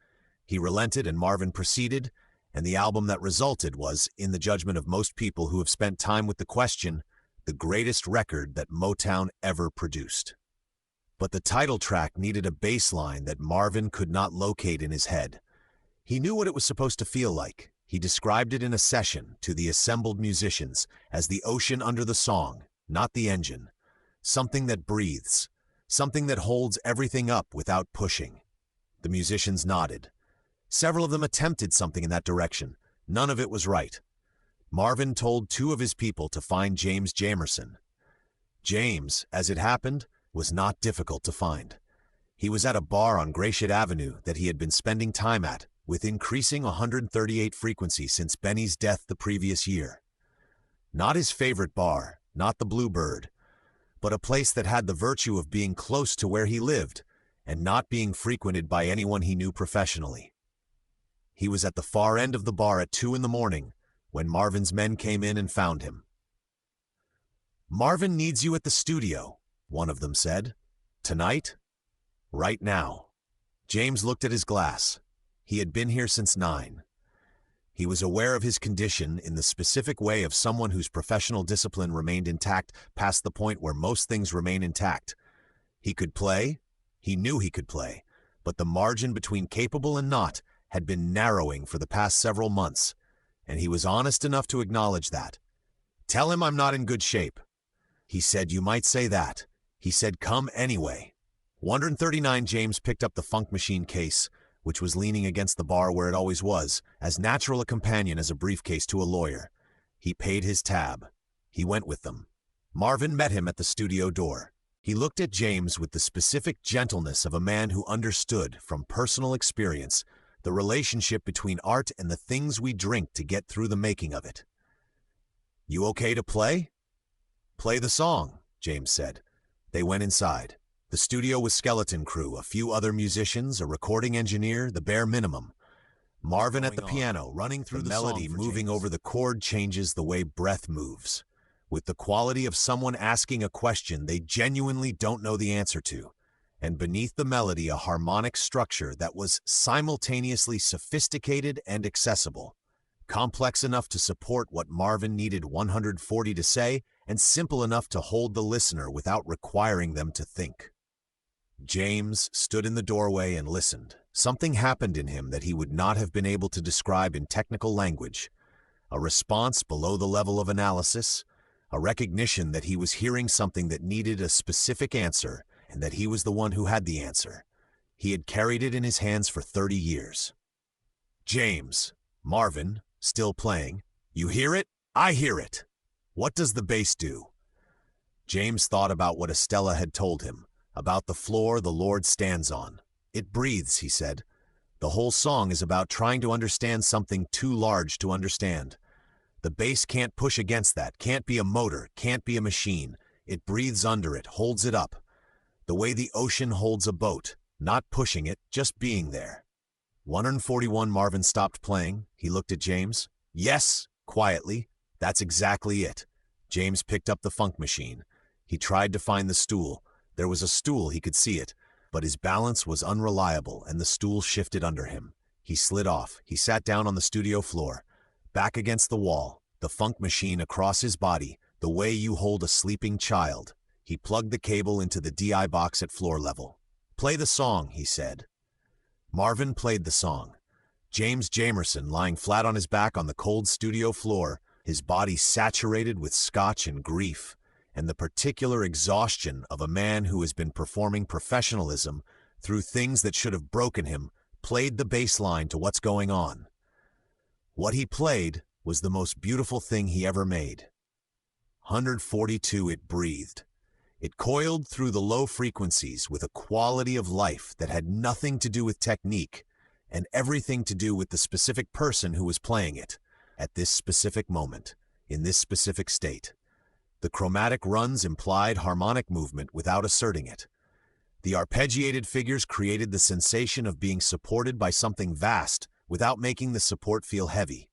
He relented and Marvin proceeded, and the album that resulted was, in the judgment of most people who have spent time with the question, the greatest record that Motown ever produced. But the title track needed a bass line that Marvin could not locate in his head. He knew what it was supposed to feel like. He described it in a session to the assembled musicians as the ocean under the song, not the engine. Something that breathes, something that holds everything up without pushing. The musicians nodded. Several of them attempted something in that direction. None of it was right. Marvin told 2 of his people to find James Jamerson. James, as it happened, was not difficult to find. He was at a bar on Gratiot Avenue that he had been spending time at, with increasing 138 frequency since Benny's death the previous year. Not his favorite bar, not the Bluebird, but a place that had the virtue of being close to where he lived and not being frequented by anyone he knew professionally. He was at the far end of the bar at 2 in the morning when Marvin's men came in and found him. "Marvin needs you at the studio," one of them said. "Tonight? Right now." James looked at his glass. He had been here since 9. He was aware of his condition in the specific way of someone whose professional discipline remained intact past the point where most things remain intact. He could play. He knew he could play. But the margin between capable and not had been narrowing for the past several months, and he was honest enough to acknowledge that. "Tell him I'm not in good shape." He said, "You might say that." He said, "Come anyway." 139 James picked up the funk machine case, which was leaning against the bar where it always was, as natural a companion as a briefcase to a lawyer. He paid his tab. He went with them. Marvin met him at the studio door. He looked at James with the specific gentleness of a man who understood, from personal experience, the relationship between art and the things we drink to get through the making of it. "You okay to play?" "Play the song," James said. They went inside. The studio was skeleton crew, a few other musicians, a recording engineer, the bare minimum. Marvin at the piano, running through the melody, moving over the chord changes the way breath moves, with the quality of someone asking a question they genuinely don't know the answer to, and beneath the melody a harmonic structure that was simultaneously sophisticated and accessible, complex enough to support what Marvin needed 140 to say, and simple enough to hold the listener without requiring them to think. James stood in the doorway and listened. Something happened in him that he would not have been able to describe in technical language. A response below the level of analysis, a recognition that he was hearing something that needed a specific answer, and that he was the one who had the answer. He had carried it in his hands for 30 years. "James." Marvin, still playing. "You hear it? I hear it. What does the bass do?" James thought about what Estella had told him, about the floor the Lord stands on. "It breathes," he said. "The whole song is about trying to understand something too large to understand. The bass can't push against that, can't be a motor, can't be a machine. It breathes under it, holds it up. The way the ocean holds a boat, not pushing it, just being there." 141 Marvin stopped playing. He looked at James. "Yes," quietly. "That's exactly it." James picked up the funk machine. He tried to find the stool. There was a stool, he could see it, but his balance was unreliable and the stool shifted under him. He slid off. He sat down on the studio floor, back against the wall, the funk machine across his body, the way you hold a sleeping child. He plugged the cable into the DI box at floor level. "Play the song," he said. Marvin played the song. James Jamerson, lying flat on his back on the cold studio floor, his body saturated with scotch and grief, and the particular exhaustion of a man who has been performing professionalism through things that should have broken him, played the bass line to what's going on. What he played was the most beautiful thing he ever made. 142, it breathed. It coiled through the low frequencies with a quality of life that had nothing to do with technique and everything to do with the specific person who was playing it, at this specific moment, in this specific state. The chromatic runs implied harmonic movement without asserting it. The arpeggiated figures created the sensation of being supported by something vast without making the support feel heavy.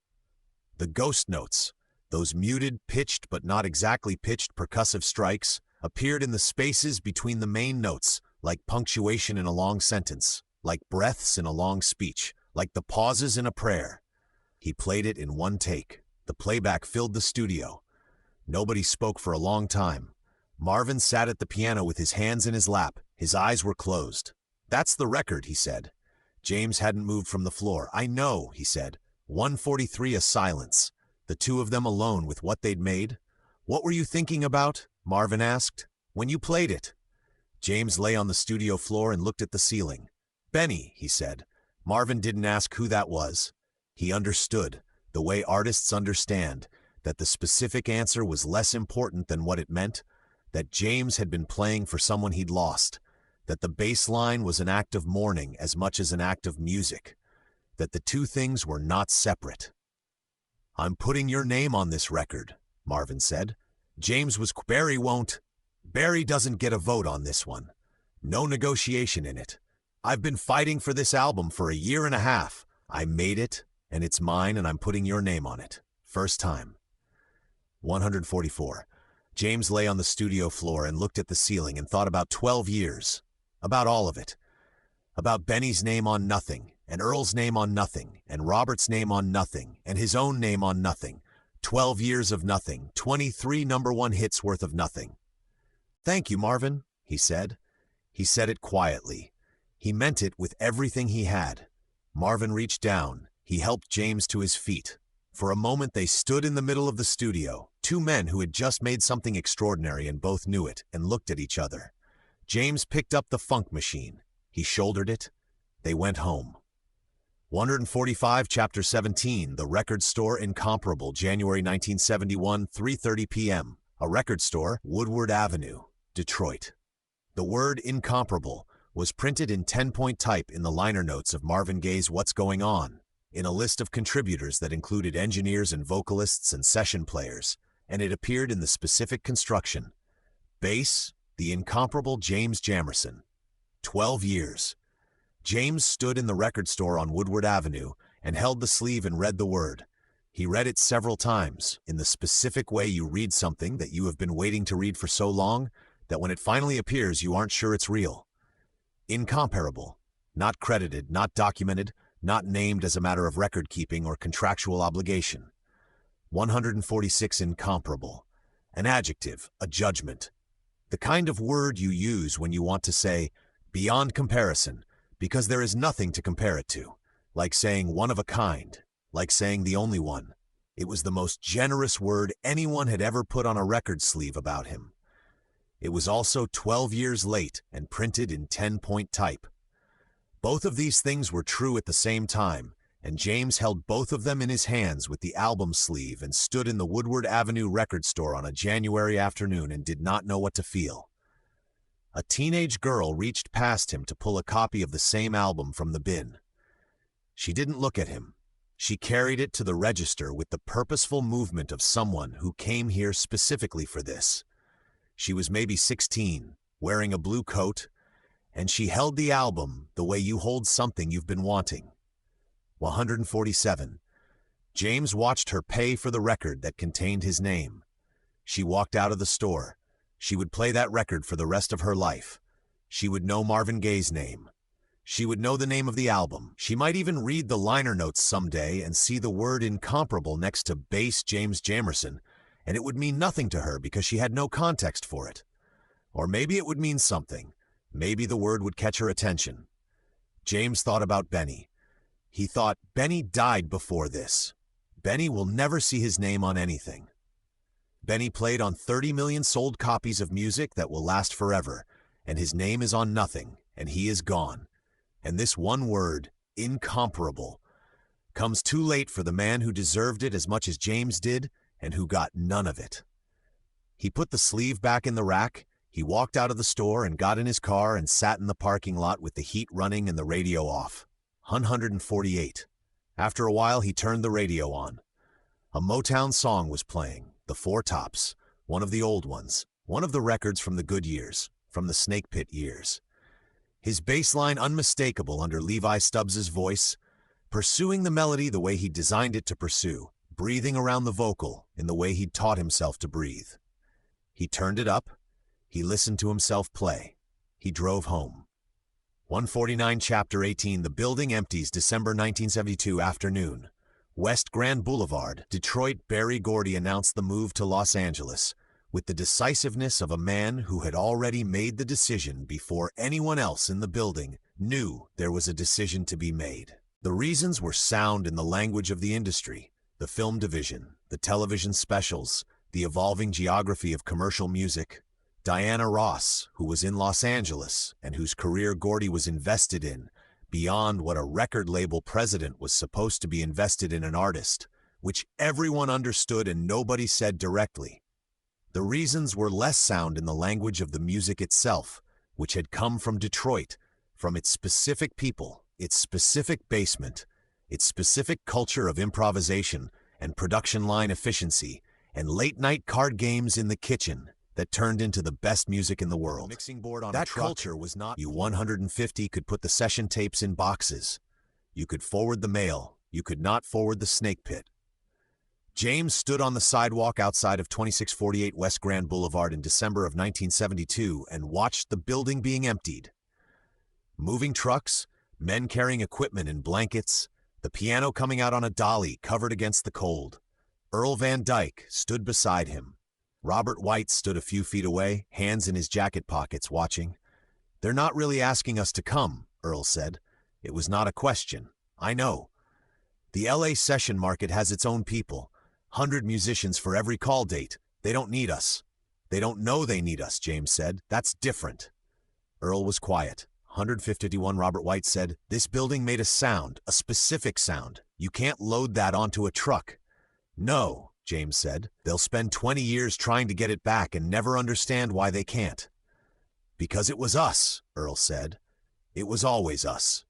The ghost notes, those muted, pitched but not exactly pitched percussive strikes, appeared in the spaces between the main notes, like punctuation in a long sentence, like breaths in a long speech, like the pauses in a prayer. He played it in one take. The playback filled the studio. Nobody spoke for a long time. Marvin sat at the piano with his hands in his lap. His eyes were closed. "That's the record," he said. James hadn't moved from the floor. "I know," he said. 143, a silence. The two of them alone with what they'd made. "What were you thinking about?" Marvin asked. "When you played it?" James lay on the studio floor and looked at the ceiling. "Benny," he said. Marvin didn't ask who that was. He understood, the way artists understand, that the specific answer was less important than what it meant, that James had been playing for someone he'd lost, that the bass line was an act of mourning as much as an act of music, that the two things were not separate. "I'm putting your name on this record," Marvin said. James was Barry won't. Barry doesn't get a vote on this one. No negotiation in it. I've been fighting for this album for a year and a half. I made it, and it's mine, and I'm putting your name on it. First time. 144. James lay on the studio floor and looked at the ceiling and thought about 12 years. About all of it. About Benny's name on nothing, and Earl's name on nothing, and Robert's name on nothing, and his own name on nothing. 12 years of nothing, 23 #1 hits worth of nothing. "Thank you, Marvin," he said. He said it quietly. He meant it with everything he had. Marvin reached down. He helped James to his feet. For a moment they stood in the middle of the studio, two men who had just made something extraordinary and both knew it, and looked at each other. James picked up the funk machine. He shouldered it. They went home. 145, Chapter 17, The Record Store Incomparable, January 1971, 3:30 p.m. A record store, Woodward Avenue, Detroit. The word incomparable was printed in 10-point type in the liner notes of Marvin Gaye's What's Going On, in a list of contributors that included engineers and vocalists and session players, and it appeared in the specific construction. Bass, the incomparable James Jamerson. 12 years. James stood in the record store on Woodward Avenue and held the sleeve and read the word. He read it several times, in the specific way you read something that you have been waiting to read for so long that when it finally appears you aren't sure it's real. Incomparable. Not credited, not documented, not named as a matter of record-keeping or contractual obligation. 146, incomparable. An adjective, a judgment. The kind of word you use when you want to say, beyond comparison, because there is nothing to compare it to. Like saying one of a kind, like saying the only one. It was the most generous word anyone had ever put on a record sleeve about him. It was also 12 years late and printed in 10-point type. Both of these things were true at the same time, and James held both of them in his hands with the album sleeve and stood in the Woodward Avenue record store on a January afternoon and did not know what to feel. A teenage girl reached past him to pull a copy of the same album from the bin. She didn't look at him. She carried it to the register with the purposeful movement of someone who came here specifically for this. She was maybe 16, wearing a blue coat, and she held the album the way you hold something you've been wanting. 147. James watched her pay for the record that contained his name. She walked out of the store. She would play that record for the rest of her life. She would know Marvin Gaye's name. She would know the name of the album. She might even read the liner notes someday and see the word incomparable next to bass James Jamerson, and it would mean nothing to her because she had no context for it. Or maybe it would mean something. Maybe the word would catch her attention. James thought about Benny. He thought, Benny died before this. Benny will never see his name on anything. Benny played on 30 million sold copies of music that will last forever, and his name is on nothing, and he is gone. And this one word, incomparable, comes too late for the man who deserved it as much as James did, and who got none of it. He put the sleeve back in the rack. He walked out of the store and got in his car and sat in the parking lot with the heat running and the radio off. 148. After a while, he turned the radio on. A Motown song was playing, The Four Tops, one of the old ones, one of the records from the good years, from the Snake Pit years. His bass line unmistakable under Levi Stubbs's voice, pursuing the melody the way he designed it to pursue, breathing around the vocal in the way he'd taught himself to breathe. He turned it up. He listened to himself play. He drove home. 149, Chapter 18, The Building Empties, December 1972 afternoon. West Grand Boulevard, Detroit. Berry Gordy announced the move to Los Angeles with the decisiveness of a man who had already made the decision before anyone else in the building knew there was a decision to be made. The reasons were sound in the language of the industry, the film division, the television specials, the evolving geography of commercial music. Diana Ross, who was in Los Angeles and whose career Gordy was invested in, beyond what a record label president was supposed to be invested in an artist, which everyone understood and nobody said directly. The reasons were less sound in the language of the music itself, which had come from Detroit, from its specific people, its specific basement, its specific culture of improvisation and production line efficiency, and late-night card games in the kitchen that turned into the best music in the world. Mixing board on that culture was not you. 150 could put the session tapes in boxes. You could forward the mail. You could not forward the Snake Pit. James stood on the sidewalk outside of 2648 West Grand Boulevard in December of 1972 and watched the building being emptied. Moving trucks, men carrying equipment in blankets, the piano coming out on a dolly covered against the cold. Earl Van Dyke stood beside him. Robert White stood a few feet away, hands in his jacket pockets, watching. "They're not really asking us to come," Earl said. "It was not a question. I know. The LA session market has its own people. 100 musicians for every call date. They don't need us." "They don't know they need us," James said. "That's different." Earl was quiet. 151, Robert White said. "This building made a sound, a specific sound. You can't load that onto a truck." "No," James said. "They'll spend 20 years trying to get it back and never understand why they can't." "Because it was us," Earl said. "It was always us."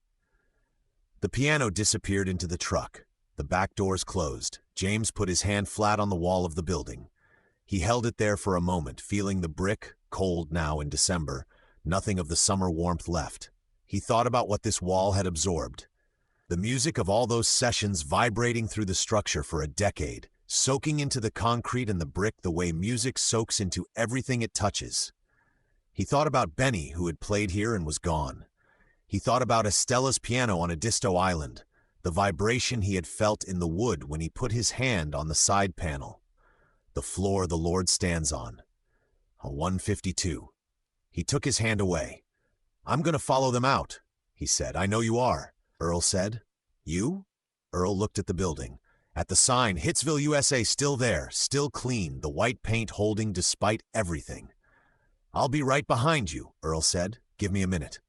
The piano disappeared into the truck. The back doors closed. James put his hand flat on the wall of the building. He held it there for a moment, feeling the brick, cold now in December, nothing of the summer warmth left. He thought about what this wall had absorbed. The music of all those sessions vibrating through the structure for a decade, soaking into the concrete and the brick the way music soaks into everything it touches. He thought about Benny, who had played here and was gone. He thought about Estella's piano on Edisto Island, the vibration he had felt in the wood when he put his hand on the side panel. The floor the Lord stands on. A 152. He took his hand away. "I'm going to follow them out," he said. "I know you are," Earl said. "You?" Earl looked at the building. At the sign, Hitsville, USA, still there, still clean, the white paint holding despite everything. "I'll be right behind you," Earl said. "Give me a minute."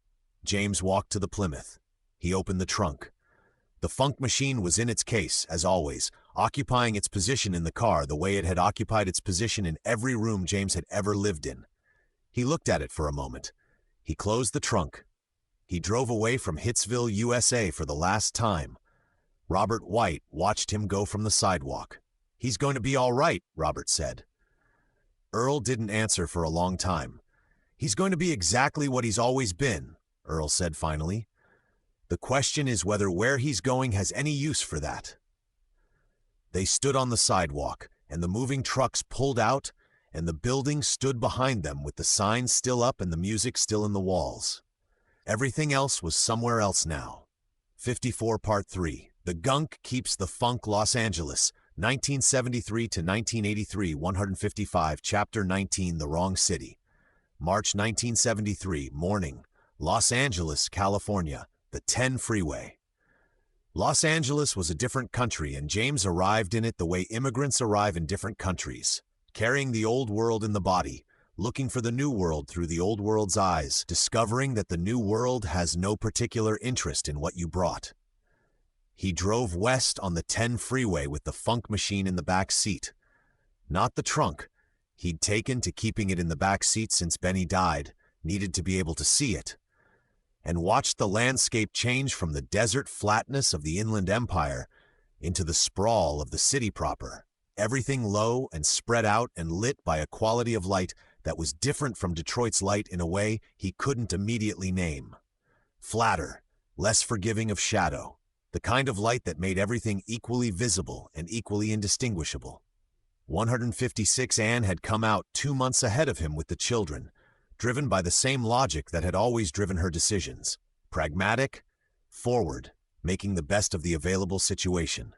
James walked to the Plymouth. He opened the trunk. The funk machine was in its case, as always, occupying its position in the car the way it had occupied its position in every room James had ever lived in. He looked at it for a moment. He closed the trunk. He drove away from Hitsville, USA for the last time. Robert White watched him go from the sidewalk. "He's going to be all right," Robert said. Earl didn't answer for a long time. "He's going to be exactly what he's always been," Earl said finally. "The question is whether where he's going has any use for that." They stood on the sidewalk, and the moving trucks pulled out, and the building stood behind them with the signs still up and the music still in the walls. Everything else was somewhere else now. 54 Part 3. The Gunk Keeps the Funk, Los Angeles, 1973 to 1983, 155, Chapter 19, The Wrong City. March 1973, morning, Los Angeles, California, the 10 freeway. Los Angeles was a different country, and James arrived in it the way immigrants arrive in different countries, carrying the old world in the body, looking for the new world through the old world's eyes, discovering that the new world has no particular interest in what you brought. He drove west on the 10 freeway with the funk machine in the back seat. Not the trunk. He'd taken to keeping it in the back seat since Benny died, needed to be able to see it. And watched the landscape change from the desert flatness of the Inland Empire into the sprawl of the city proper, everything low and spread out and lit by a quality of light that was different from Detroit's light in a way he couldn't immediately name. Flatter, less forgiving of shadow, the kind of light that made everything equally visible and equally indistinguishable. 156 Ann had come out 2 months ahead of him with the children, driven by the same logic that had always driven her decisions. Pragmatic, forward, making the best of the available situation.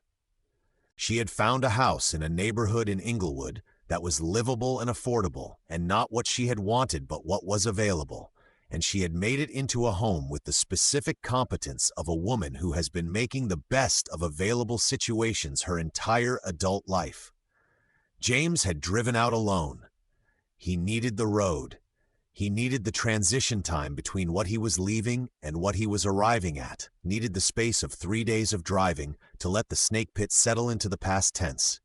She had found a house in a neighborhood in Inglewood that was livable and affordable, and not what she had wanted but what was available, and she had made it into a home with the specific competence of a woman who has been making the best of available situations her entire adult life. James had driven out alone. He needed the road. He needed the transition time between what he was leaving and what he was arriving at, needed the space of 3 days of driving to let the snake pit settle into the past tense.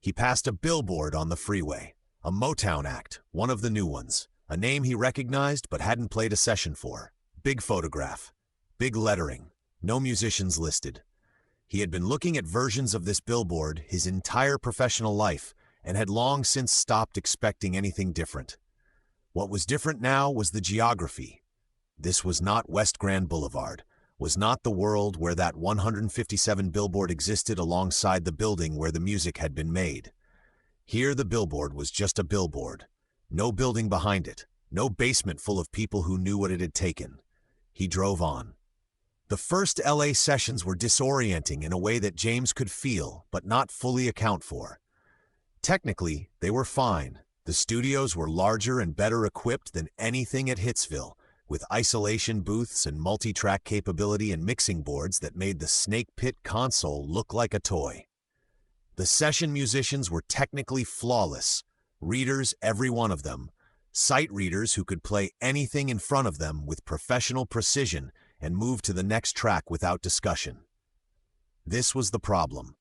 He passed a billboard on the freeway, a Motown act, one of the new ones, a name he recognized but hadn't played a session for. Big photograph, big lettering, no musicians listed. He had been looking at versions of this billboard his entire professional life and had long since stopped expecting anything different. What was different now was the geography. This was not West Grand Boulevard, was not the world where that 157 billboard existed alongside the building where the music had been made. Here the billboard was just a billboard. No building behind it, no basement full of people who knew what it had taken. He drove on. The first LA sessions were disorienting in a way that James could feel but not fully account for. Technically, they were fine. The studios were larger and better equipped than anything at Hitsville, with isolation booths and multi-track capability and mixing boards that made the Snake Pit console look like a toy. The session musicians were technically flawless, readers every one of them, sight readers who could play anything in front of them with professional precision and move to the next track without discussion. This was the problem.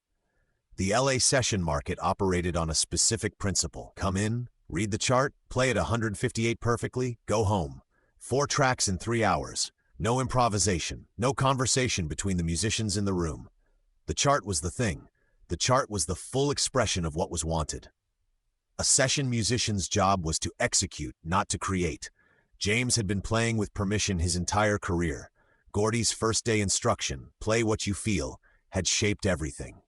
The LA session market operated on a specific principle. Come in, read the chart, play at 158 perfectly, go home. 4 tracks in 3 hours. No improvisation, no conversation between the musicians in the room. The chart was the thing. The chart was the full expression of what was wanted. A session musician's job was to execute, not to create. James had been playing with permission his entire career. Gordy's first day instruction, play what you feel, had shaped everything.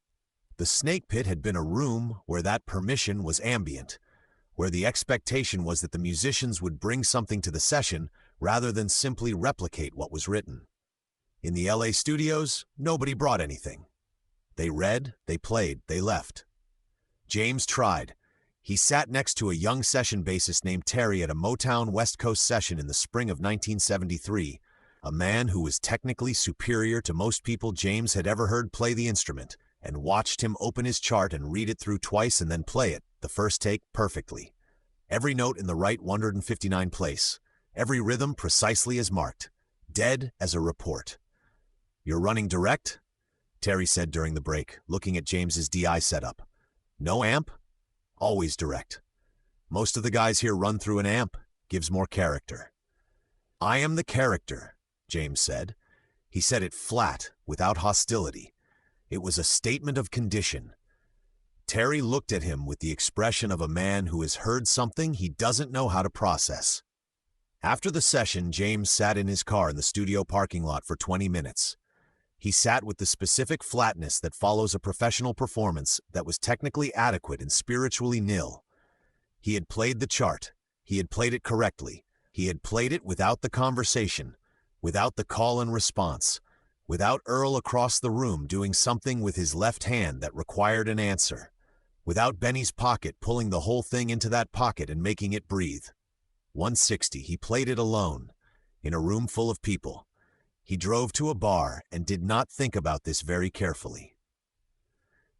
The Snake Pit had been a room where that permission was ambient, where the expectation was that the musicians would bring something to the session rather than simply replicate what was written. In the LA studios, nobody brought anything. They read, they played, they left. James tried. He sat next to a young session bassist named Terry at a Motown West Coast session in the spring of 1973, a man who was technically superior to most people James had ever heard play the instrument, and watched him open his chart and read it through twice and then play it, the first take, perfectly. Every note in the right 159 place, every rhythm precisely as marked, dead as a report. "You're running direct?" Terry said during the break, looking at James's DI setup. "No amp?" "Always direct. Most of the guys here run through an amp, gives more character." "I am the character," James said. He said it flat, without hostility. It was a statement of condition. Terry looked at him with the expression of a man who has heard something he doesn't know how to process. After the session, James sat in his car in the studio parking lot for 20 minutes. He sat with the specific flatness that follows a professional performance that was technically adequate and spiritually nil. He had played the chart. He had played it correctly. He had played it without the conversation, without the call and response, without Earl across the room doing something with his left hand that required an answer, without Benny's pocket pulling the whole thing into that pocket and making it breathe. 160, he played it alone, in a room full of people. He drove to a bar and did not think about this very carefully.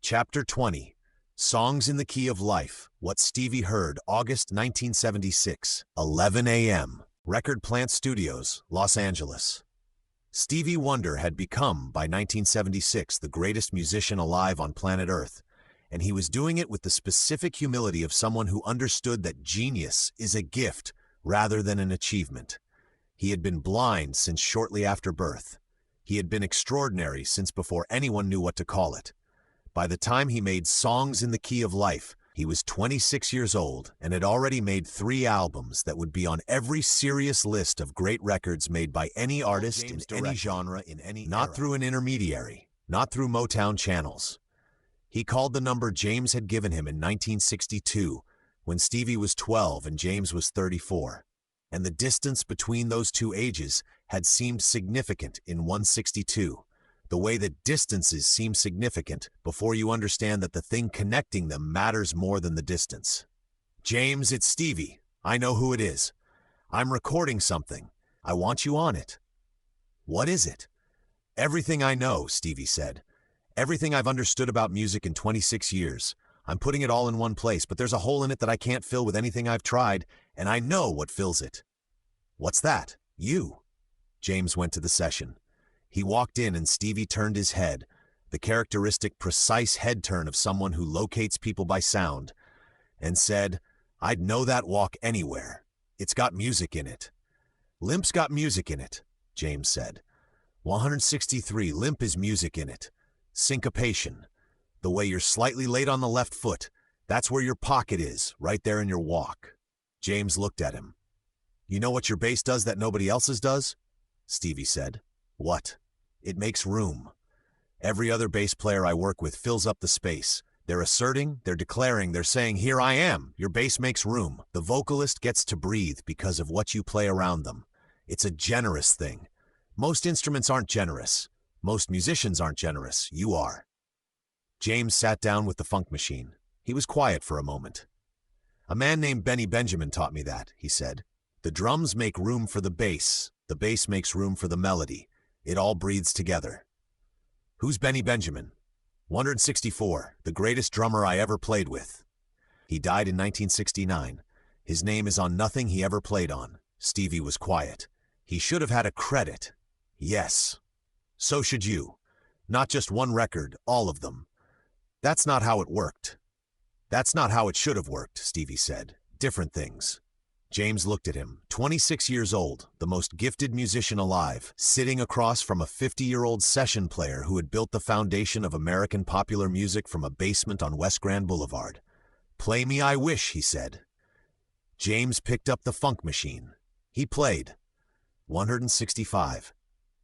Chapter 20. Songs in the Key of Life, What Stevie Heard, August 1976, 11 a.m. Record Plant Studios, Los Angeles. Stevie Wonder had become, by 1976, the greatest musician alive on planet Earth, and he was doing it with the specific humility of someone who understood that genius is a gift rather than an achievement. He had been blind since shortly after birth. He had been extraordinary since before anyone knew what to call it. By the time he made Songs in the Key of Life, he was 26 years old and had already made 3 albums that would be on every serious list of great records made by any artist in any genre, in any not through an intermediary, not through Motown channels. He called the number James had given him in 1962, when Stevie was 12 and James was 34. And the distance between those two ages had seemed significant in 162, the way that distances seem significant before you understand that the thing connecting them matters more than the distance. "James, it's Stevie. I know who it is. I'm recording something. I want you on it." "What is it?" "Everything I know," Stevie said. "Everything I've understood about music in 26 years. I'm putting it all in one place, but there's a hole in it that I can't fill with anything I've tried, and I know what fills it." "What's that?" "You." James went to the session. He walked in and Stevie turned his head, the characteristic precise head turn of someone who locates people by sound, and said, "I'd know that walk anywhere. It's got music in it." "Limp's got music in it," James said. 163, limp is music in it. Syncopation. The way you're slightly late on the left foot, that's where your pocket is, right there in your walk. James looked at him. "You know what your bass does that nobody else's does?" Stevie said. "What?" It makes room. Every other bass player I work with fills up the space. They're asserting, they're declaring, they're saying, "Here I am." Your bass makes room. The vocalist gets to breathe because of what you play around them. It's a generous thing. Most instruments aren't generous. Most musicians aren't generous. You are. James sat down with the funk machine. He was quiet for a moment. "A man named Benny Benjamin taught me that," he said. "The drums make room for the bass makes room for the melody. It all breathes together." "Who's Benny Benjamin?" 164, the greatest drummer I ever played with. He died in 1969. His name is on nothing he ever played on. Stevie was quiet. He should have had a credit. Yes. So should you. Not just one record, all of them. That's not how it worked. That's not how it should have worked, Stevie said. Different things. James looked at him, 26 years old, the most gifted musician alive, sitting across from a 50-year-old session player who had built the foundation of American popular music from a basement on West Grand Boulevard. "Play me I Wish," he said. James picked up the funk machine. He played. 165.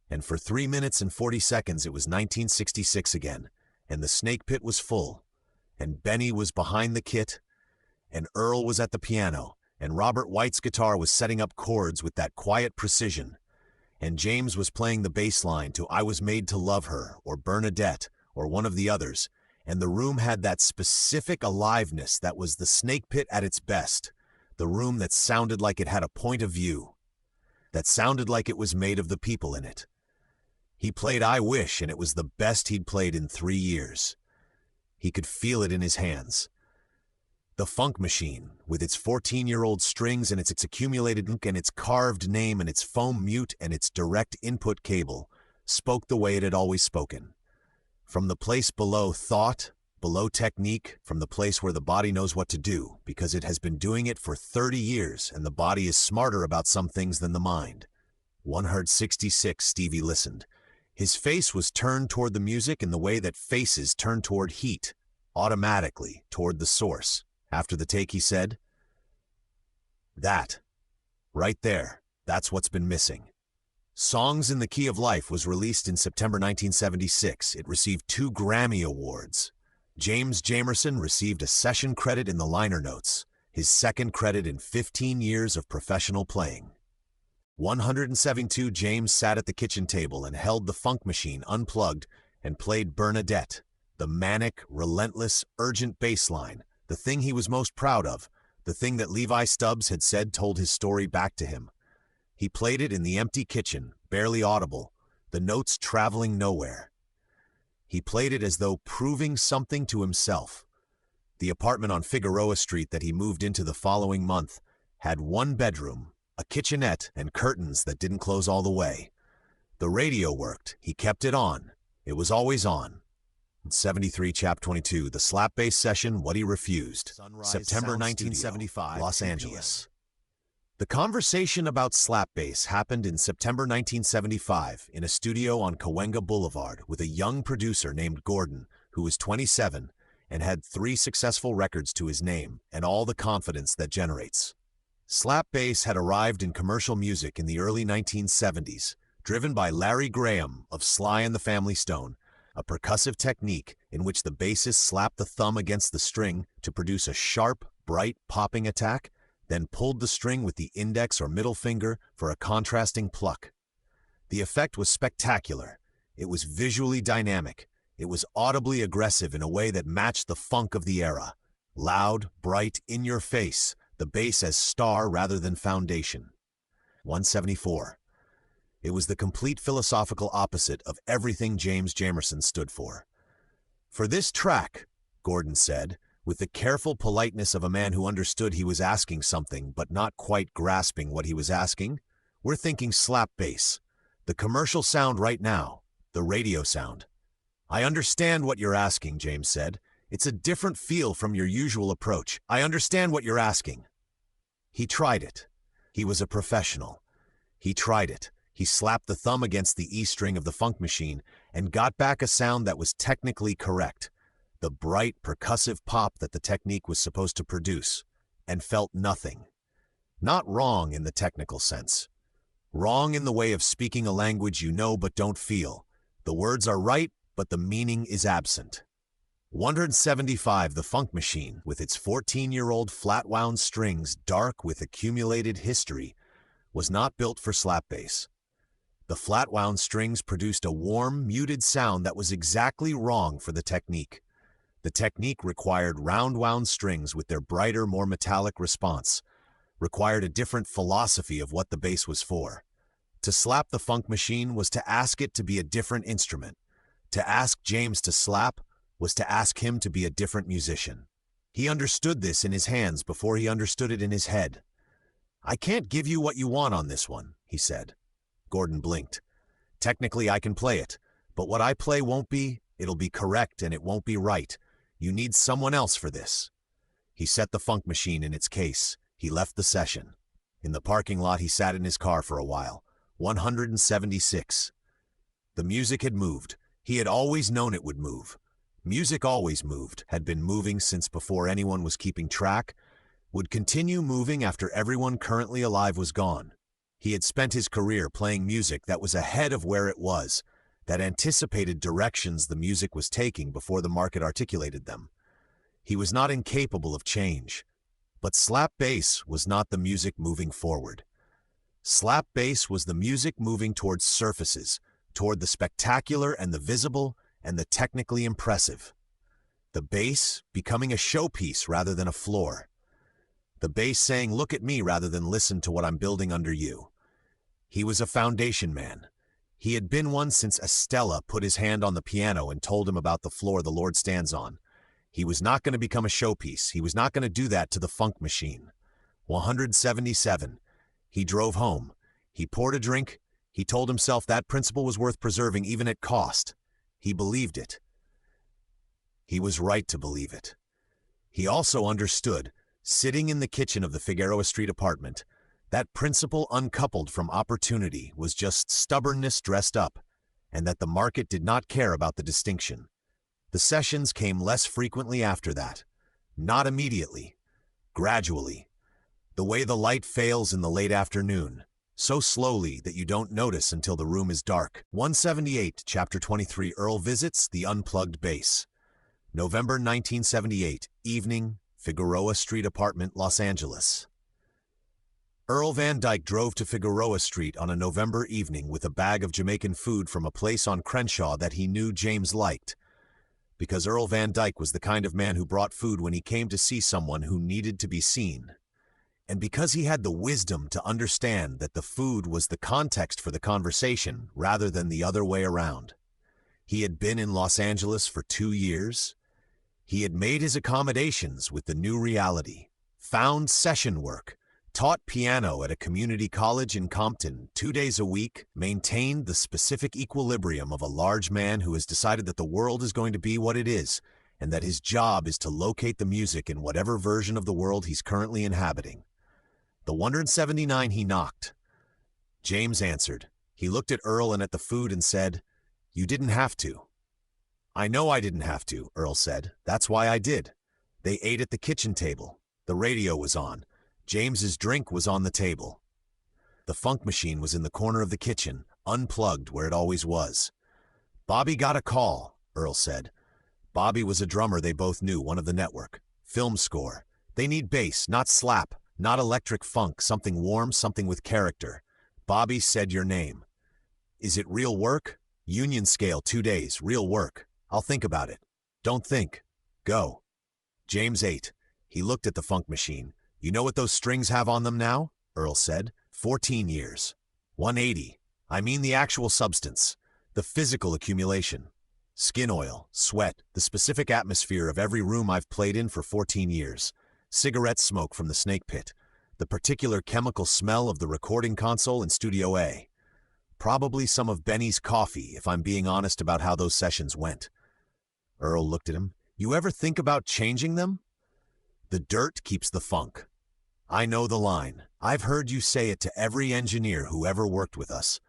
And for 3 minutes and 40 seconds it was 1966 again, and the snake pit was full, and Benny was behind the kit, and Earl was at the piano, and Robert White's guitar was setting up chords with that quiet precision, and James was playing the bass line to "I Was Made to Love Her" or "Bernadette" or one of the others, and the room had that specific aliveness that was the snake pit at its best, the room that sounded like it had a point of view, that sounded like it was made of the people in it. He played "I Wish," and it was the best he'd played in 3 years. He could feel it in his hands. The funk machine, with its 14-year-old strings and its accumulated ink and its carved name and its foam mute and its direct input cable, spoke the way it had always spoken. From the place below thought, below technique, from the place where the body knows what to do, because it has been doing it for 30 years and the body is smarter about some things than the mind. 166, Stevie listened. His face was turned toward the music in the way that faces turn toward heat, automatically toward the source. After the take, he said, "That, right there, that's what's been missing." Songs in the Key of Life was released in September 1976. It received 2 Grammy Awards. James Jamerson received a session credit in the liner notes, his second credit in 15 years of professional playing. 172, James sat at the kitchen table and held the funk machine unplugged and played "Bernadette," the manic, relentless, urgent bass line, the thing he was most proud of, the thing that Levi Stubbs had said told his story back to him. He played it in the empty kitchen, barely audible, the notes traveling nowhere. He played it as though proving something to himself. The apartment on Figueroa Street that he moved into the following month had 1 bedroom, a kitchenette, and curtains that didn't close all the way. The radio worked. He kept it on. It was always on. 73, Chap 22, the slap bass session, What He Refused. September 1975, Los Angeles. The conversation about slap bass happened in September 1975 in a studio on Cahuenga Boulevard with a young producer named Gordon, who was 27 and had 3 successful records to his name and all the confidence that generates. Slap bass had arrived in commercial music in the early 1970s, driven by Larry Graham of Sly and the Family Stone, a percussive technique in which the bassist slapped the thumb against the string to produce a sharp, bright, popping attack, then pulled the string with the index or middle finger for a contrasting pluck. The effect was spectacular. It was visually dynamic. It was audibly aggressive in a way that matched the funk of the era. Loud, bright, in your face, the bass as star rather than foundation. 174. It was the complete philosophical opposite of everything James Jamerson stood for. "For this track," Gordon said, with the careful politeness of a man who understood he was asking something but not quite grasping what he was asking, "we're thinking slap bass. The commercial sound right now, the radio sound." "I understand what you're asking," James said. "It's a different feel from your usual approach. I understand what you're asking." He tried it. He was a professional. He tried it. He slapped the thumb against the E string of the funk machine and got back a sound that was technically correct, the bright, percussive pop that the technique was supposed to produce, and felt nothing. Not wrong in the technical sense. Wrong in the way of speaking a language you know but don't feel, The words are right, but the meaning is absent. 175 The Funk Machine, with its 14-year-old flat-wound strings dark with accumulated history, was not built for slap bass. The flat-wound strings produced a warm, muted sound that was exactly wrong for the technique. The technique required round-wound strings with their brighter, more metallic response, required a different philosophy of what the bass was for. To slap the funk machine was to ask it to be a different instrument. To ask James to slap was to ask him to be a different musician. He understood this in his hands before he understood it in his head. "I can't give you what you want on this one," he said. Gordon blinked. "Technically, I can play it, but what I play it'll be correct and it won't be right. You need someone else for this." He set the funk machine in its case. He left the session. In the parking lot, he sat in his car for a while. 176. The music had moved. He had always known it would move. Music always moved, had been moving since before anyone was keeping track, would continue moving after everyone currently alive was gone. He had spent his career playing music that was ahead of where it was, that anticipated directions the music was taking before the market articulated them. He was not incapable of change. But slap bass was not the music moving forward. Slap bass was the music moving towards surfaces, toward the spectacular and the visible and the technically impressive. The bass becoming a showpiece rather than a floor. The bass saying, "Look at me," rather than "Listen to what I'm building under you." He was a foundation man. He had been one since Estella put his hand on the piano and told him about the floor the Lord stands on. He was not going to become a showpiece. He was not going to do that to the funk machine. 177. He drove home. He poured a drink. He told himself that principle was worth preserving even at cost. He believed it. He was right to believe it. He also understood, sitting in the kitchen of the Figueroa Street apartment, that principle uncoupled from opportunity was just stubbornness dressed up, and that the market did not care about the distinction. The sessions came less frequently after that. Not immediately. Gradually. The way the light fails in the late afternoon. So slowly that you don't notice until the room is dark. 178, Chapter 23, Earl visits the unplugged bass. November 1978, evening, Figueroa Street apartment, Los Angeles. Earl Van Dyke drove to Figueroa Street on a November evening with a bag of Jamaican food from a place on Crenshaw that he knew James liked. Because Earl Van Dyke was the kind of man who brought food when he came to see someone who needed to be seen. And because he had the wisdom to understand that the food was the context for the conversation rather than the other way around. He had been in Los Angeles for 2 years. He had made his accommodations with the new reality, found session work, taught piano at a community college in Compton 2 days a week, maintained the specific equilibrium of a large man who has decided that the world is going to be what it is, and that his job is to locate the music in whatever version of the world he's currently inhabiting. The 179 he knocked. James answered. He looked at Earl and at the food and said, "You didn't have to." "I know I didn't have to," Earl said. "That's why I did." They ate at the kitchen table. The radio was on. James's drink was on the table. The funk machine was in the corner of the kitchen, unplugged where it always was. "Bobby got a call," Earl said. Bobby was a drummer they both knew, one of the network. Film score. They need bass, not slap. Not electric funk, something warm, something with character. Bobby said your name. "Is it real work?" "Union scale, 2 days, real work. I'll think about it." "Don't think. Go." James ate. He looked at the funk machine. "You know what those strings have on them now?" Earl said. 14 years. 180. I mean the actual substance. The physical accumulation. Skin oil, sweat, the specific atmosphere of every room I've played in for 14 years. Cigarette smoke from the snake pit, the particular chemical smell of the recording console in Studio A. Probably some of Benny's coffee, if I'm being honest about how those sessions went. Earl looked at him. "You ever think about changing them?" "The dirt keeps the funk." "I know the line. I've heard you say it to every engineer who ever worked with us.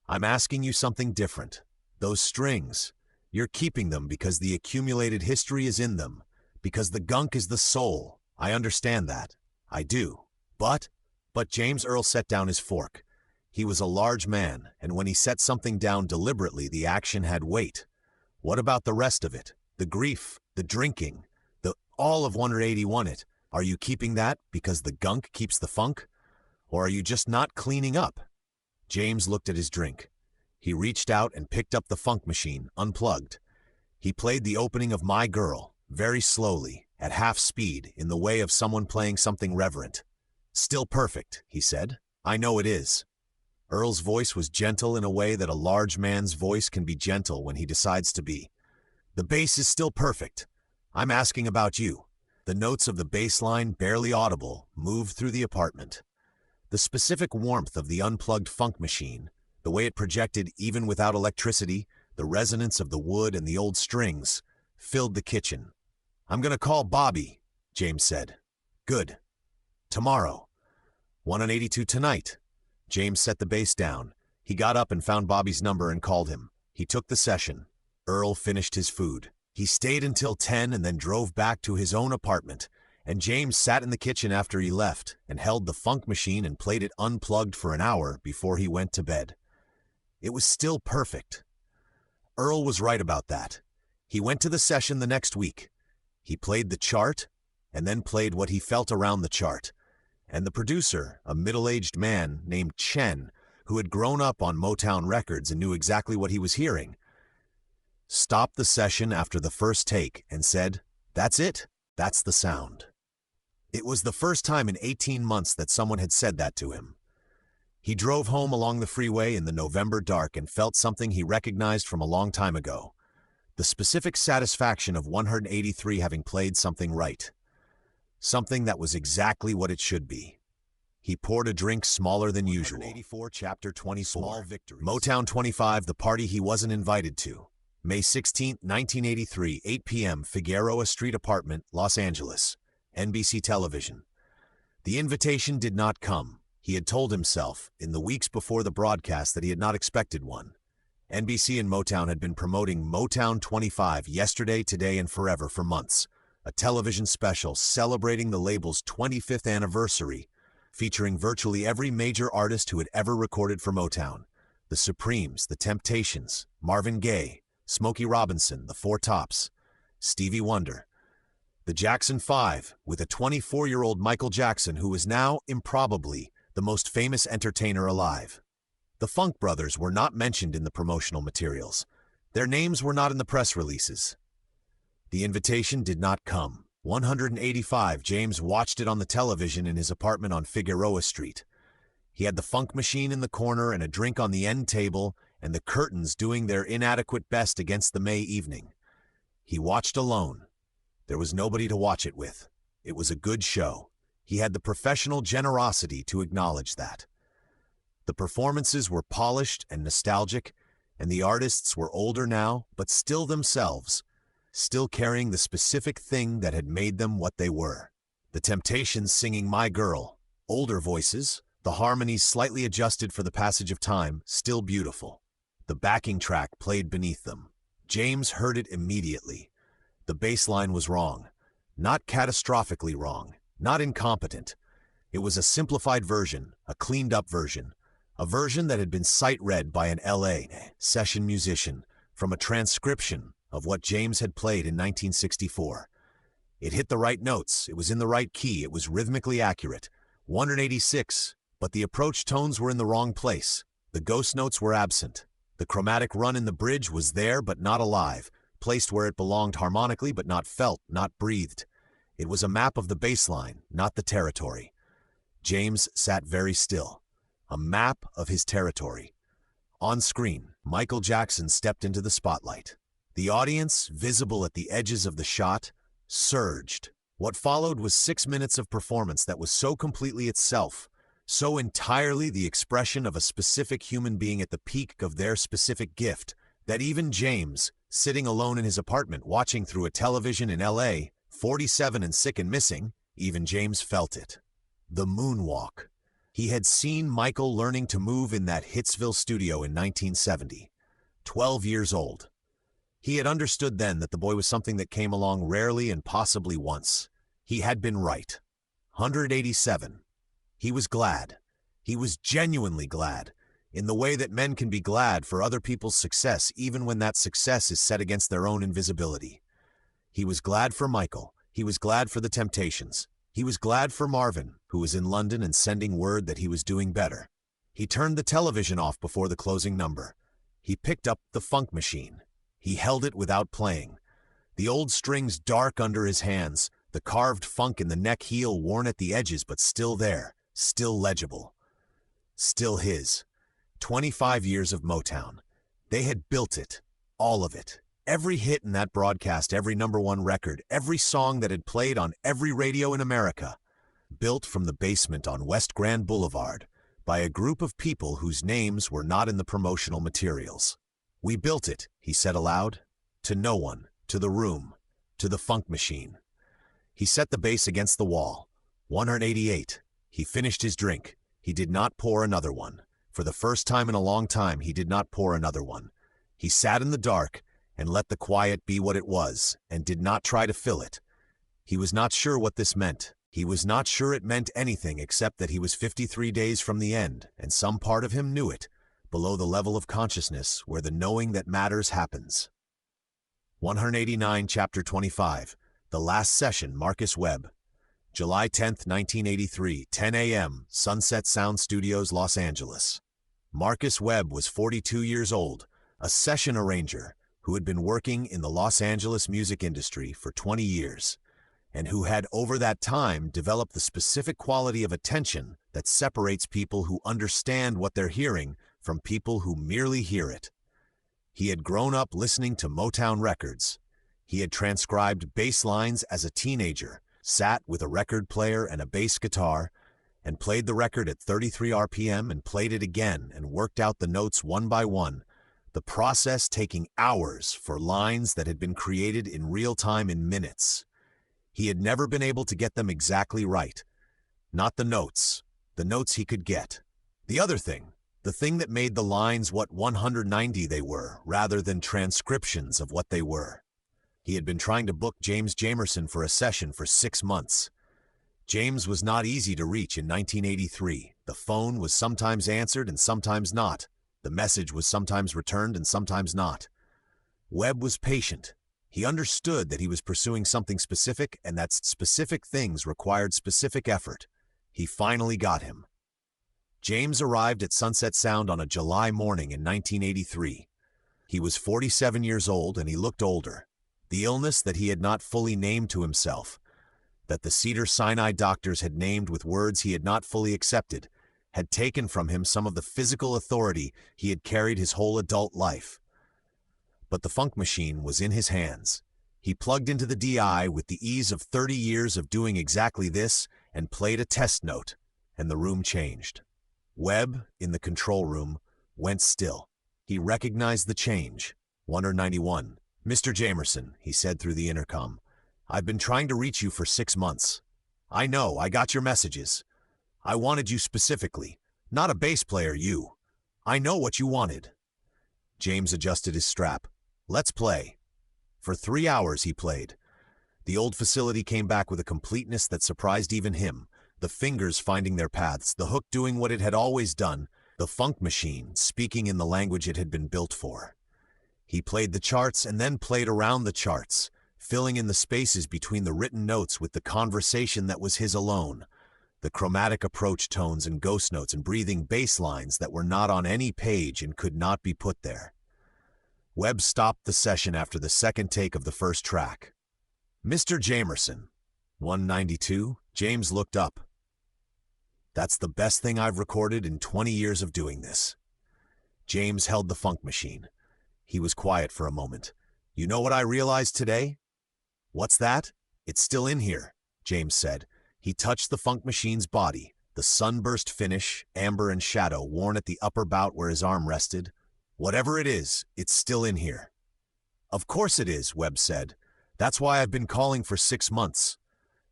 I'm asking you something different. Those strings, you're keeping them because the accumulated history is in them, because the gunk is the soul. I understand that. I do. But James Earl set down his fork. He was a large man, and when he set something down deliberately, the action had weight. What about the rest of it? The grief, the drinking, the all of 181 it. Are you keeping that because the gunk keeps the funk? Or are you just not cleaning up? James looked at his drink. He reached out and picked up the funk machine, unplugged. He played the opening of My Girl, very slowly, at half speed, in the way of someone playing something reverent. Still perfect, he said. I know it is. Earl's voice was gentle in a way that a large man's voice can be gentle when he decides to be. The bass is still perfect. I'm asking about you. The notes of the bass line, barely audible, moved through the apartment. The specific warmth of the unplugged funk machine, the way it projected even without electricity, the resonance of the wood and the old strings, filled the kitchen. I'm gonna call Bobby, James said. Good. Tomorrow. 182 tonight. James set the bass down. He got up and found Bobby's number and called him. He took the session. Earl finished his food. He stayed until 10 and then drove back to his own apartment, and James sat in the kitchen after he left and held the funk machine and played it unplugged for an hour before he went to bed. It was still perfect. Earl was right about that. He went to the session the next week. He played the chart and then played what he felt around the chart. And the producer, a middle-aged man named Chen, who had grown up on Motown Records and knew exactly what he was hearing, stopped the session after the first take and said, "That's it. That's the sound." It was the first time in 18 months that someone had said that to him. He drove home along the freeway in the November dark and felt something he recognized from a long time ago. The specific satisfaction of 183 having played something right. Something that was exactly what it should be. He poured a drink smaller than usual. 184, Chapter 24. Small victories. Motown 25, the party he wasn't invited to. May 16, 1983, 8 p.m., Figueroa Street apartment, Los Angeles. NBC television. The invitation did not come. He had told himself, in the weeks before the broadcast, that he had not expected one. NBC and Motown had been promoting Motown 25 yesterday, today, and forever for months. A television special celebrating the label's 25th anniversary, featuring virtually every major artist who had ever recorded for Motown. The Supremes, The Temptations, Marvin Gaye, Smokey Robinson, The Four Tops, Stevie Wonder. The Jackson 5, with a 24-year-old Michael Jackson who is now, improbably, the most famous entertainer alive. The Funk Brothers were not mentioned in the promotional materials. Their names were not in the press releases. The invitation did not come. 185, James watched it on the television in his apartment on Figueroa Street. He had the funk machine in the corner and a drink on the end table, and the curtains doing their inadequate best against the May evening. He watched alone. There was nobody to watch it with. It was a good show. He had the professional generosity to acknowledge that. The performances were polished and nostalgic, and the artists were older now, but still themselves, still carrying the specific thing that had made them what they were. The Temptations singing My Girl, older voices, the harmonies slightly adjusted for the passage of time, still beautiful. The backing track played beneath them. James heard it immediately. The bass line was wrong. Not catastrophically wrong. Not incompetent. It was a simplified version, a cleaned-up version. A version that had been sight-read by an L.A. session musician from a transcription of what James had played in 1964. It hit the right notes, it was in the right key, it was rhythmically accurate. 186, but the approach tones were in the wrong place. The ghost notes were absent. The chromatic run in the bridge was there but not alive, placed where it belonged harmonically but not felt, not breathed. It was a map of the bass line, not the territory. James sat very still. A map of his territory. On screen, Michael Jackson stepped into the spotlight. The audience, visible at the edges of the shot, surged. What followed was 6 minutes of performance that was so completely itself, so entirely the expression of a specific human being at the peak of their specific gift, that even James, sitting alone in his apartment watching through a television in L.A., 47 and sick and missing, even James felt it. The moonwalk. He had seen Michael learning to move in that Hitsville studio in 1970. 12 years old. He had understood then that the boy was something that came along rarely and possibly once. He had been right. 187. He was glad. He was genuinely glad in the way that men can be glad for other people's success even when that success is set against their own invisibility. He was glad for Michael. He was glad for the Temptations. He was glad for Marvin, who was in London and sending word that he was doing better. He turned the television off before the closing number. He picked up the funk machine. He held it without playing. The old strings dark under his hands, the carved funk in the neck heel worn at the edges but still there, still legible. Still his. 25 years of Motown. They had built it, all of it. Every hit in that broadcast, every #1 record, every song that had played on every radio in America. Built from the basement on West Grand Boulevard by a group of people whose names were not in the promotional materials. We built it, he said aloud, to no one, to the room, to the funk machine. He set the bass against the wall. 188. He finished his drink. He did not pour another one. For the first time in a long time, he did not pour another one. He sat in the dark and let the quiet be what it was, and did not try to fill it. He was not sure what this meant. He was not sure it meant anything except that he was 53 days from the end, and some part of him knew it, below the level of consciousness where the knowing that matters happens. 189, Chapter 25. The Last Session, Marcus Webb. July 10, 1983, 10 a.m., Sunset Sound Studios, Los Angeles. Marcus Webb was 42 years old, a session arranger who had been working in the Los Angeles music industry for 20 years, and who had over that time developed the specific quality of attention that separates people who understand what they're hearing from people who merely hear it. He had grown up listening to Motown records. He had transcribed bass lines as a teenager, sat with a record player and a bass guitar, and played the record at 33 RPM and played it again and worked out the notes one by one, the process taking hours for lines that had been created in real time in minutes. He had never been able to get them exactly right. Not the notes he could get. The other thing, the thing that made the lines what 190 they were, rather than transcriptions of what they were. He had been trying to book James Jamerson for a session for 6 months. James was not easy to reach in 1983. The phone was sometimes answered and sometimes not. The message was sometimes returned and sometimes not. Webb was patient. He understood that he was pursuing something specific and that specific things required specific effort. He finally got him. James arrived at Sunset Sound on a July morning in 1983. He was 47 years old and he looked older. The illness that he had not fully named to himself, that the Cedars-Sinai doctors had named with words he had not fully accepted, had taken from him some of the physical authority he had carried his whole adult life. But the funk machine was in his hands. He plugged into the DI with the ease of 30 years of doing exactly this and played a test note, and the room changed. Webb, in the control room, went still. He recognized the change. 191. Mr. Jamerson, he said through the intercom, I've been trying to reach you for 6 months. I know, I got your messages. I wanted you specifically, not a bass player, you. I know what you wanted. James adjusted his strap. Let's play. For 3 hours he played. The old facility came back with a completeness that surprised even him, the fingers finding their paths, the hook doing what it had always done, the funk machine speaking in the language it had been built for. He played the charts and then played around the charts, filling in the spaces between the written notes with the conversation that was his alone, the chromatic approach tones and ghost notes and breathing bass lines that were not on any page and could not be put there. Webb stopped the session after the second take of the first track. Mr. Jamerson. 192. James looked up. That's the best thing I've recorded in 20 years of doing this. James held the funk machine. He was quiet for a moment. You know what I realized today? What's that? It's still in here, James said. He touched the funk machine's body, the sunburst finish, amber and shadow worn at the upper bout where his arm rested. Whatever it is, it's still in here. Of course it is, Webb said. That's why I've been calling for 6 months.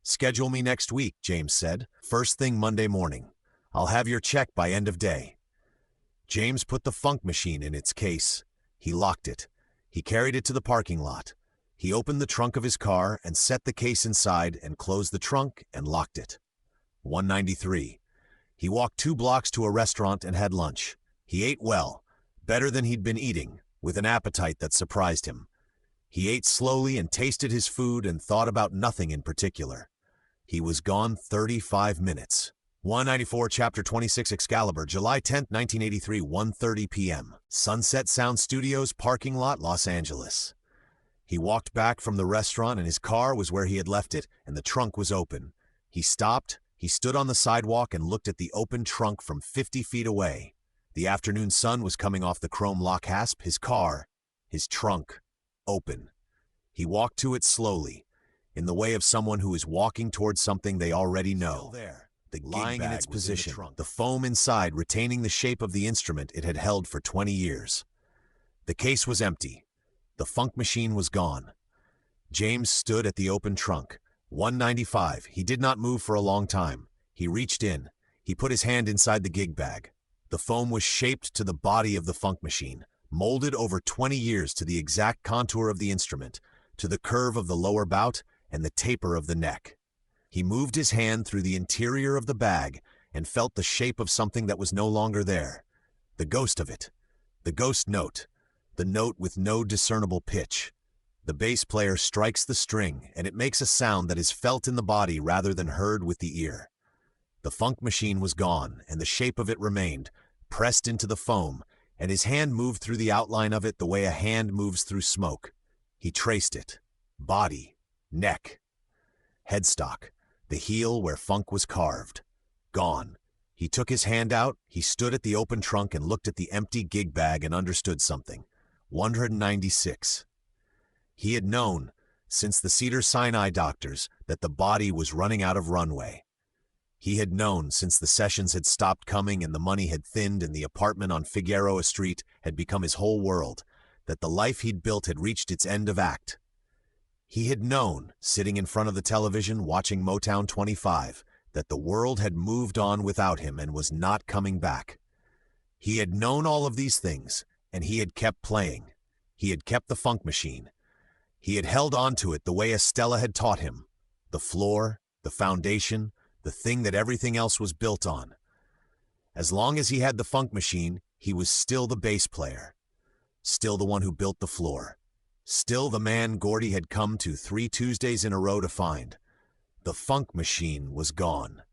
Schedule me next week, James said. First thing Monday morning. I'll have your check by end of day. James put the funk machine in its case. He locked it. He carried it to the parking lot. He opened the trunk of his car and set the case inside and closed the trunk and locked it. 193. He walked 2 blocks to a restaurant and had lunch. He ate well, better than he'd been eating, with an appetite that surprised him. He ate slowly and tasted his food and thought about nothing in particular. He was gone 35 minutes. 194 Chapter 26 Excalibur, July 10, 1983, 1:30 p.m. Sunset Sound Studios, parking lot, Los Angeles. He walked back from the restaurant and his car was where he had left it and the trunk was open. He stopped, he stood on the sidewalk and looked at the open trunk from 50 feet away. The afternoon sun was coming off the chrome lock hasp, his car, his trunk, open. He walked to it slowly, in the way of someone who is walking towards something they already know. The lying in its position, the foam inside retaining the shape of the instrument it had held for 20 years. The case was empty. The funk machine was gone. James stood at the open trunk. 195. He did not move for a long time. He reached in. He put his hand inside the gig bag. The foam was shaped to the body of the funk machine, molded over 20 years to the exact contour of the instrument, to the curve of the lower bout and the taper of the neck. He moved his hand through the interior of the bag and felt the shape of something that was no longer there. The ghost of it. The ghost note. The note with no discernible pitch. The bass player strikes the string and it makes a sound that is felt in the body rather than heard with the ear. The funk machine was gone and the shape of it remained, pressed into the foam, and his hand moved through the outline of it the way a hand moves through smoke. He traced it. Body. Neck. Headstock. The heel where funk was carved. Gone. He took his hand out, he stood at the open trunk and looked at the empty gig bag and understood something. 196. He had known, since the Cedars-Sinai doctors, that the body was running out of runway. He had known, since the sessions had stopped coming and the money had thinned and the apartment on Figueroa Street had become his whole world, that the life he'd built had reached its end of act. He had known, sitting in front of the television watching Motown 25, that the world had moved on without him and was not coming back. He had known all of these things, and he had kept playing. He had kept the funk machine. He had held on to it the way Estella had taught him. The floor, the foundation, the thing that everything else was built on. As long as he had the funk machine, he was still the bass player. Still the one who built the floor. Still the man Gordy had come to 3 Tuesdays in a row to find. The funk machine was gone.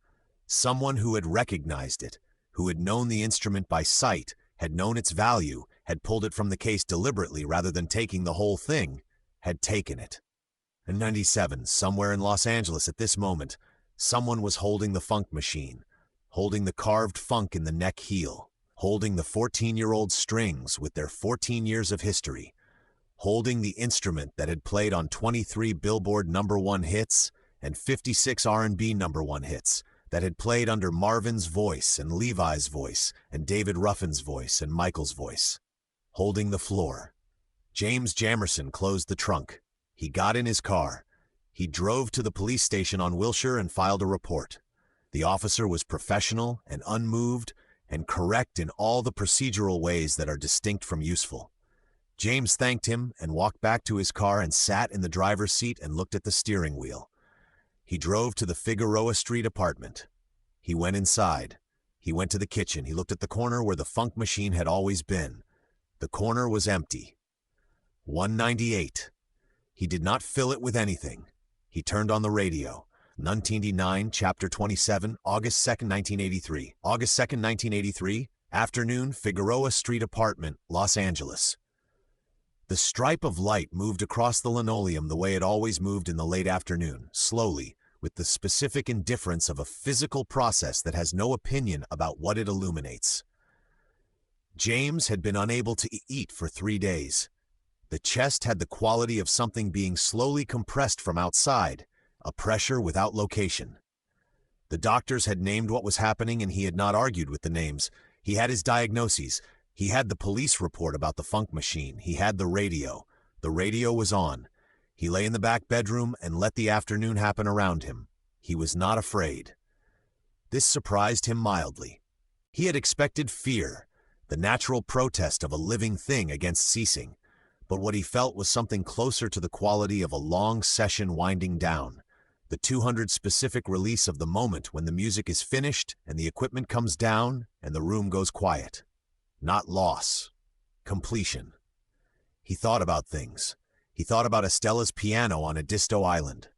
Someone who had recognized it, who had known the instrument by sight, had known its value, had pulled it from the case deliberately rather than taking the whole thing, had taken it. In 97, somewhere in Los Angeles at this moment, someone was holding the funk machine, holding the carved funk in the neck heel, holding the 14-year-old strings with their 14 years of history, holding the instrument that had played on 23 Billboard #1 hits and 56 R&B #1 hits, that had played under Marvin's voice and Levi's voice and David Ruffin's voice and Michael's voice. Holding the floor. James Jamerson closed the trunk. He got in his car. He drove to the police station on Wilshire and filed a report. The officer was professional and unmoved and correct in all the procedural ways that are distinct from useful. James thanked him and walked back to his car and sat in the driver's seat and looked at the steering wheel. He drove to the Figueroa Street apartment. He went inside. He went to the kitchen. He looked at the corner where the funk machine had always been. The corner was empty. 198. He did not fill it with anything. He turned on the radio. 1999, Chapter 27, August 2nd, 1983. August 2nd, 1983, afternoon, Figueroa Street apartment, Los Angeles. The stripe of light moved across the linoleum the way it always moved in the late afternoon, slowly, with the specific indifference of a physical process that has no opinion about what it illuminates. James had been unable to eat for 3 days. The chest had the quality of something being slowly compressed from outside, a pressure without location. The doctors had named what was happening and he had not argued with the names. He had his diagnoses. He had the police report about the funk machine. He had the radio. The radio was on. He lay in the back bedroom and let the afternoon happen around him. He was not afraid. This surprised him mildly. He had expected fear, the natural protest of a living thing against ceasing, but what he felt was something closer to the quality of a long session winding down, the 200 specific release of the moment when the music is finished and the equipment comes down and the room goes quiet. not loss, completion. He thought about things. He thought about Estella's piano on Edisto Island,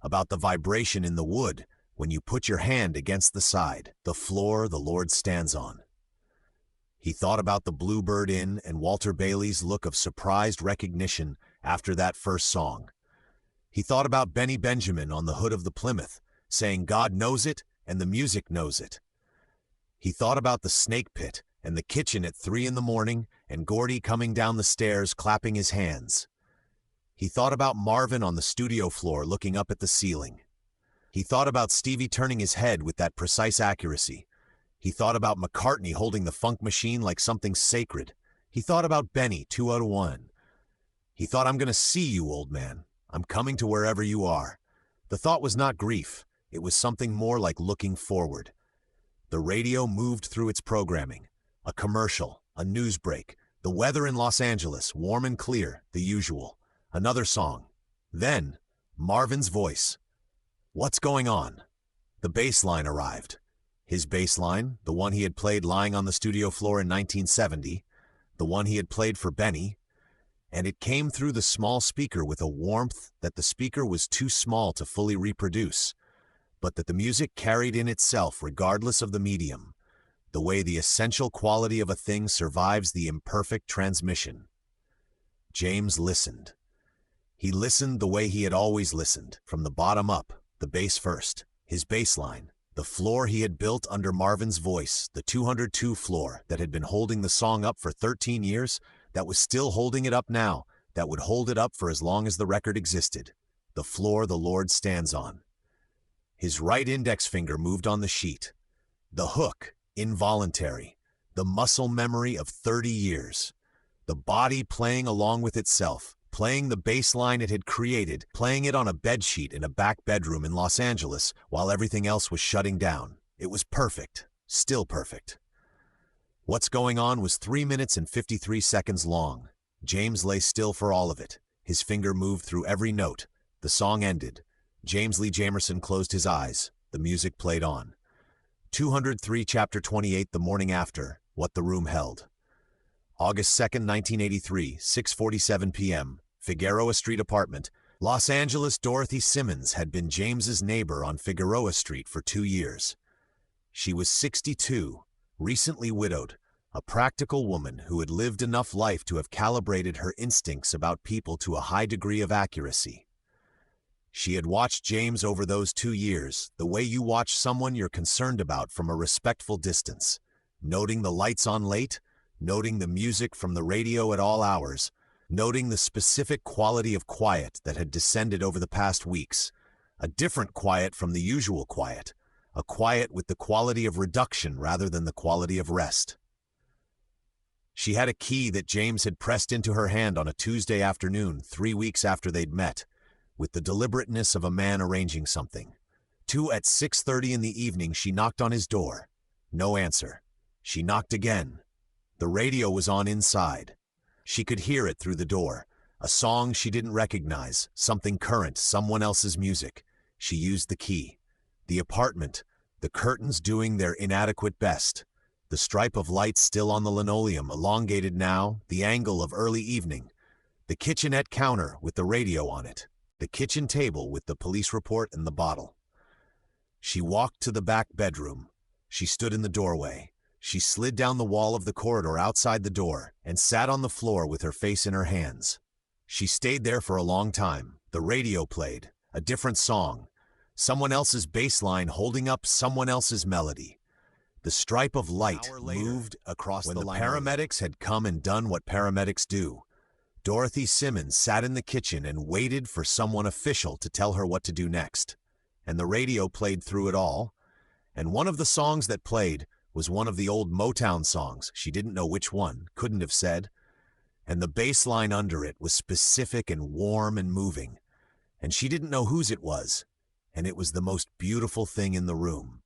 about the vibration in the wood when you put your hand against the side, the floor the Lord stands on. He thought about the Bluebird Inn and Walter Bailey's look of surprised recognition after that first song. He thought about Benny Benjamin on the hood of the Plymouth, saying God knows it and the music knows it. He thought about the snake pit and the kitchen at 3 in the morning and Gordy coming down the stairs clapping his hands. He thought about Marvin on the studio floor looking up at the ceiling. He thought about Stevie turning his head with that precise accuracy. He thought about McCartney holding the funk machine like something sacred. He thought about Benny, 201. He thought, I'm going to see you, old man. I'm coming to wherever you are. The thought was not grief. It was something more like looking forward. The radio moved through its programming. A commercial, a news break, the weather in Los Angeles, warm and clear, the usual. Another song. Then, Marvin's voice. What's going on? The bass line arrived. His bass line, the one he had played lying on the studio floor in 1970, the one he had played for Benny, and it came through the small speaker with a warmth that the speaker was too small to fully reproduce, but that the music carried in itself regardless of the medium, the way the essential quality of a thing survives the imperfect transmission. James listened. He listened the way he had always listened, from the bottom up, the bass first, his bass line, the floor he had built under Marvin's voice, the 202 floor that had been holding the song up for 13 years, that was still holding it up now, that would hold it up for as long as the record existed, the floor the Lord stands on. His right index finger moved on the sheet. The hook, involuntary, the muscle memory of 30 years, the body playing along with itself, playing the bass line it had created, playing it on a bedsheet in a back bedroom in Los Angeles while everything else was shutting down. It was perfect, still perfect. What's Going On was 3 minutes and 53 seconds long. James lay still for all of it. His finger moved through every note. The song ended. James Lee Jamerson closed his eyes. The music played on. 203 Chapter 28 The morning after, What the Room Held. August 2nd, 1983, 6:47 p.m., Figueroa Street apartment, Los Angeles. Dorothy Simmons had been James's neighbor on Figueroa Street for 2 years. She was 62, recently widowed, a practical woman who had lived enough life to have calibrated her instincts about people to a high degree of accuracy. She had watched James over those 2 years, the way you watch someone you're concerned about from a respectful distance, noting the lights on late, noting the music from the radio at all hours, noting the specific quality of quiet that had descended over the past weeks, a different quiet from the usual quiet, a quiet with the quality of reduction rather than the quality of rest. She had a key that James had pressed into her hand on a Tuesday afternoon 3 weeks after they'd met, with the deliberateness of a man arranging something. At 6:30 in the evening she knocked on his door. No answer. She knocked again. The radio was on inside. She could hear it through the door. A song she didn't recognize, something current, someone else's music. She used the key. The apartment, the curtains doing their inadequate best. The stripe of light still on the linoleum, elongated now, the angle of early evening. The kitchenette counter with the radio on it. The kitchen table with the police report and the bottle. She walked to the back bedroom. She stood in the doorway. She slid down the wall of the corridor outside the door and sat on the floor with her face in her hands. She stayed there for a long time. The radio played, a different song, someone else's bass line holding up someone else's melody. The stripe of light moved across the line. When the paramedics had come and done what paramedics do, Dorothy Simmons sat in the kitchen and waited for someone official to tell her what to do next. And the radio played through it all, and one of the songs that played was one of the old Motown songs. She didn't know which one, couldn't have said. And the bass line under it was specific and warm and moving. And she didn't know whose it was. And it was the most beautiful thing in the room.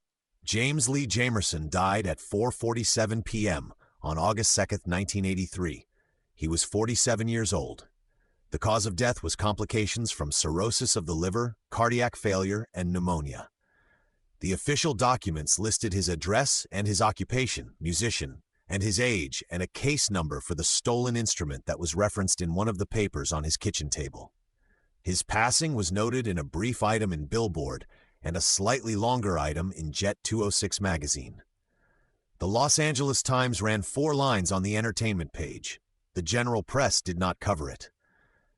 James Lee Jamerson died at 4:47 p.m. on August 2nd, 1983. He was 47 years old. The cause of death was complications from cirrhosis of the liver, cardiac failure, and pneumonia. The official documents listed his address and his occupation, musician, and his age and a case number for the stolen instrument that was referenced in one of the papers on his kitchen table. His passing was noted in a brief item in Billboard and a slightly longer item in Jet 206 magazine. The Los Angeles Times ran 4 lines on the entertainment page. The general press did not cover it.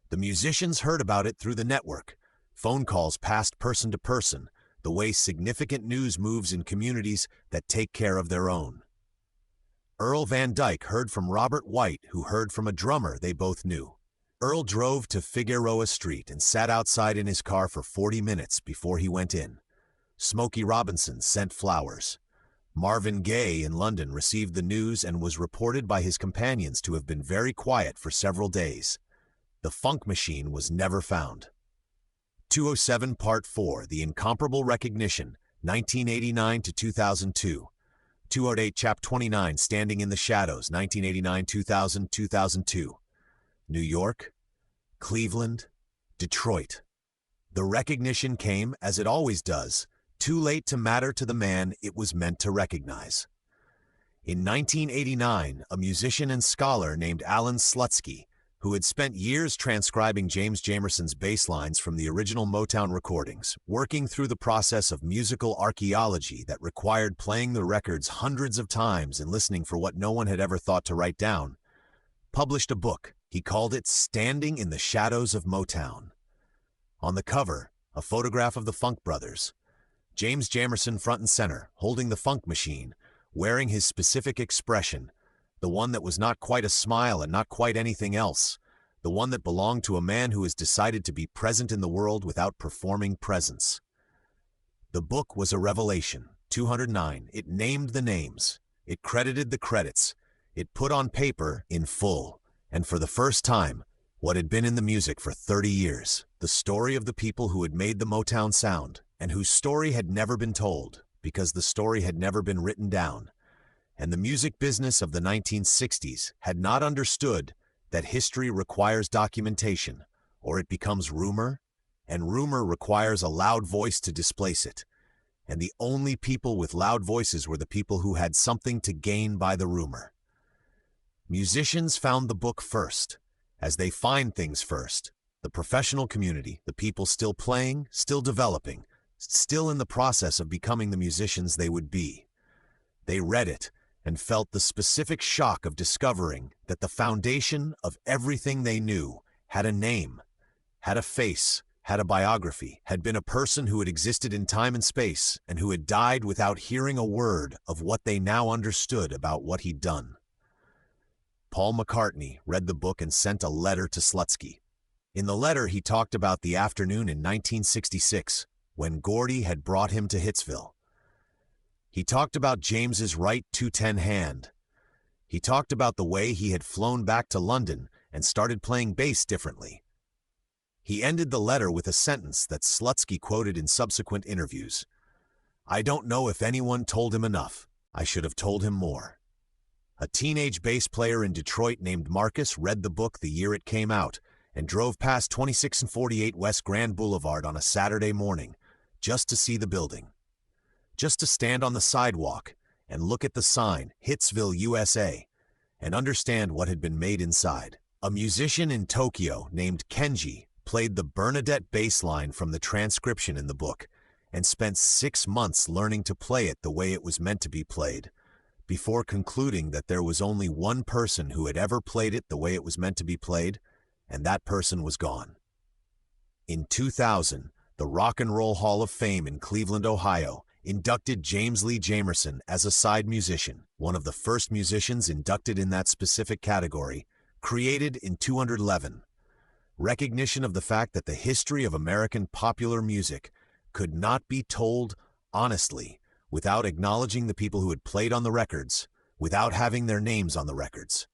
The musicians heard about it through the network. Phone calls passed person to person, the way significant news moves in communities that take care of their own. Earl Van Dyke heard from Robert White, who heard from a drummer they both knew. Earl drove to Figueroa Street and sat outside in his car for 40 minutes before he went in. Smokey Robinson sent flowers. Marvin Gaye in London received the news and was reported by his companions to have been very quiet for several days. The Funk Machine was never found. 207 Part 4, The Incomparable Recognition, 1989 to 2002. 208 Chap 29, Standing in the Shadows, 1989, 2000, 2002. New York, Cleveland, Detroit. The recognition came, as it always does, too late to matter to the man it was meant to recognize. In 1989, a musician and scholar named Alan Slutsky, who had spent years transcribing James Jamerson's bass lines from the original Motown recordings, working through the process of musical archaeology that required playing the records hundreds of times and listening for what no one had ever thought to write down, published a book. He called it Standing in the Shadows of Motown. On the cover, a photograph of the Funk Brothers. James Jamerson front and center, holding the Funk Machine, wearing his specific expression, the one that was not quite a smile and not quite anything else, the one that belonged to a man who has decided to be present in the world without performing presence. The book was a revelation. 209. It named the names. It credited the credits. It put on paper, in full, and for the first time, what had been in the music for 30 years, the story of the people who had made the Motown sound, and whose story had never been told, because the story had never been written down. And the music business of the 1960s had not understood that history requires documentation, or it becomes rumor, and rumor requires a loud voice to displace it. And the only people with loud voices were the people who had something to gain by the rumor. Musicians found the book first, as they find things first. The professional community, the people still playing, still developing, still in the process of becoming the musicians they would be. They read it and felt the specific shock of discovering that the foundation of everything they knew had a name, had a face, had a biography, had been a person who had existed in time and space and who had died without hearing a word of what they now understood about what he'd done. Paul McCartney read the book and sent a letter to Slutsky. In the letter, he talked about the afternoon in 1966 when Gordy had brought him to Hitsville. He talked about James's right 210 hand. He talked about the way he had flown back to London and started playing bass differently. He ended the letter with a sentence that Slutsky quoted in subsequent interviews. "I don't know if anyone told him enough. I should have told him more." A teenage bass player in Detroit named Marcus read the book the year it came out and drove past 26 and 48 West Grand Boulevard on a Saturday morning just to see the building. Just to stand on the sidewalk and look at the sign, Hitsville, USA, and understand what had been made inside. A musician in Tokyo named Kenji played the Bernadette bass line from the transcription in the book and spent 6 months learning to play it the way it was meant to be played, before concluding that there was only one person who had ever played it the way it was meant to be played, and that person was gone. In 2000, the Rock and Roll Hall of Fame in Cleveland, Ohio, inducted James Lee Jamerson as a side musician, one of the first musicians inducted in that specific category, created in 2011. Recognition of the fact that the history of American popular music could not be told honestly without acknowledging the people who had played on the records, without having their names on the records.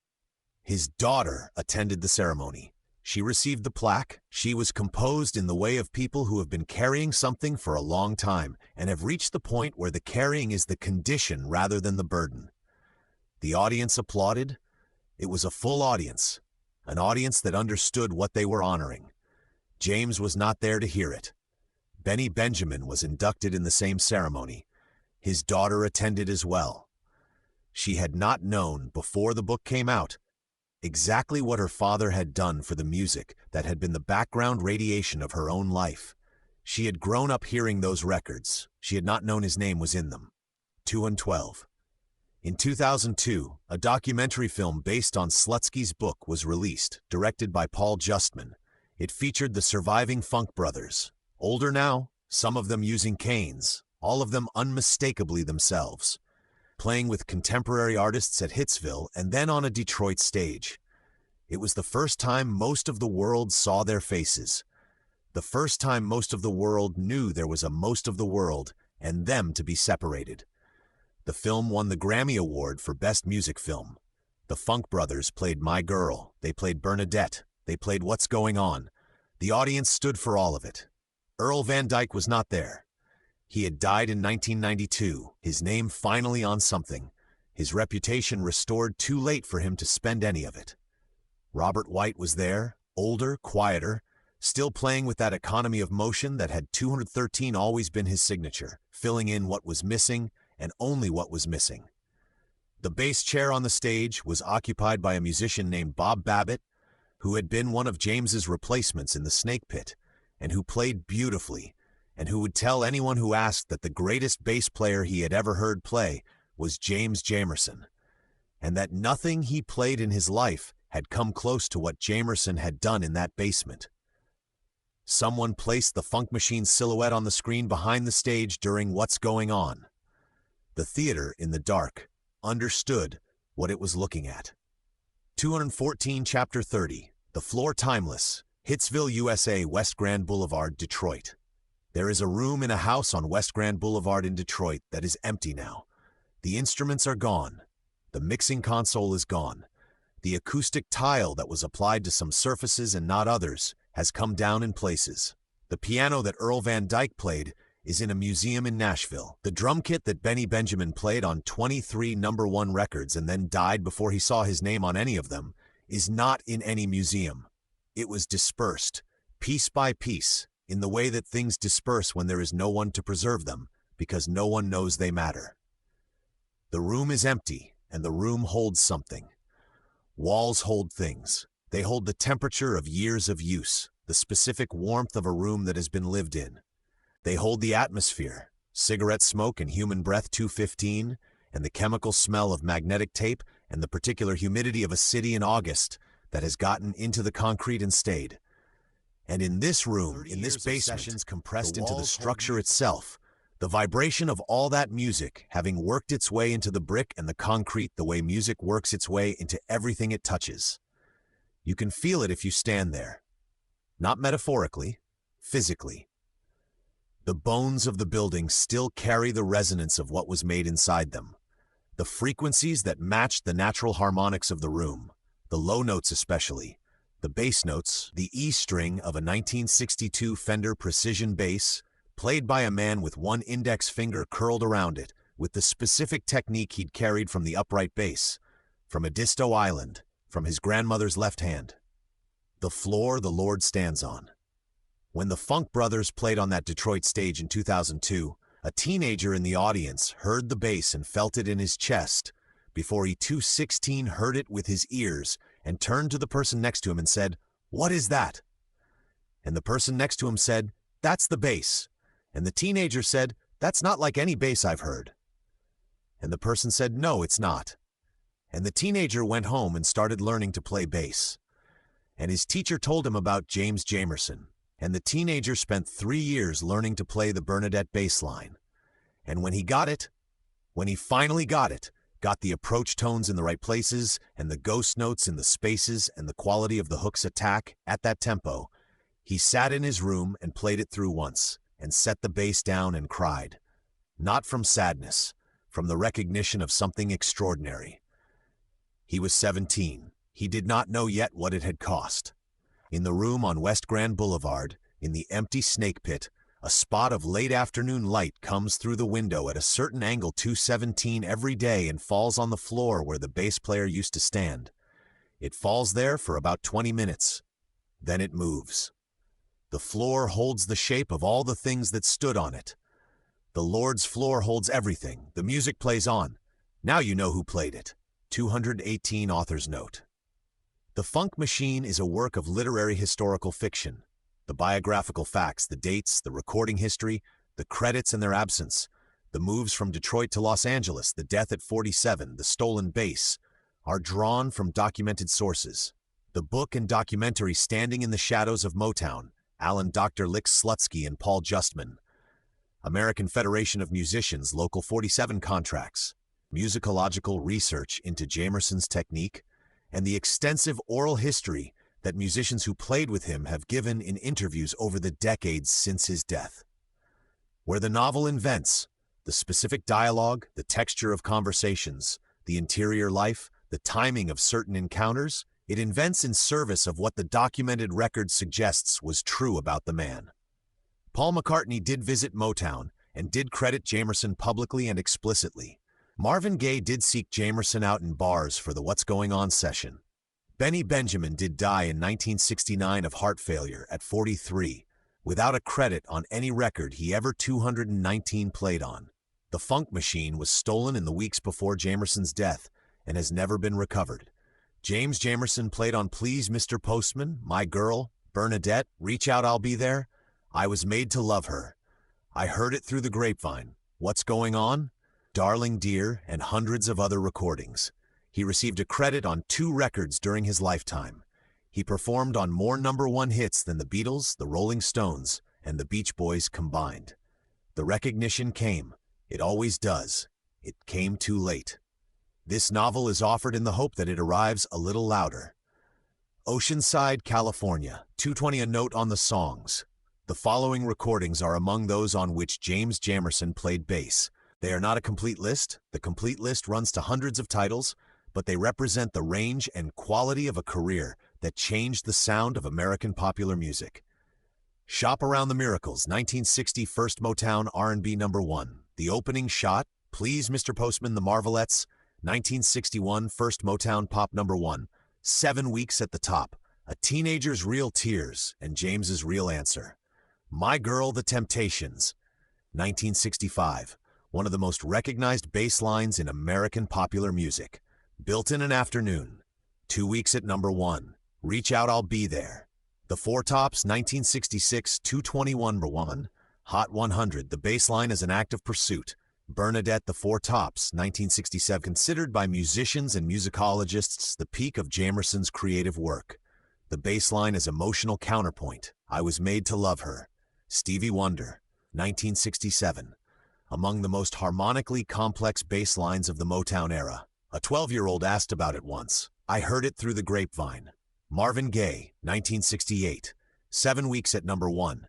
His daughter attended the ceremony. She received the plaque. She was composed in the way of people who have been carrying something for a long time and have reached the point where the carrying is the condition rather than the burden. The audience applauded. It was a full audience, an audience that understood what they were honoring. James was not there to hear it. Benny Benjamin was inducted in the same ceremony. His daughter attended as well. She had not known, before the book came out, exactly what her father had done for the music that had been the background radiation of her own life. She had grown up hearing those records. She had not known his name was in them. 2 and 12. In 2002, a documentary film based on Slutsky's book was released, directed by Paul Justman. It featured the surviving Funk Brothers. Older now, some of them using canes, all of them unmistakably themselves, playing with contemporary artists at Hitsville and then on a Detroit stage. It was the first time most of the world saw their faces. The first time most of the world knew there was a most of the world and them to be separated. The film won the Grammy Award for Best Music Film. The Funk Brothers played My Girl, they played Bernadette, they played What's Going On. The audience stood for all of it. Earl Van Dyke was not there. He had died in 1992, his name finally on something, his reputation restored too late for him to spend any of it. Robert White was there, older, quieter, still playing with that economy of motion that had 213 always been his signature, filling in what was missing and only what was missing. The bass chair on the stage was occupied by a musician named Bob Babbitt, who had been one of James's replacements in the Snake Pit, and who played beautifully, and who would tell anyone who asked that the greatest bass player he had ever heard play was James Jamerson, and that nothing he played in his life had come close to what Jamerson had done in that basement. Someone placed the Funk Machine's silhouette on the screen behind the stage during What's Going On. The theater, in the dark, understood what it was looking at. 214 Chapter 30, The Floor Timeless, Hitsville, USA, West Grand Boulevard, Detroit. There is a room in a house on West Grand Boulevard in Detroit that is empty now. The instruments are gone. The mixing console is gone. The acoustic tile that was applied to some surfaces and not others has come down in places. The piano that Earl Van Dyke played is in a museum in Nashville. The drum kit that Benny Benjamin played on 23 #1 records and then died before he saw his name on any of them is not in any museum. It was dispersed, piece by piece, in the way that things disperse when there is no one to preserve them, because no one knows they matter. The room is empty, and the room holds something. Walls hold things. They hold the temperature of years of use, the specific warmth of a room that has been lived in. They hold the atmosphere, cigarette smoke and human breath 215, and the chemical smell of magnetic tape and the particular humidity of a city in August that has gotten into the concrete and stayed. And in this room, in this basement, compressed into the structure itself, the vibration of all that music having worked its way into the brick and the concrete the way music works its way into everything it touches. You can feel it if you stand there. Not metaphorically, physically. The bones of the building still carry the resonance of what was made inside them. The frequencies that matched the natural harmonics of the room, the low notes especially, the bass notes, the E string of a 1962 Fender Precision bass, played by a man with one index finger curled around it, with the specific technique he'd carried from the upright bass, from Edisto Island, from his grandmother's left hand. The floor the Lord stands on. When the Funk Brothers played on that Detroit stage in 2002, a teenager in the audience heard the bass and felt it in his chest, before he 216 heard it with his ears and turned to the person next to him and said, "What is that?" And the person next to him said, "That's the bass." And the teenager said, "That's not like any bass I've heard." And the person said, "No, it's not." And the teenager went home and started learning to play bass. And his teacher told him about James Jamerson. And the teenager spent 3 years learning to play the Bernadette bass line. And when he got it, when he finally got it, got the approach tones in the right places and the ghost notes in the spaces and the quality of the hook's attack at that tempo, he sat in his room and played it through once and set the bass down and cried. Not from sadness, from the recognition of something extraordinary. He was 17. He did not know yet what it had cost. In the room on West Grand Boulevard, in the empty Snake Pit, a spot of late afternoon light comes through the window at a certain angle 217 every day and falls on the floor where the bass player used to stand. It falls there for about 20 minutes. Then it moves. The floor holds the shape of all the things that stood on it. The Lord's floor holds everything. The music plays on. Now you know who played it. 218 Author's Note. The Funk Machine is a work of literary historical fiction. The biographical facts, the dates, the recording history, the credits and their absence, the moves from Detroit to Los Angeles, the death at 47, the stolen bass, are drawn from documented sources. The book and documentary Standing in the Shadows of Motown, Alan Dr. Lick Slutsky and Paul Justman. American Federation of Musicians, Local 47 Contracts. Musicological research into Jamerson's technique, and the extensive oral history that musicians who played with him have given in interviews over the decades since his death. Where the novel invents the specific dialogue, the texture of conversations, the interior life, the timing of certain encounters, it invents in service of what the documented record suggests was true about the man. Paul McCartney did visit Motown and did credit Jamerson publicly and explicitly. Marvin Gaye did seek Jamerson out in bars for the What's Going On session. Benny Benjamin did die in 1969 of heart failure at 43, without a credit on any record he ever 219 played on. The Funk Machine was stolen in the weeks before Jamerson's death and has never been recovered. James Jamerson played on Please Mr. Postman, My Girl, Bernadette, Reach Out I'll Be There, I Was Made to Love Her, I Heard It Through the Grapevine, What's Going On, Darling Dear, and hundreds of other recordings. He received a credit on 2 records during his lifetime. He performed on more #1 hits than the Beatles, the Rolling Stones, and the Beach Boys combined. The recognition came. It always does. It came too late. This novel is offered in the hope that it arrives a little louder. Oceanside, California, 220 A note on the songs. The following recordings are among those on which James Jamerson played bass. They are not a complete list. The complete list runs to hundreds of titles, but they represent the range and quality of a career that changed the sound of American popular music. Shop Around the Miracles, 1960 First Motown R&B #1. The Opening Shot, Please Mr. Postman, The Marvelettes, 1961 First Motown Pop #1. 7 Weeks at the Top, A Teenager's Real Tears and James's Real Answer. My Girl, The Temptations, 1965. One of the most recognized bass lines in American popular music. Built in an Afternoon, 2 Weeks at #1. Reach Out I'll Be There. The Four Tops, 1966 221 #1. Hot 100, The Bass Line as an Act of Pursuit. Bernadette, The Four Tops, 1967. Considered by musicians and musicologists the peak of Jamerson's creative work. The bass line as emotional counterpoint. I Was Made to Love Her. Stevie Wonder, 1967. Among the most harmonically complex bass lines of the Motown era. A 12-year-old asked about it once. I Heard It Through the Grapevine. Marvin Gaye, 1968. 7 Weeks at #1.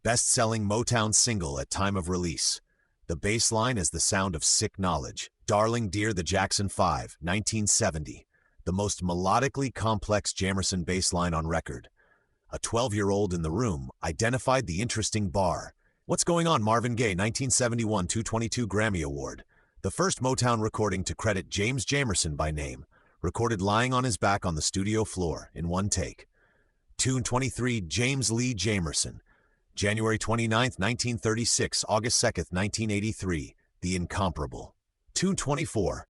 Best-selling Motown single at time of release. The bass line is the sound of sick knowledge. Darling Dear, The Jackson 5, 1970. The most melodically complex Jamerson bass line on record. A 12-year-old in the room identified the interesting bar. What's Going On, Marvin Gaye, 1971 222 Grammy Award. The first Motown recording to credit James Jamerson by name, recorded lying on his back on the studio floor in one take. Tune 23, James Lee Jamerson. January 29, 1936, August 2, 1983, The Incomparable. Tune 24,